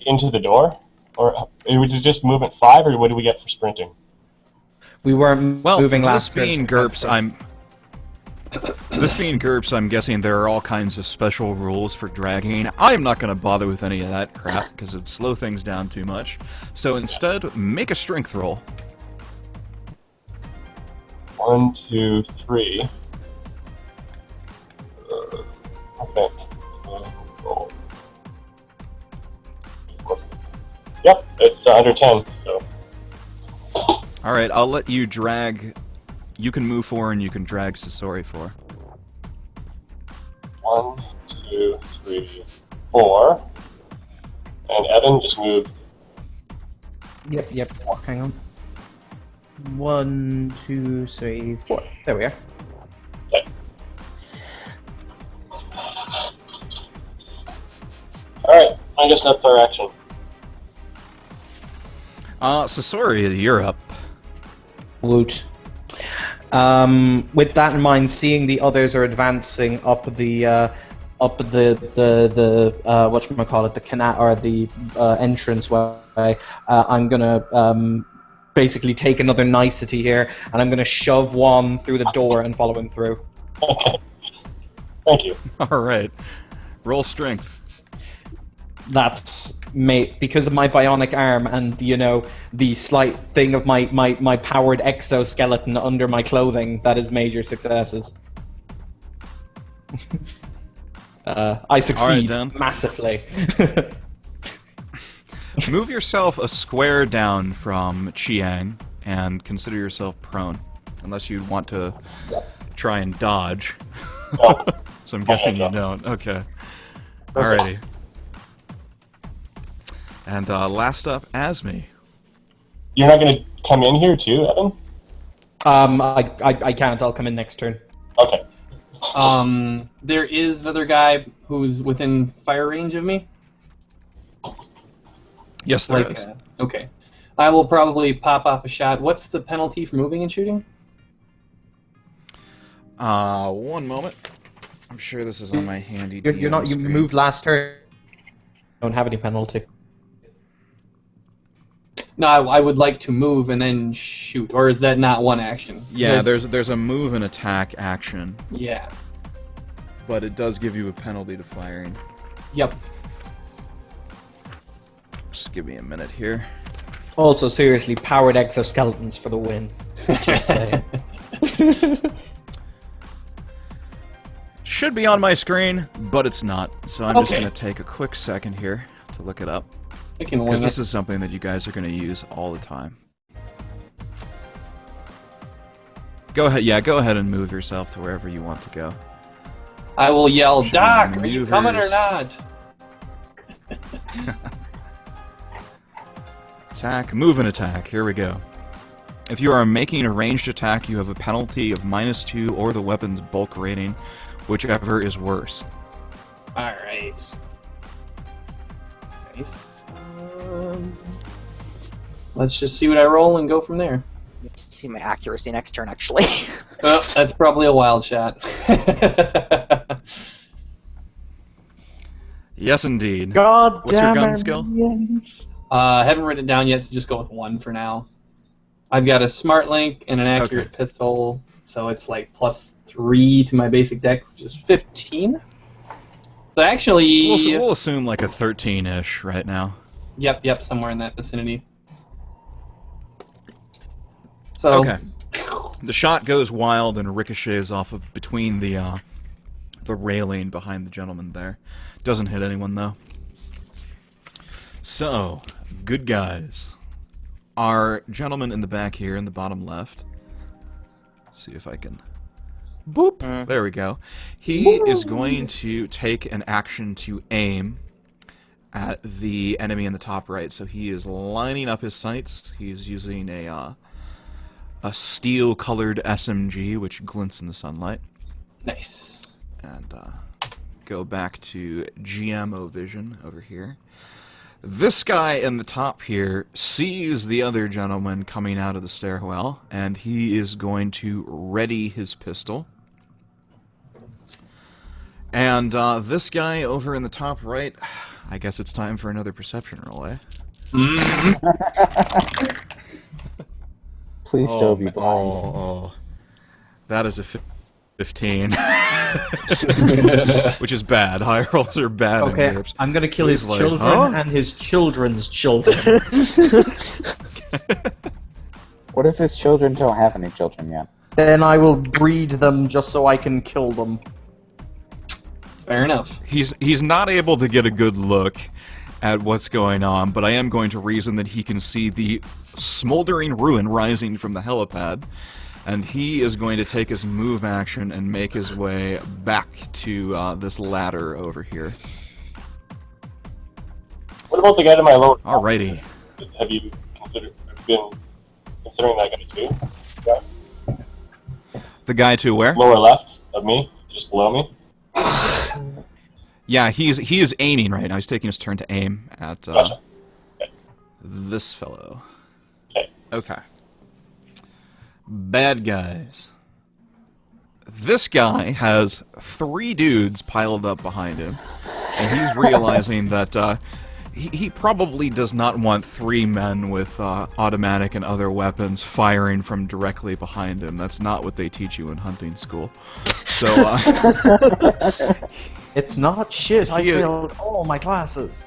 into the door? Or was it just movement 5, or what do we get for sprinting? We weren't Well, moving this last being turn. GURPS, I'm guessing there are all kinds of special rules for dragging. I am not going to bother with any of that crap because it'd slow things down too much. So instead, make a strength roll. 1, 2, 3. Okay. Roll. Yep, it's under 10. So. All right, I'll let you drag. You can move 4 and you can drag Sasori 4. 1, 2, 3, 4. And Evan just moved Yep. Hang on. 1, 2, 3, 4. There we are. Okay. Alright, I guess that's our action. Sasori, you're up. Woot. With that in mind, seeing the others are advancing up the whatchamacallit, the canal or the entrance way, I'm gonna basically take another nicety here, and I'm gonna shove Juan through the door and follow him through. Okay. Thank you. All right. Roll strength. That's because of my bionic arm and the slight thing of my powered exoskeleton under my clothing. That is major successes. I succeed massively. Move yourself a square down from Chiang and consider yourself prone, unless you want to try and dodge. Oh. So I'm guessing you don't. Okay. Alrighty. And last up, Asmi. You're not going to come in here too, Evan? I can't. I'll come in next turn. Okay. There is another guy who's within fire range of me. Yes, there is. Okay. I will probably pop off a shot. What's the penalty for moving and shooting? 1 moment. I'm sure this is on my handy. You're not. You moved last turn. Don't have any penalty. No, I would like to move and then shoot, or is that not one action? Yeah, there's a move and attack action. Yeah. But it does give you a penalty to firing. Yep. Just give me a minute here. Also, seriously, powered exoskeletons for the win. Just saying. Should be on my screen, but it's not. So I'm just going to take a quick second here to look it up. Because this is something that you guys are going to use all the time. Go ahead and move yourself to wherever you want to go. I will yell, Doc, are you coming or not? Attack, move and attack. Here we go. If you are making a ranged attack, you have a penalty of -2 or the weapon's bulk rating, whichever is worse. Alright. Nice. Let's just see what I roll and go from there. See my accuracy next turn, actually. Oh, that's probably a wild shot. Yes, indeed. God What's your gun skill? I haven't written it down yet, so just go with 1 for now. I've got a smart link and an accurate pistol, so it's like +3 to my basic deck, which is 15. So actually... We'll assume like a 13-ish right now. Yep, somewhere in that vicinity. So, okay. The shot goes wild and ricochets off of between the railing behind the gentleman there. Doesn't hit anyone though. So, good guys. Our gentleman in the back here in the bottom left. Let's see if I can... Boop! There we go. He is going to take an action to aim at the enemy in the top right. So he is lining up his sights. He's using a steel-colored SMG, which glints in the sunlight. Nice. And go back to GMO vision over here. This guy in the top here sees the other gentleman coming out of the stairwell, and he is going to ready his pistol. And this guy over in the top right, I guess it's time for another perception roll, eh? Please still be blind. Oh. That is a 15. Which is bad. High rolls are bad in Okay, GURPS. I'm gonna kill his like, children and his children's children. What if his children don't have any children yet? Then I will breed them just so I can kill them. Fair enough. He's not able to get a good look at what's going on, but I am going to reason that he can see the smoldering ruin rising from the helipad, and he is going to take his move action and make his way back to this ladder over here. What about the guy to my lower? Alrighty. Have you considered considering that guy too. Yeah. The guy to where? Lower left of me, just below me. Yeah, he is aiming right now. He's taking his turn to aim at Gotcha. this fellow. Okay. Okay. Bad guys. This guy has 3 dudes piled up behind him, and he's realizing that he probably does not want 3 men with automatic and other weapons firing from directly behind him. That's not what they teach you in hunting school. So, It's not shit. I Yeah. failed all my classes.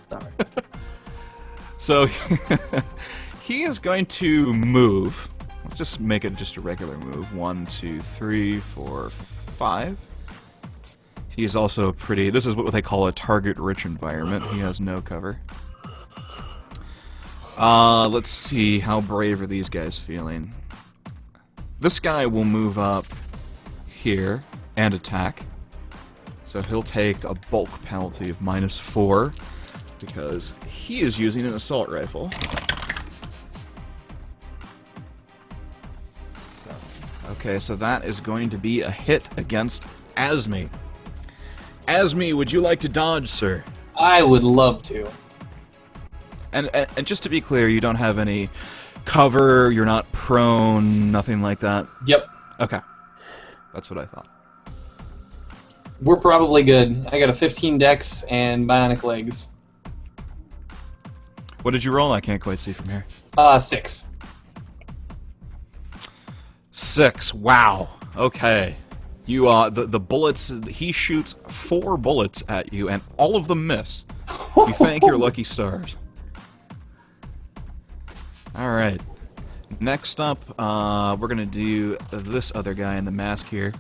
Sorry. so he is going to move. Let's just make it just a regular move. 1, 2, 3, 4, 5. He is also pretty... This is what they call a target-rich environment. He has no cover. Let's see. How brave are these guys feeling? This guy will move up here and attack. So he'll take a bulk penalty of -4 because he is using an assault rifle. Okay, so that is going to be a hit against Asmi. Asmi, would you like to dodge, sir? I would love to. And just to be clear, you don't have any cover, you're not prone, nothing like that? Yep. Okay. That's what I thought. We're probably good. I got a 15 dex and bionic legs. What did you roll? I can't quite see from here. 6. 6. Wow. Okay. You the bullets. He shoots 4 bullets at you, and all of them miss. You thank your lucky stars. All right. Next up, we're gonna do this other guy in the mask here.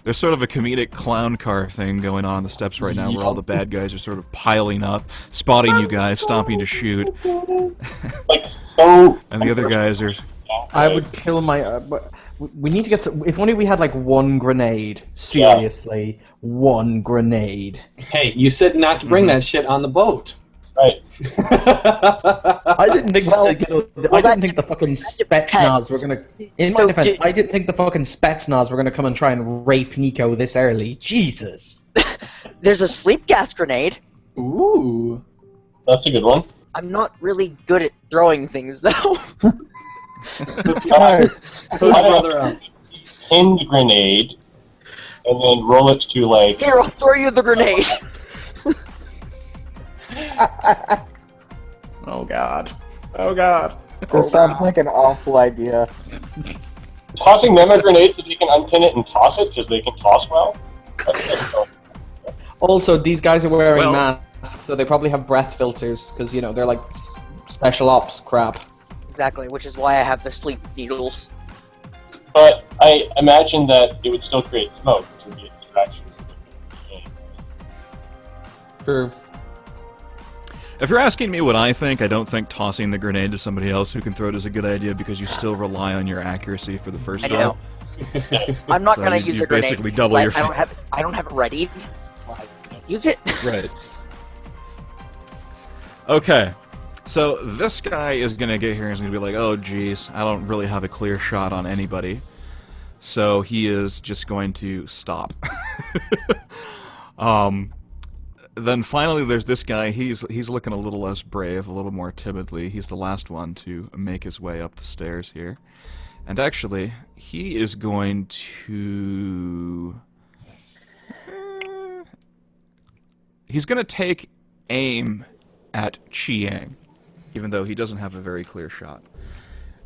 There's sort of a comedic clown car thing going on the steps right now, where all the bad guys are sort of piling up, spotting you guys, stopping to shoot, Like, so... and the other guys are. I would kill my... we need to get some... If only we had, like, 1 grenade. Seriously. 1 grenade. Hey, you said not to bring that shit on the boat. Right. I didn't think I didn't think the fucking Spetsnaz were gonna... In my defense, I didn't think the fucking Spetsnaz were gonna come and try and rape Nico this early. Jesus. There's a sleep gas grenade. Ooh. That's a good one. I'm not really good at throwing things, though. Hook brother up. Pinned grenade, and then roll it to, like... Here, I'll throw you the grenade. Oh god. Oh god. This sounds like an awful idea. Tossing them a grenade so they can unpin it and toss it, because they can toss well. Also, these guys are wearing Well- masks, so they probably have breath filters, because, you know, they're like special ops crap. Exactly, which is why I have the sleep needles. But I imagine that it would still create smoke, which would be a distraction. True. If you're asking me what I don't think tossing the grenade to somebody else who can throw it is a good idea because you still rely on your accuracy for the first I throw. know. I'm not So gonna you use a grenade. basically double like, your. I don't have it ready. So I can't use it. Right. Okay. So this guy is gonna get here and is gonna be like, oh geez, I don't really have a clear shot on anybody. So he is just going to stop. Then finally there's this guy, he's looking a little less brave, a little more timidly. He's the last one to make his way up the stairs here. And actually, he is going to... he's going to take aim at Chiang, even though he doesn't have a very clear shot.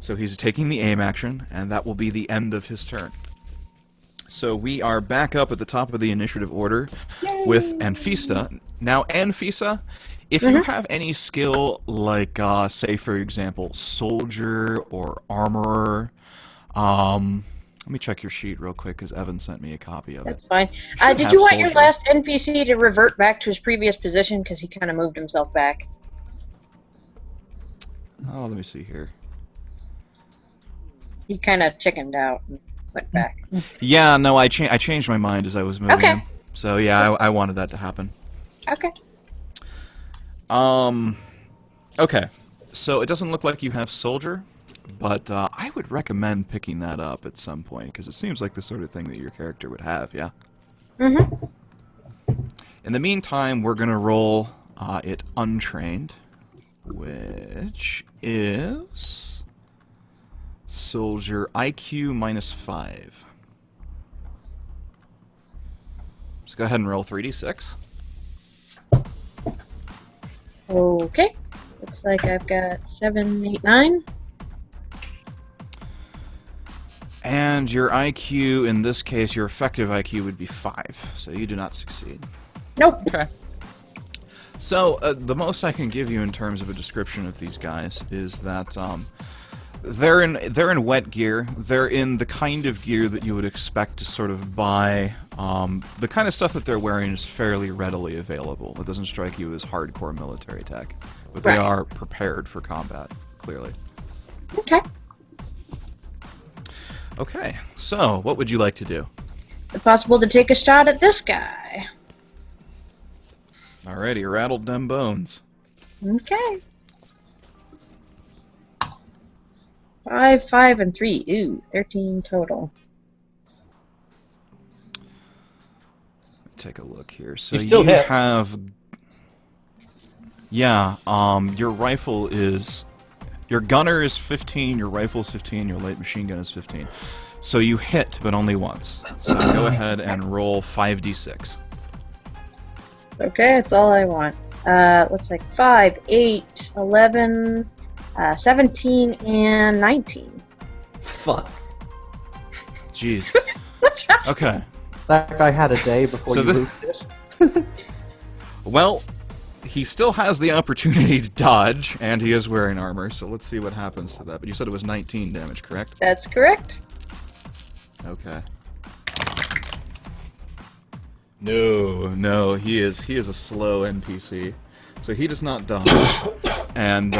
So he's taking the aim action, and that will be the end of his turn. So we are back up at the top of the initiative order with Anfisa. Now, Anfisa, if you have any skill like, say, for example, soldier or armorer, let me check your sheet real quick because Evan sent me a copy of That's it. fine. Should Did have you want your soldier. last NPC to revert back to his previous position because he kind of moved himself back? Oh, let me see here. He kind of chickened out and went back. Yeah, no, I changed my mind as I was moving Okay. him. So yeah, I wanted that to happen. Okay. Okay. So it doesn't look like you have soldier, but I would recommend picking that up at some point, because it seems like the sort of thing that your character would have, yeah? Mm-hmm. In the meantime, we're going to roll it untrained, which is soldier IQ -5. So go ahead and roll 3d6. Okay. Looks like I've got 7, 8, 9. And your IQ, in this case, your effective IQ would be 5, so you do not succeed. Nope. Okay. So, the most I can give you in terms of a description of these guys is that they're in wet gear. They're in the kind of gear that you would expect to sort of buy. The kind of stuff that they're wearing is fairly readily available. It doesn't strike you as hardcore military tech, but they are prepared for combat, clearly. Okay. Okay, so what would you like to do? Is it possible to take a shot at this guy? Alrighty, rattled them bones. Okay. 5, 5, and 3. Ooh, 13 total. Take a look here. So You still hit. have... Yeah, your rifle is... Your gunner is 15, your rifle is 15, your light machine gun is 15. So you hit, but only once. So go ahead and roll 5d6. Okay, that's all I want. Looks like 5, 8, 11, 17, and 19. Fuck. Jeez. Okay. That guy had a day before So you the- moved it. Well, he still has the opportunity to dodge, and he is wearing armor, so let's see what happens to that. But you said it was 19 damage, correct? That's correct. Okay. No, he is a slow NPC, so he does not dodge, and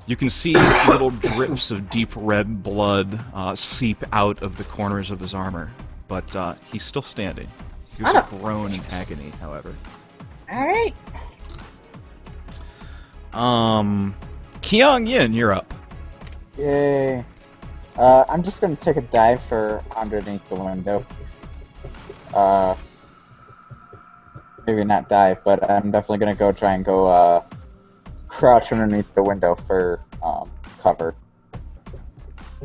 you can see little drips of deep red blood seep out of the corners of his armor, but he's still standing. He was a groan in agony, however. Alright. Kyung Yin, you're up. Yay. I'm just gonna take a dive for underneath the window. Maybe not dive, but I'm definitely gonna go try and go, crouch underneath the window for, cover.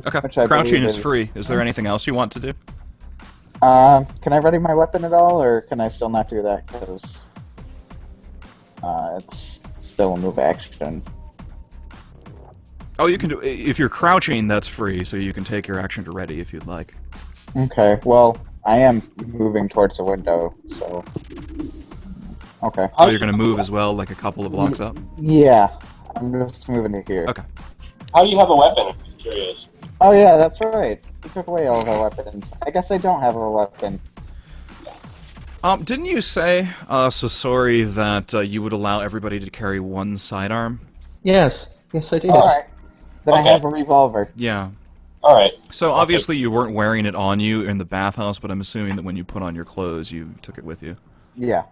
Okay, Which I crouching believe is is- free. Is there anything else you want to do? Can I ready my weapon at all, or can I still not do that? Because, it's still a move action. Oh, you can do... If you're crouching, that's free, so you can take your action to ready if you'd like. Okay, well, I am moving towards the window, so... Okay. So you're going to move as well, like a couple of blocks up? Yeah, I'm just moving to here. Okay. How do you have a weapon? I'm just curious. Oh yeah, that's right. We took away all of our weapons. I guess I don't have a weapon. Didn't you say, Sasori, that you would allow everybody to carry one sidearm? Yes. Yes, I did. Alright. Then Okay. I have a revolver. Yeah. Alright. So obviously you weren't wearing it on you in the bathhouse, but I'm assuming that when you put on your clothes, you took it with you. Yeah.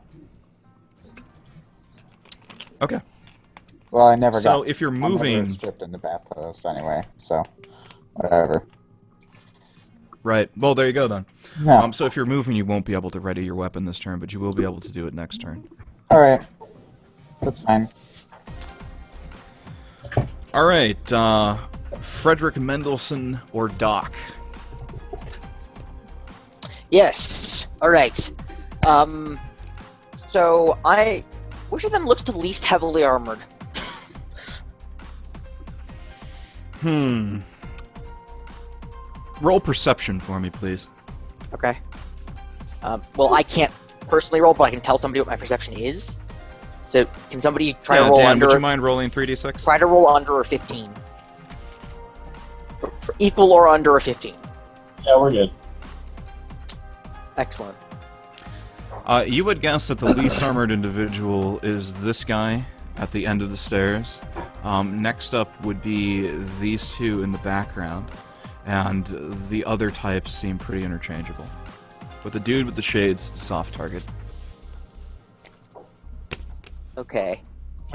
Okay. Well, I never got... So if you're I'm never moving... stripped in the bathhouse anyway, so... Whatever. Right. Well, there you go then. Yeah. So if you're moving, you won't be able to ready your weapon this turn, but you will be able to do it next turn. Alright. That's fine. Alright, Frederick Mendelssohn or Doc? Yes. All right. So which of them looks the least heavily armored? Roll perception for me, please. Okay. Well, I can't personally roll, but I can tell somebody what my perception is. So, can somebody try to roll Dan, under? would you mind rolling 3d6? Try to roll under a 15. Equal or under a 15. Yeah, we're good. Excellent. You would guess that the least armored individual is this guy at the end of the stairs. Next up would be these two in the background, and the other types seem pretty interchangeable. But the dude with the shades is the soft target. Okay.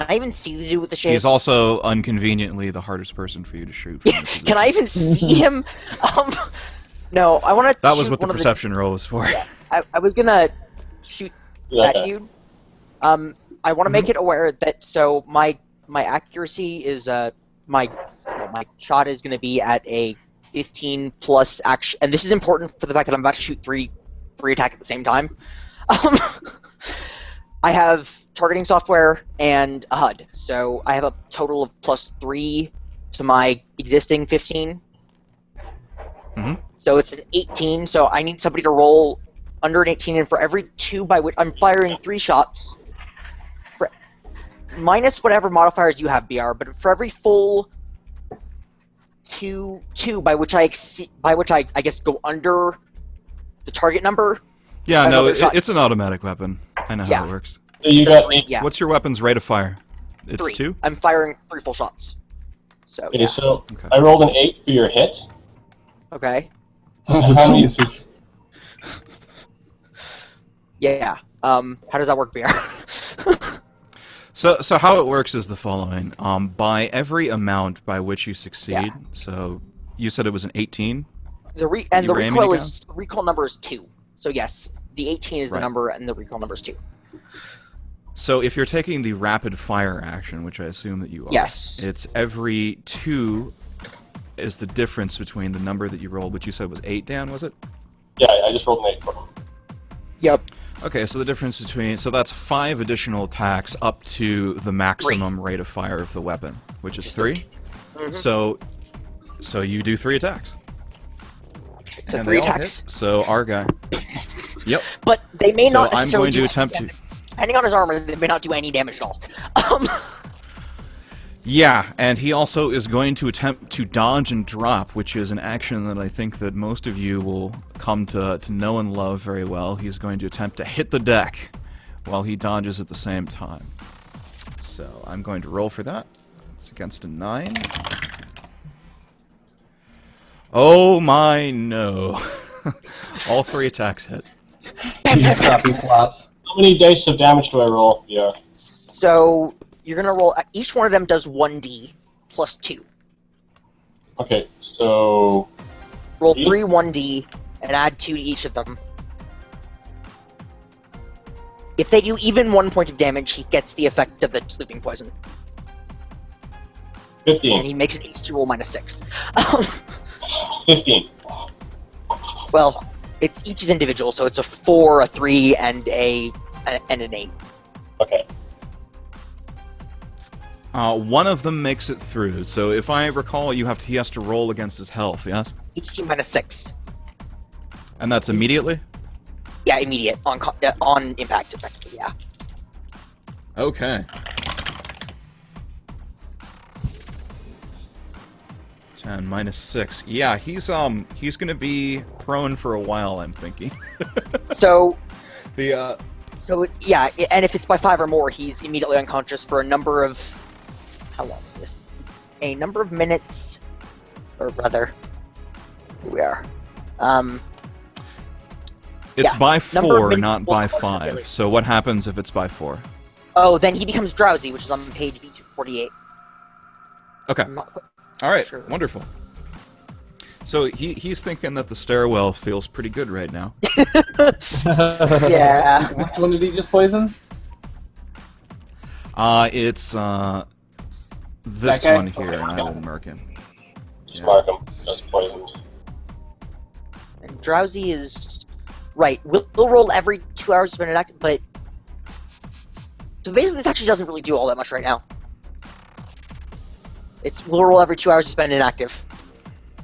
I even see the dude with the shades? He's also inconveniently the hardest person for you to shoot. From Can I even see him? No, I want to. That was what the perception roll was for. Yeah, I was gonna shoot that dude. I want to make it aware that my accuracy is my shot is gonna be at a 15 plus action, and this is important for the fact that I'm about to shoot three attacks at the same time. I have targeting software and a HUD, so I have a total of +3 to my existing 15. Mm-hmm. So it's an 18, so I need somebody to roll under an 18, and for every 2 by which I'm firing 3 shots, minus whatever modifiers you have, BR, but for every full two by which I guess go under the target number. Yeah, no, it's an automatic weapon. I know how it works. So you got me. Yeah. What's your weapon's rate of fire? It's 3. 2? I'm firing 3 full shots. So Okay, so I rolled an 8 for your hit. Okay. Oh, Jesus. Yeah. How does that work, BR? So how it works is the following. By every amount by which you succeed, so you said it was an 18? The recoil number is 2. So yes, the 18 is the number, and the recoil number is 2. So if you're taking the rapid fire action, which I assume that you are, it's every 2 is the difference between the number that you rolled, which you said was 8, Dan, was it? Yeah, I just rolled an 8 for him. Yep. Okay, so the difference between... So that's 5 additional attacks up to the maximum rate of fire of the weapon, which is 3. Mm-hmm. So you do 3 attacks. So and 3 attacks. So our guy... Yep. But they may not... So I'm going to attempt to... Depending on his armor, they may not do any damage at all. Yeah, and he also is going to attempt to dodge and drop, which is an action that I think that most of you will come to know and love very well. He's going to attempt to hit the deck while he dodges at the same time. So I'm going to roll for that. It's against a 9. Oh my no. All 3 attacks hit. These crappy flops. How many dice of damage do I roll? Yeah. So... You're gonna roll. Each one of them does 1d plus 2. Okay, so roll 3 1d and add 2 to each of them. If they do even 1 point of damage, he gets the effect of the sleeping poison. 15. And he makes an H2 roll minus 6. 15. Well, each is individual, so it's a 4, a 3, and an 8. Okay. One of them makes it through, so if I recall, he has to roll against his health, yes? H2 minus 6. And that's immediately? Yeah, immediate, on impact, effectively, yeah. Okay. 10 minus 6. Yeah, he's gonna be prone for a while, I'm thinking. So... The, So, yeah, and if it's by 5 or more, he's immediately unconscious for a number of... How long is this? A number of minutes, or rather, here we are. It's by 4, not by 5. So what happens if it's by 4? Oh, then he becomes drowsy, which is on page 48. Okay. Alright, wonderful. So he's thinking that the stairwell feels pretty good right now. Yeah. Which one did he just poison? It's this one here, and I will mark him. Just mark him. That's poisoned. And drowsy is... Right, we'll roll every 2 hours to spend it active, but... So basically this actually doesn't really do all that much right now. We'll roll every 2 hours to spend inactive.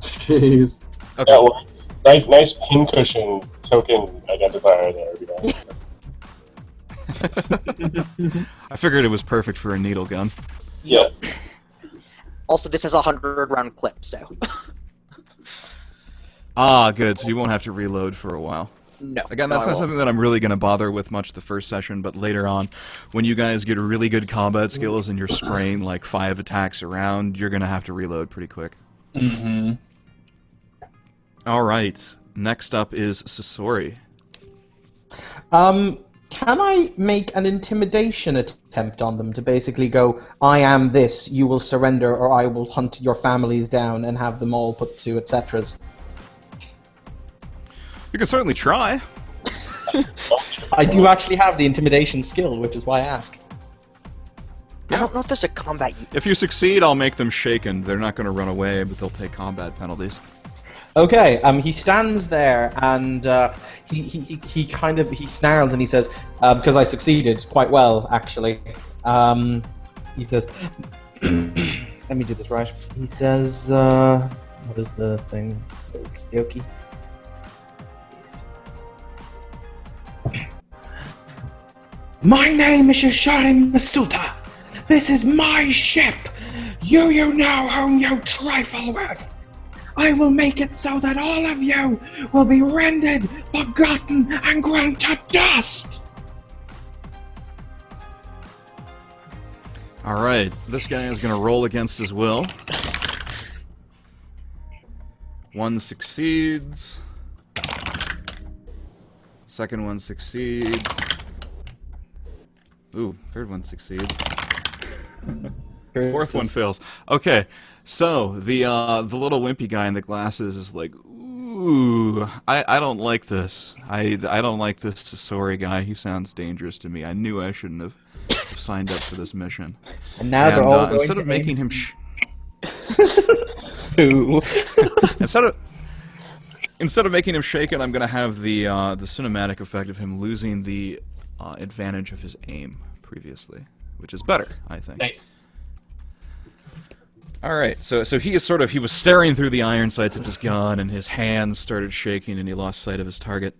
Jeez. Okay. Yeah, well, nice pincushion token identifier there. I figured it was perfect for a needle gun. Yeah. Also, this has a 100-round clip, so... Ah, good, so you won't have to reload for a while. No. Again, that's not something that I'm really going to bother with much the first session, but later on, when you guys get really good combat skills and you're spraying like 5 attacks around, you're going to have to reload pretty quick. Mm-hmm. Alright, next up is Sasori. Can I make an intimidation attempt on them to basically go, I am this, you will surrender, or I will hunt your families down and have them all put to etceteras? You can certainly try. I do actually have the intimidation skill, which is why I ask. I don't know if there's a combat. If you succeed, I'll make them shaken. They're not going to run away, but they'll take combat penalties. Okay, he stands there and he snarls and he says, because I succeeded quite well, actually. He says, let me do this right. He says, what is the thing? Okie dokie. My name is Yashari Masuta. This is my ship. You now own your trifle with. I will make it so that all of you will be rendered, forgotten, and ground to dust! Alright, this guy is going to roll against his will. 1 succeeds. Second one succeeds. Ooh, third one succeeds. Fourth one fails. Okay, so the little wimpy guy in the glasses is like, ooh, I don't like this. I don't like this Sasori guy. He sounds dangerous to me. I knew I shouldn't have signed up for this mission. And now they're all going instead of making him instead of making him shaken, I'm gonna have the cinematic effect of him losing the advantage of his aim previously, which is better, I think. Nice. Alright, so he was staring through the iron sights of his gun, and his hands started shaking, and he lost sight of his target.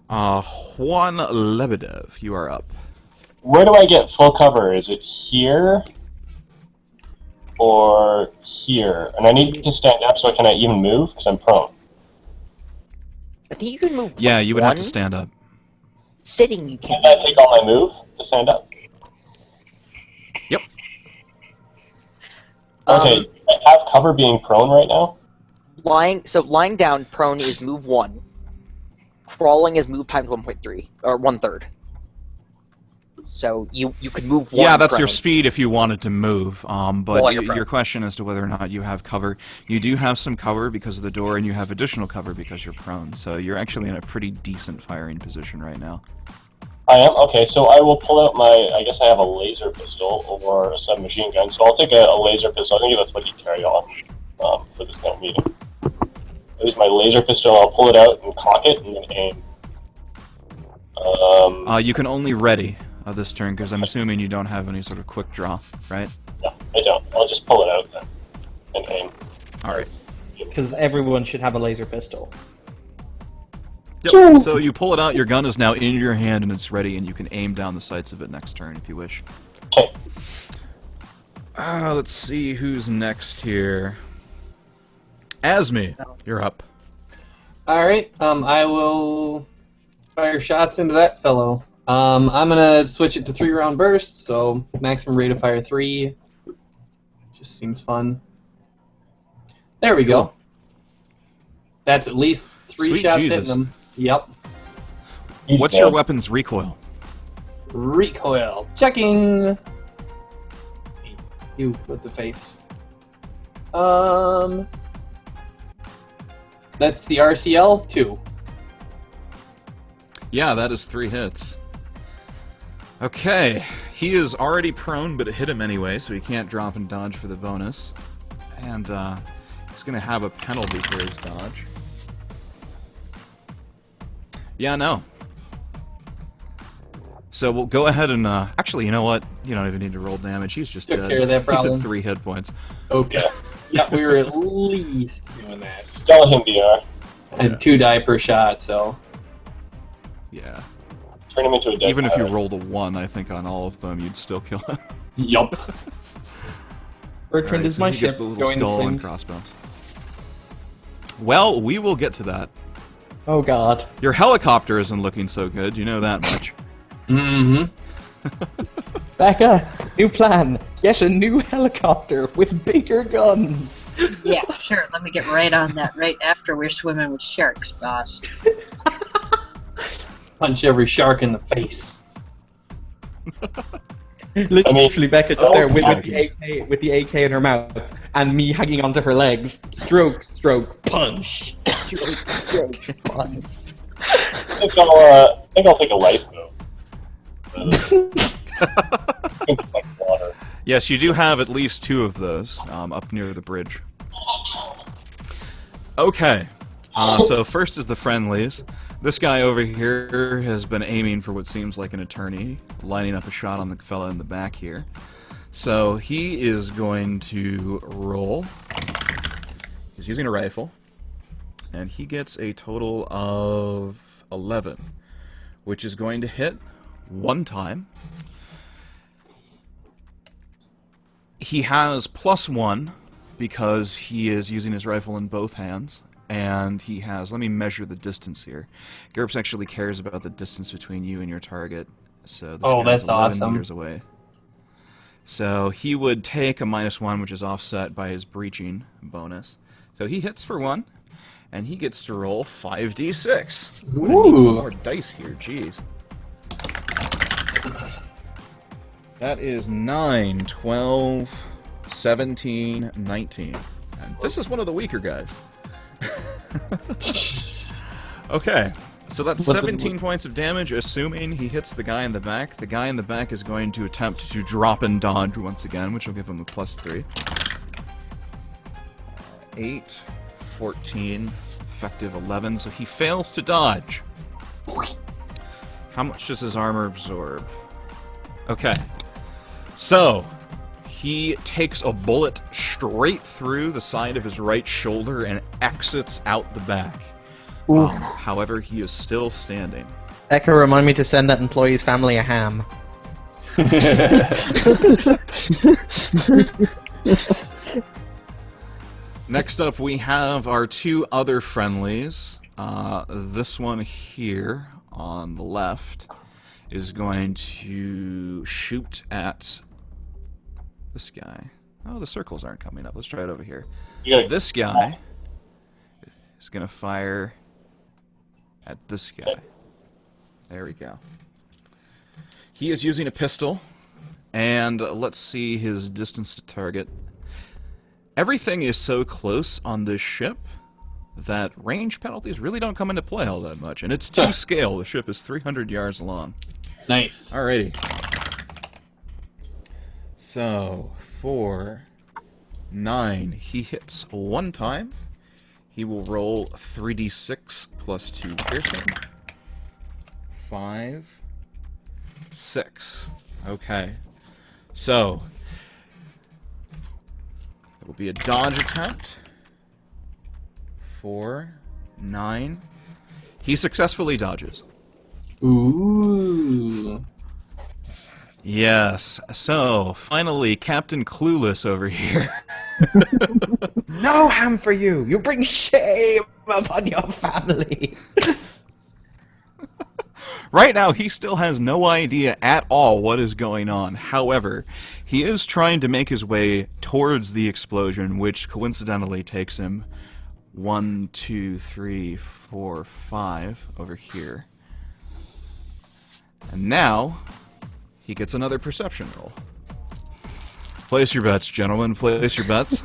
Juan Lebedev, you are up. Where do I get full cover? Is it here? Or here? And I need to stand up, so can I even move? Because I'm prone. I think you can move. Yeah, you would have to stand up. Sitting, you can. Can I take all my move to stand up? Yep. Okay, I have cover being prone right now? Lying down, prone is move 1. Crawling is move times 1.3, or 1/3. So you could move 1. Yeah, that's prone. your speed if you wanted to move. But While you're prone. your question as to whether or not you have cover, you do have some cover because of the door, and you have additional cover because you're prone. So you're actually in a pretty decent firing position right now. I am? Okay, so I will pull out my, I guess I have a laser pistol or a submachine gun, so I'll take a laser pistol. I think that's what you carry on for this kind of meeting. I'll use my laser pistol, I'll pull it out and cock it and then aim. You can only ready this turn, because I'm assuming you don't have any sort of quick draw, right? No, I don't. I'll just pull it out then and aim. Alright. Because everyone should have a laser pistol. Yep. So you pull it out, your gun is now in your hand and it's ready, and you can aim down the sights of it next turn if you wish. Okay. Let's see who's next here. Asmi, you're up. Alright, I will fire shots into that fellow. I'm gonna switch it to 3-round bursts, so maximum rate of fire 3. Just seems fun. There we go. That's at least 3 Sweet shots Jesus. hitting them. Yep. What's your weapon's recoil? Recoil. Checking. You with the face. That's the RCL 2. Yeah, that is 3 hits. Okay, he is already prone, but it hit him anyway, so he can't drop and dodge for the bonus. And he's going to have a penalty for his dodge. Yeah, no. So we'll go ahead and, actually, you know what? You don't even need to roll damage. He's just Took dead. care of that He's problem. at 3 hit points. Okay. Yeah, we were at least doing that. Tell him, BR. And 2 die per shot, so. Yeah. Turn him into a dead Even if you pirate. rolled a 1, I think on all of them, you'd still kill him. Yup. Bertrand Alright, is so my he ship. gets the little Join the skull and Sims. crossbow. Well, we will get to that. Oh god. Your helicopter isn't looking so good, you know that much. Mm-hmm. Becca, new plan. Get a new helicopter with bigger guns. Yeah, sure. Let me get right on that right after we're swimming with sharks, boss. Punch every shark in the face. Literally, Becca just there with okay. the AK in her mouth, and me hanging onto her legs. Stroke, stroke, punch. Stroke, stroke, punch. I think I'll take a life though. Like water. Yes, you do have at least 2 of those up near the bridge. Okay, so first is the friendlies. This guy over here has been aiming for what seems like an eternity, lining up a shot on the fella in the back here. So he is going to roll. He's using a rifle, and he gets a total of 11, which is going to hit 1 time. He has +1 because he is using his rifle in both hands, and he has, let me measure the distance here. GURPS actually cares about the distance between you and your target, so this guy's that's 11 awesome. meters away. So he would take a -1, which is offset by his breaching bonus. So he hits for 1, and he gets to roll 5d6. I'm gonna need some more dice here, jeez. That is 9, 12, 17, 19. And this is one of the weaker guys. Okay, so that's 17 points of damage, assuming he hits the guy in the back. The guy in the back is going to attempt to drop and dodge once again, which will give him a +3. 8, 14, effective 11, so he fails to dodge. How much does his armor absorb? Okay, so he takes a bullet straight through the side of his right shoulder and exits out the back. However, he is still standing. Becca, remind me to send that employee's family a ham. Next up, we have our 2 other friendlies. This one here on the left is going to shoot at this guy. Oh, the circles aren't coming up. Let's try it over here. This guy is going to fire at this guy. There we go. He is using a pistol, and let's see his distance to target. Everything is so close on this ship that range penalties really don't come into play all that much, and it's 2 scale. The ship is 300 yards long. Nice. Alrighty. So, 4, 9. He hits 1 time. He will roll 3d6 plus 2 piercing. 5, 6. Okay. So, it will be a dodge attempt. 4, 9. He successfully dodges. Ooh. Yes. So, finally, Captain Clueless over here. No ham for you! You bring shame upon your family! Right now, he still has no idea at all what is going on. However, he is trying to make his way towards the explosion, which coincidentally takes him 1, 2, 3, 4, 5 over here. And now, he gets another perception roll. Place your bets, gentlemen. Place your bets.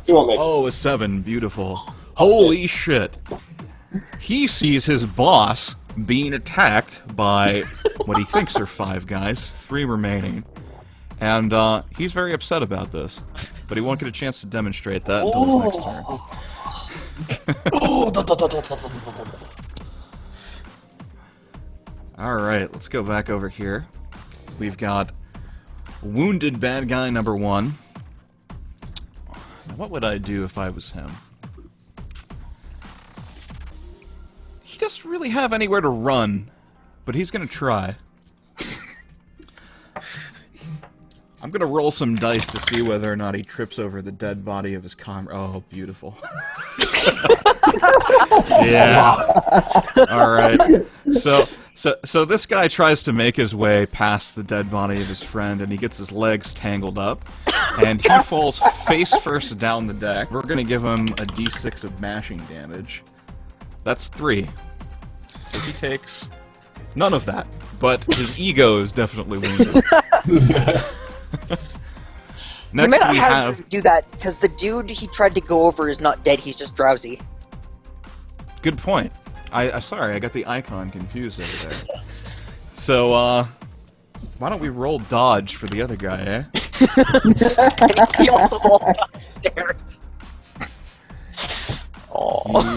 Oh, a 7. Beautiful. Holy shit. He sees his boss being attacked by what he thinks are 5 guys, 3 remaining. And he's very upset about this. But he won't get a chance to demonstrate that until his next turn. Alright, let's go back over here. We've got wounded bad guy number 1. What would I do if I was him? He doesn't really have anywhere to run, but he's gonna try. I'm gonna roll some dice to see whether or not he trips over the dead body of his comrade. Oh, beautiful. Yeah. Alright. So this guy tries to make his way past the dead body of his friend, and he gets his legs tangled up, and he falls face first down the deck. We're gonna give him a d6 of mashing damage. That's 3. So he takes none of that, but his ego is definitely wounded. You may Next not we have have... to do that because the dude he tried to go over is not dead. He's just drowsy. Good point. Sorry, I got the icon confused over there. So, why don't we roll dodge for the other guy, eh? And he also falls downstairs. Oh.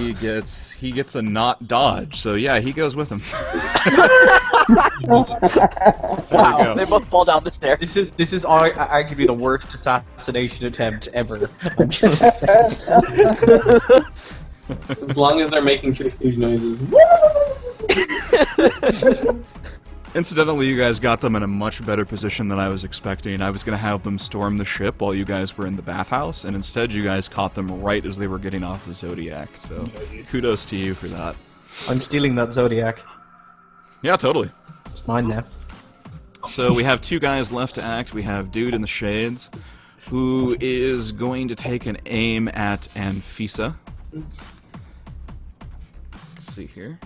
He gets a not dodge, so yeah, he goes with him. Wow, they both fall down the stairs. This is arguably the worst assassination attempt ever. I'm just saying. As long as they're making Three Stooge noises. Incidentally, you guys got them in a much better position than I was expecting. I was going to have them storm the ship while you guys were in the bathhouse, and instead you guys caught them right as they were getting off the Zodiac, so kudos to you for that. I'm stealing that Zodiac. Yeah, totally. It's mine now. So we have two guys left to act. We have Dude in the Shades, who is going to take an aim at Anfisa. Let's see here.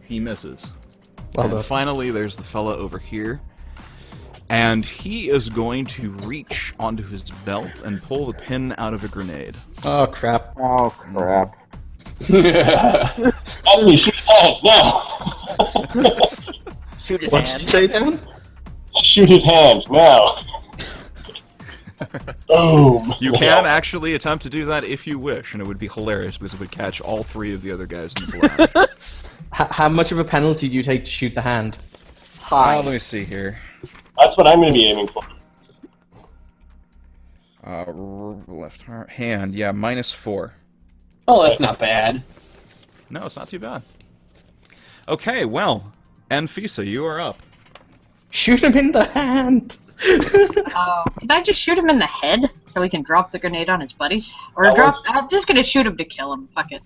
He misses. Well And done. finally, there's the fella over here. And he is going to reach onto his belt and pull the pin out of a grenade. Oh crap. Oh crap. Enemy, shoot his hand now! Shoot his What did you hand. say, Dan? Shoot his hand now! Boom! You can actually attempt to do that if you wish, and it would be hilarious because it would catch all three of the other guys in the black. How much of a penalty do you take to shoot the hand? Hi. Let me see here. That's what I'm going to be aiming for. Left hand, yeah, -4. Oh, that's not bad. No, it's not too bad. Okay, well, Anfisa, you are up. Shoot him in the hand! Can I just shoot him in the head so we can drop the grenade on his buddies? Or That drop? works. I'm just gonna shoot him to kill him. Fuck it.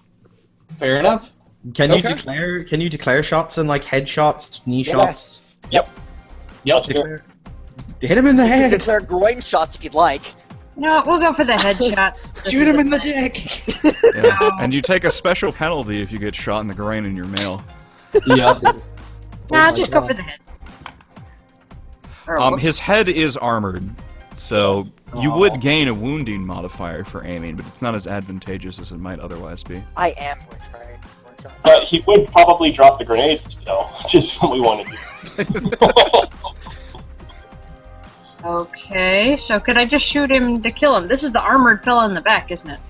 Fair enough. Can you Okay. declare shots and like headshots, knee shots? Yep. Declare. Hit him in the You can head! declare groin shots if you'd like. No, we'll go for the headshots. This Shoot is him in the plan. dick! Yeah. No. And you take a special penalty if you get shot in the groin in your mail. Yep. Nah, just go for the head. Or, whoops. His head is armored, so you would gain a wounding modifier for aiming, but it's not as advantageous as it might otherwise be. I am going to try groin shot. But he would probably drop the grenades still, which is what we want to do. Okay, so could I just shoot him to kill him? This is the armored fella in the back, isn't it?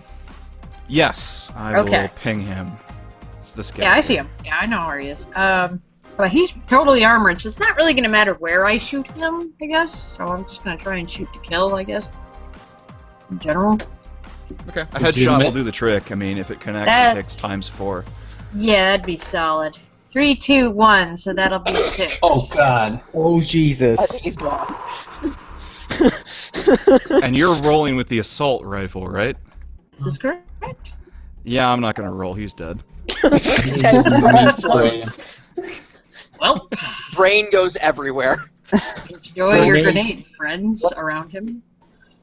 Yes, I Okay. will ping him. It's this guy. Yeah, I see him. Yeah, I know where he is. But he's totally armored, so it's not really gonna matter where I shoot him, I guess. So I'm just gonna try and shoot to kill, I guess. In general. Okay, a headshot Legitimate. will do the trick. I mean, if it connects, That's- it takes ×4. Yeah, that'd be solid. 3, 2, 1, so that'll be 6. Oh god. Oh I Jesus. think he's gone. And you're rolling with the assault rifle, right? Is this correct? Yeah, I'm not gonna roll. He's dead. Brain. Well, Brain goes everywhere. enjoy your grenade, friends, around him.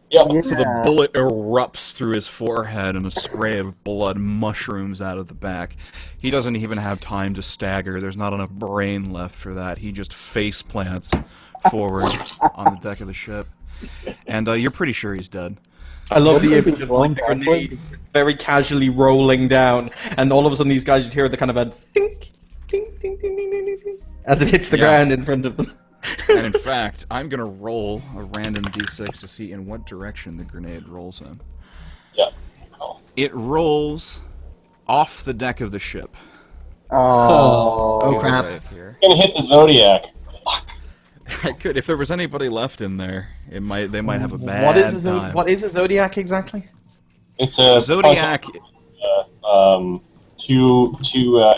Yep. So the bullet erupts through his forehead and a spray of blood mushrooms out of the back. He doesn't even have time to stagger. There's not enough brain left for that. He just face plants forward on the deck of the ship. And you're pretty sure he's dead. I love the Wouldn't it image be of like the blown grenade very casually rolling down, and all of a sudden these guys would hear the kind of a ding, ding, ding, ding, ding, ding, ding, as it hits the Yeah. ground in front of them. And in fact, I'm gonna roll a random d6 to see in what direction the grenade rolls in. Yep. Oh. It rolls off the deck of the ship. Oh. Oh, crap. Right here. Gonna hit the Zodiac. I could, if there was anybody left in there, they might have a bad time. What is a Zodiac exactly? It's a Zodiac, two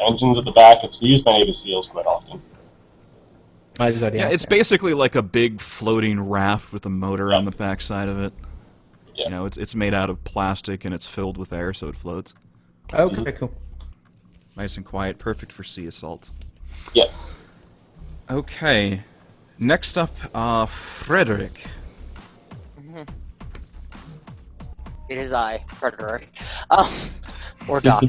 engines at the back. It's used by Navy SEALs quite often. My Zodiac. yeah, it's basically like a big floating raft with a motor on the backside of it. Yeah. You know, it's made out of plastic and it's filled with air, so it floats. Okay, cool. Nice and quiet, perfect for sea assault. Yeah. Okay, next up, Frederick. It is I, Predator. Or Doc.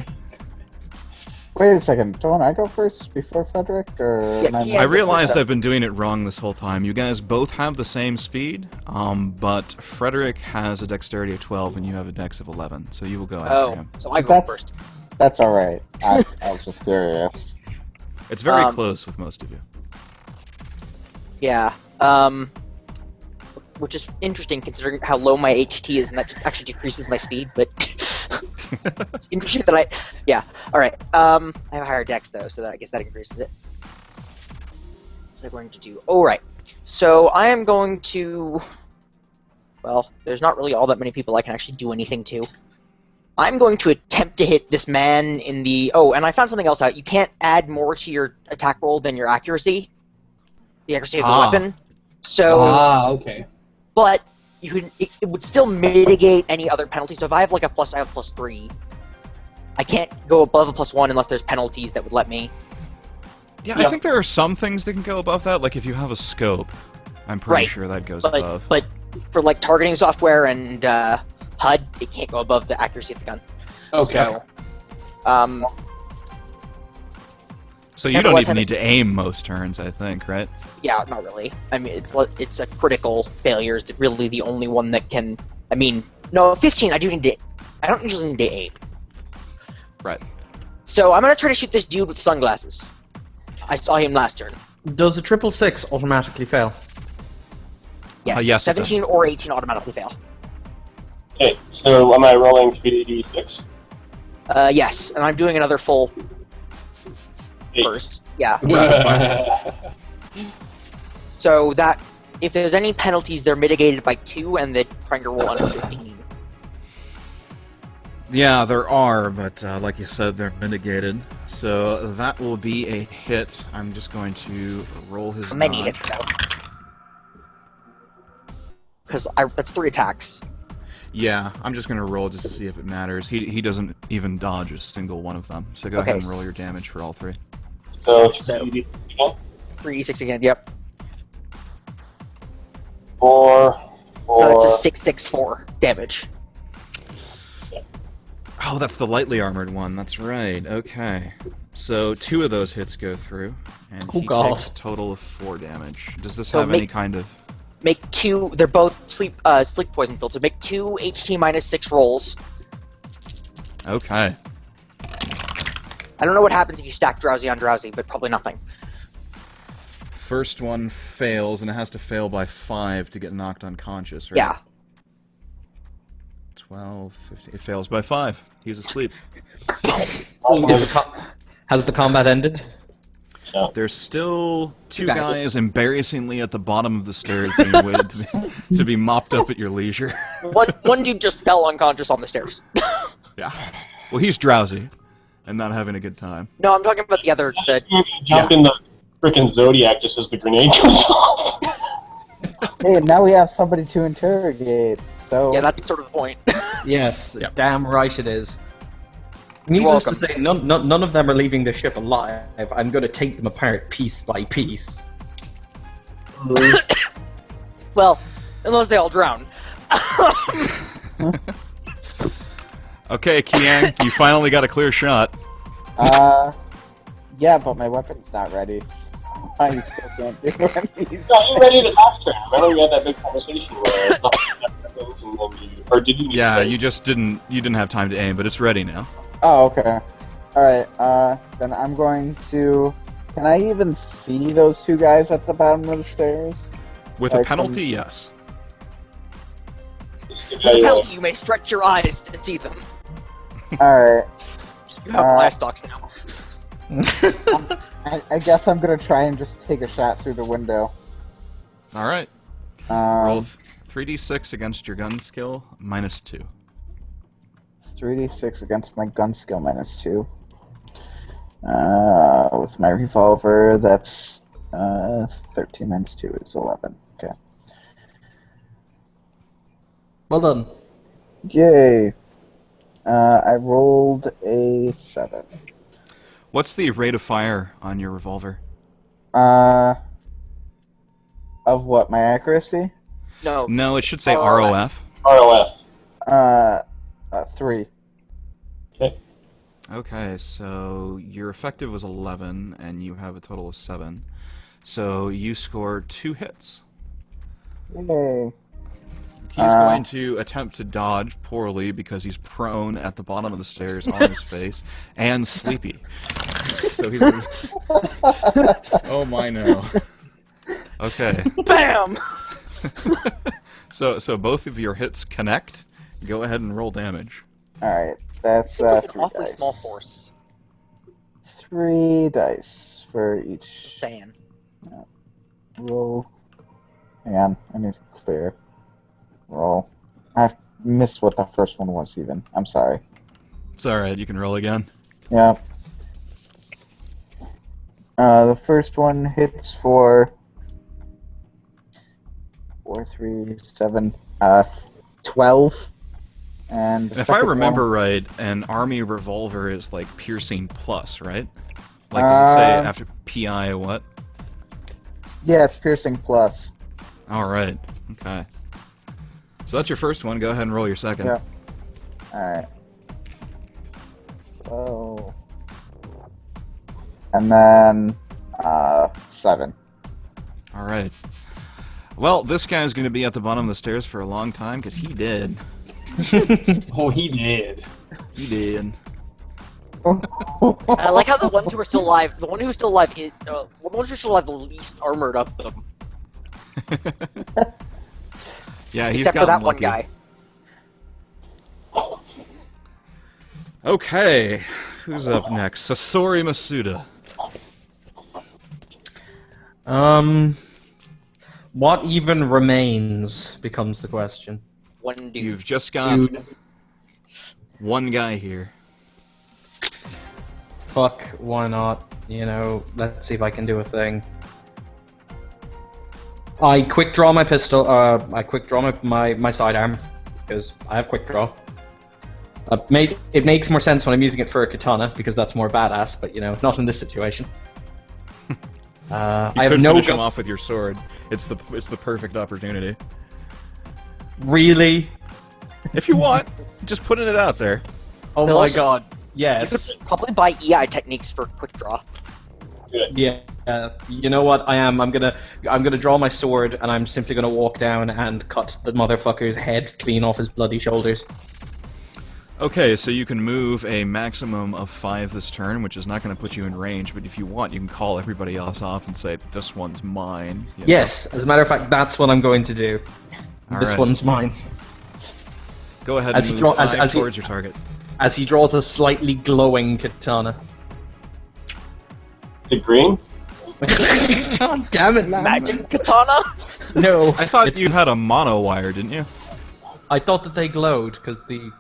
Wait a second. Don't I go first before Frederick, or Yeah, am I? yeah. I realized I've been doing it wrong this whole time. You guys both have the same speed, but Frederick has a dexterity of 12 and you have a dex of 11, so you will go after him. So I go That's- first. That's all right. I was just curious. It's very close with most of you. Yeah. Which is interesting considering how low my HT is, and that just actually decreases my speed. But it's interesting that I. Yeah. All right. I have a higher dex though, so that I guess that increases it. What am I going to do? Oh, right. So I am going to. Well, there's not really all that many people I can actually do anything to. I'm going to attempt to hit this man in the... Oh, and I found something else out. You can't add more to your attack roll than your accuracy. The accuracy of the weapon. So... okay. But you can, it would still mitigate any other penalty. So if I have like a plus, I have +3. I can't go above a +1 unless there's penalties that would let me. Yeah, I think there are some things that can go above that. Like if you have a scope, I'm pretty sure that goes above. But for like targeting software and HUD, it can't go above the accuracy of the gun. Okay. So you don't even need to aim most turns, I think, right? Yeah, not really. I mean, it's a critical failure is really the only one that can. I mean, no, 15. I don't usually need to aim. Right. So I'm gonna try to shoot this dude with sunglasses. I saw him last turn. Does a 666 automatically fail? Yes. Yes, it 17 does. or 18 automatically fail. Okay, so am I rolling 3d6? Yes, and I'm doing another full 8. first. Yeah. Right. So that if there's any penalties, they're mitigated by 2, and they're trying to roll under 15. Yeah, there are, but like you said, they're mitigated. So that will be a hit. I'm just going to roll his Many dodge. hits though. Because that's 3 attacks. Yeah, I'm just going to roll just to see if it matters. He doesn't even dodge a single one of them. So go ahead and roll your damage for all 3. So, So 3d6 again? 3d6 again, yep. 4, So that's a 664 damage. Oh, that's the lightly armored one. That's right. Okay. So 2 of those hits go through, and he takes a total of 4 damage. Does this have any kind of... Make 2. They're both sleep poison filled. So make 2 HT -6 rolls. Okay. I don't know what happens if you stack drowsy on drowsy, but probably nothing. First one fails, and it has to fail by 5 to get knocked unconscious, right? Yeah. 12, 15... It fails by 5. He's asleep. Has the combat ended? No. There's still 2 guys. guys embarrassingly at the bottom of the stairs being waited to be mopped up at your leisure. One dude just fell unconscious on the stairs. Yeah. Well, he's drowsy and not having a good time. No, I'm talking about the other... Jump in the frickin' Zodiac just as the grenade goes off. Hey, now we have somebody to interrogate. So Yeah, that's sort of the point. Yes, Yep. damn right it is. Needless to say, none of them are leaving the ship alive. I'm going to take them apart piece by piece. Well, unless they all drown. Okay, Kiang, you finally got a clear shot. yeah, but my weapon's not ready. I still can't do anything. No, you ready to fast track? Remember we had that big conversation where weapons and then you... Or did you... Yeah, you just didn't have time to aim, but it's ready now. Oh, okay. Alright, then I'm going to... Can I even see those 2 guys at the bottom of the stairs? With a penalty, yes. With a penalty, you may stretch your eyes to see them. Alright. You have glass stocks now. I guess I'm gonna try and just take a shot through the window. Alright. Roll 3d6 against your gun skill, -2. 3d6 against my gun skill, -2. With my revolver, that's 13 minus 2 is 11. Okay. Well done. Yay! I rolled a 7. What's the rate of fire on your revolver? Of what, my accuracy? No. No, it should say ROF. ROF. 3. Okay. Okay, so your effective was 11, and you have a total of 7. So you scored 2 hits. Yay. He's going to attempt to dodge poorly because he's prone at the bottom of the stairs on his face and sleepy. So he's gonna... Oh my no. Okay. Bam! So both of your hits connect. Go ahead and roll damage. Alright, that's It's an 3 awfully dice. small force. 3 dice for each Saying. roll. Hang on, I need to clear. Roll. I've missed what the first one was even. I'm sorry. It's alright, you can roll again. Yeah. The first one hits for 4, 3, 7, 12. And the If I second remember one, right, an army revolver is like piercing plus, right? Like, does it say after PI what? yeah, it's piercing plus. Alright, okay. So that's your first one. Go ahead and roll your second. Yeah. Alright. So. And then, 7. Alright. Well, this guy's going to be at the bottom of the stairs for a long time, because he did. Oh, he did. He did. I like how the ones who are still alive, the one who's still alive is, the ones who are still alive, the least armored of them. Yeah, he's Except got for that one lucky. guy. Okay, who's up next? Sasori Masuda. What even remains becomes the question. One dude. You've just got one guy here. Fuck, why not? You know, let's see if I can do a thing. I quick draw my pistol, I quick draw my sidearm, because I have quick draw. It makes more sense when I'm using it for a katana, because that's more badass, but you know, not in this situation. I You have could no finish him gun. off with your sword. It's the perfect opportunity. Really? If you want, just putting it out there. Oh They'll my also- god, You yes. could probably buy EI techniques for quick draw. Yeah, you know what? I'm gonna draw my sword, and I'm simply gonna walk down and cut the motherfucker's head clean off his bloody shoulders. Okay, so you can move a maximum of 5 this turn, which is not going to put you in range, but if you want, you can call everybody else off and say, this one's mine. You know? Yes, as a matter of fact, that's what I'm going to do. All This right. one's mine. Go ahead As and he move draw- 5 as he- towards your target. As he draws a slightly glowing katana. The green? God damn it, man. Magic katana? No, I thought it's- you had a mono wire, didn't you? I thought that they glowed because the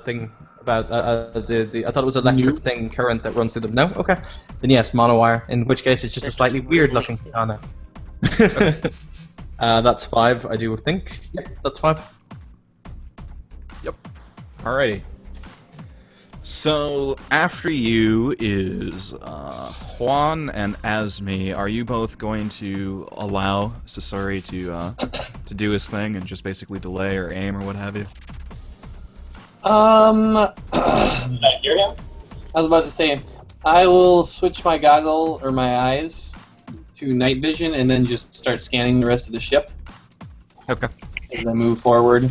thing about I thought it was electric thing current that runs through them. No, okay, then yes, monowire. In which case, it's just a slightly weird looking katana. That's 5, I do think. Yep, that's 5. Yep. Alrighty. So, after you is Juan and Asmi. Are you both going to allow Sasori to do his thing and just basically delay or aim or what have you? Did I hear him? I was about to say, I will switch my goggle or my eyes to night vision and then just start scanning the rest of the ship Okay. as I move forward.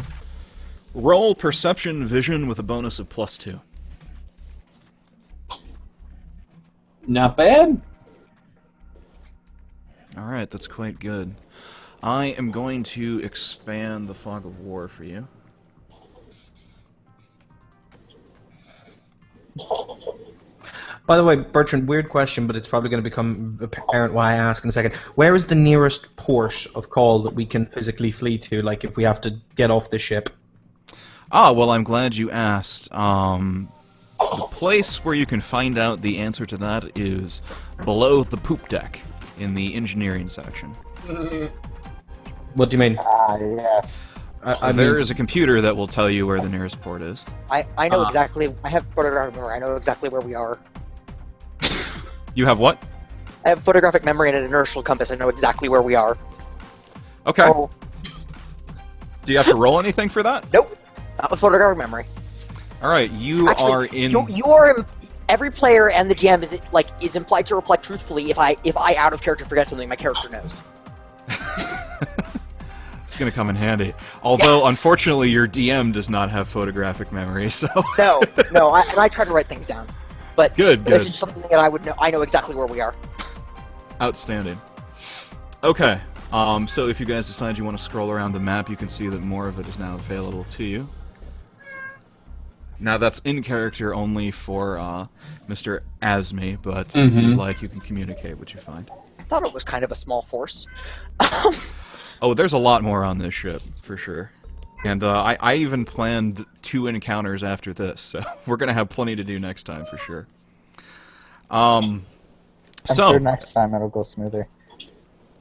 Roll perception vision with a bonus of +2. Not bad. Alright, that's quite good. I am going to expand the Fog of War for you. By the way, Bertrand, weird question, but it's probably going to become apparent why I ask in a second. Where is the nearest port of call that we can physically flee to, like if we have to get off the ship? Ah, well, I'm glad you asked. The place where you can find out the answer to that is below the poop deck in the engineering section. What do you mean? Ah, yes. There is a computer that will tell you where the nearest port is. I know exactly. I have photographic memory. I know exactly where we are. You have what? I have photographic memory and an inertial compass. I know exactly where we are. Okay. Oh, Do you have to roll anything for that? nope. Not with photographic memory. Alright, you Actually, are in... You are every player and the GM is implied to reflect truthfully if I out of character forget something my character knows. It's going to come in handy. Although, unfortunately, your DM does not have photographic memory, so... No, I try to write things down. But good. This is something that I would know. I know exactly where we are. Outstanding. Okay, so if you guys decide you want to scroll around the map, you can see that more of it is now available to you. Now, that's in character only for Mr. Asmi, but if you'd like, you can communicate what you find. I thought it was kind of a small force. Oh, there's a lot more on this ship, for sure. And I even planned 2 encounters after this, so we're going to have plenty to do next time, for sure. I'm sure next time it'll go smoother.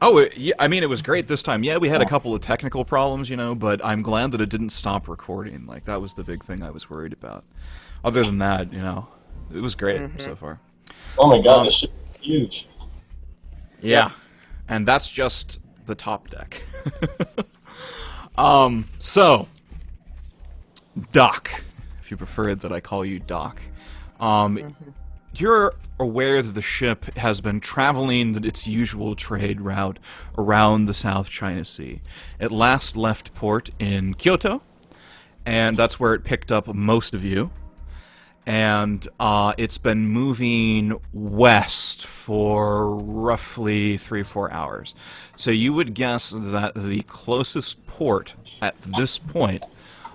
Oh, yeah, I mean, it was great this time. Yeah, we had a couple of technical problems, you know, but I'm glad that it didn't stop recording. Like, that was the big thing I was worried about. Other than that, you know, it was great so far. Oh my god, this ship is huge. Yeah, and that's just the top deck. So, Doc, if you prefer that I call you Doc, you're aware that the ship has been traveling its usual trade route around the South China Sea. It last left port in Kyoto, and that's where it picked up most of you. And it's been moving west for roughly 3-4 hours. So you would guess that the closest port at this point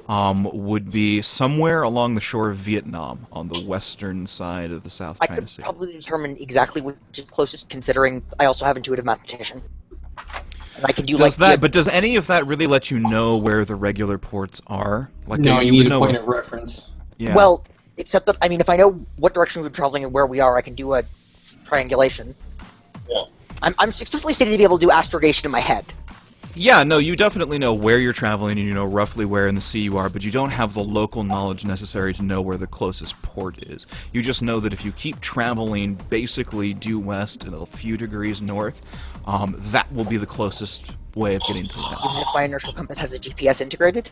would be somewhere along the shore of Vietnam, on the western side of the South China Sea. I could probably determine exactly which is closest, considering I also have intuitive mathematician. And I can do but does any of that really let you know where the regular ports are? Like, no, you need a point of reference. Yeah. Well, except that, I mean, if I know what direction we're traveling and where we are, I can do a triangulation. Yeah. I'm explicitly stated to be able to do astrogation in my head. Yeah, no, you definitely know where you're traveling and you know roughly where in the sea you are, but you don't have the local knowledge necessary to know where the closest port is. You just know that if you keep traveling basically due west and a few degrees north, that will be the closest way of getting to the town. Even if my inertial compass has a GPS integrated?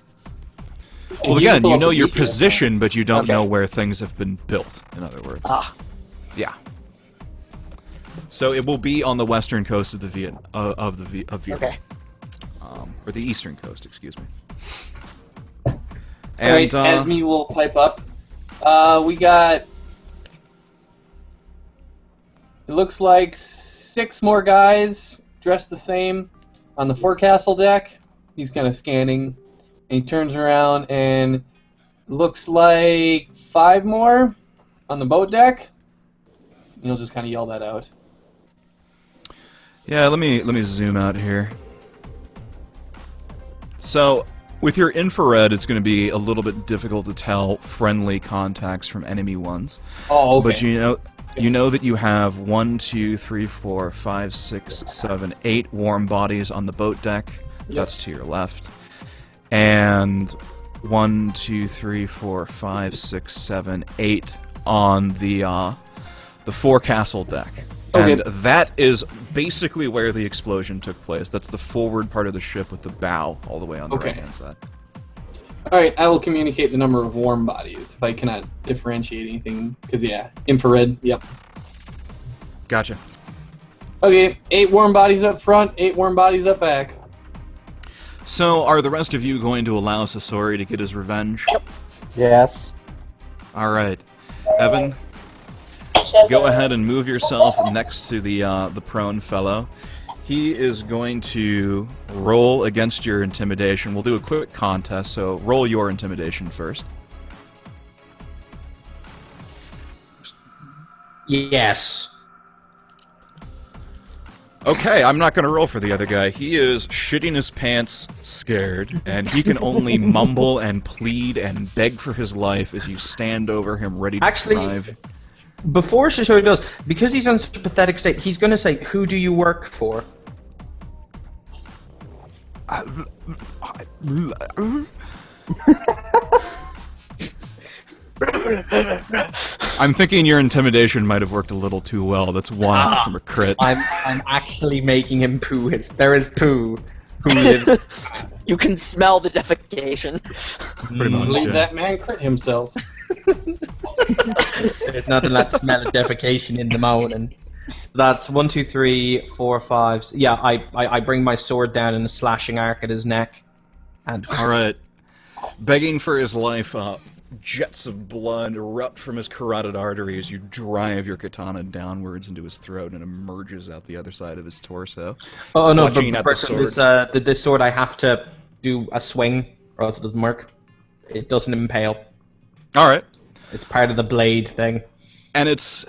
Well, again, you know your position, but you don't know where things have been built, in other words. Ah. Yeah. So it will be on the western coast of the Vietnam. Okay. Or the eastern coast, excuse me. And Alright, Asmi will pipe up. We got... It looks like 6 more guys dressed the same on the forecastle deck. He's kind of scanning. And he turns around and looks like 5 more on the boat deck. And he'll just kind of yell that out. Yeah, let me zoom out here. So, with your infrared, it's going to be a little bit difficult to tell friendly contacts from enemy ones. Oh, okay. But you know that you have 1, 2, 3, 4, 5, 6, 7, 8 warm bodies on the boat deck. Yep. That's to your left. And 1, 2, 3, 4, 5, 6, 7, 8 on the forecastle deck. Okay. And that is basically where the explosion took place. That's the forward part of the ship with the bow all the way on the right-hand side. Alright, I will communicate the number of warm bodies if I cannot differentiate anything. Because, yeah, infrared, yep. Gotcha. Okay, 8 warm bodies up front, 8 warm bodies up back. So, are the rest of you going to allow Sasori to get his revenge? Yep. Yes. Alright. Evan, go ahead and move yourself next to the prone fellow. He is going to roll against your intimidation. We'll do a quick contest, so roll your intimidation first. Yes. Okay, I'm not going to roll for the other guy. He is shitting his pants, scared, and he can only mumble and plead and beg for his life as you stand over him ready to drive. Before Shisori does, because he's in such a pathetic state, he's going to say, "Who do you work for?" I'm thinking your intimidation might have worked a little too well. That's 1 from a crit. I'm actually making him poo. There is poo. Who lives? You can smell the defecation. Pretty much, Believe yeah. that man crit himself. There's nothing like the smell of defecation in the morning. So that's 1, 2, 3, 4, 5. Yeah, I bring my sword down in a slashing arc at his neck. And All right. Begging for his life, jets of blood erupt from his carotid artery as you drive your katana downwards into his throat and emerges out the other side of his torso. Oh no, clutching at the sword. This sword I have to do a swing, or else it doesn't work. It doesn't impale. All right. It's part of the blade thing. And it's,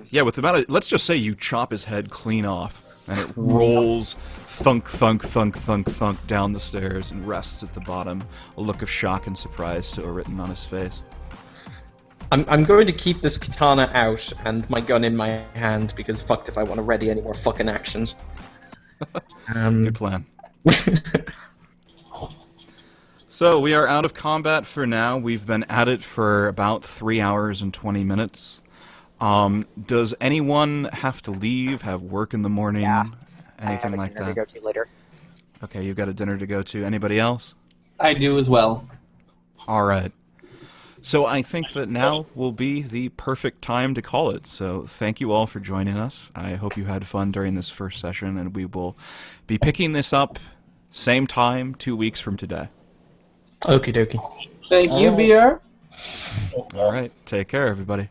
yeah, with the amount of, let's just say you chop his head clean off, and it rolls thunk, thunk, thunk, thunk, thunk down the stairs and rests at the bottom, a look of shock and surprise still written on his face. I'm going to keep this katana out and my gun in my hand, because fucked if I want to ready any more fucking actions. Good plan. So, we are out of combat for now. We've been at it for about 3 hours and 20 minutes. Does anyone have to leave, have work in the morning, anything like that? I have a dinner to go to later. Okay, you've got a dinner to go to. Anybody else? I do as well. All right. So I think that now will be the perfect time to call it. So thank you all for joining us. I hope you had fun during this first session, and we will be picking this up same time 2 weeks from today. Okie dokie. Thank you, BR. All right. Take care, everybody.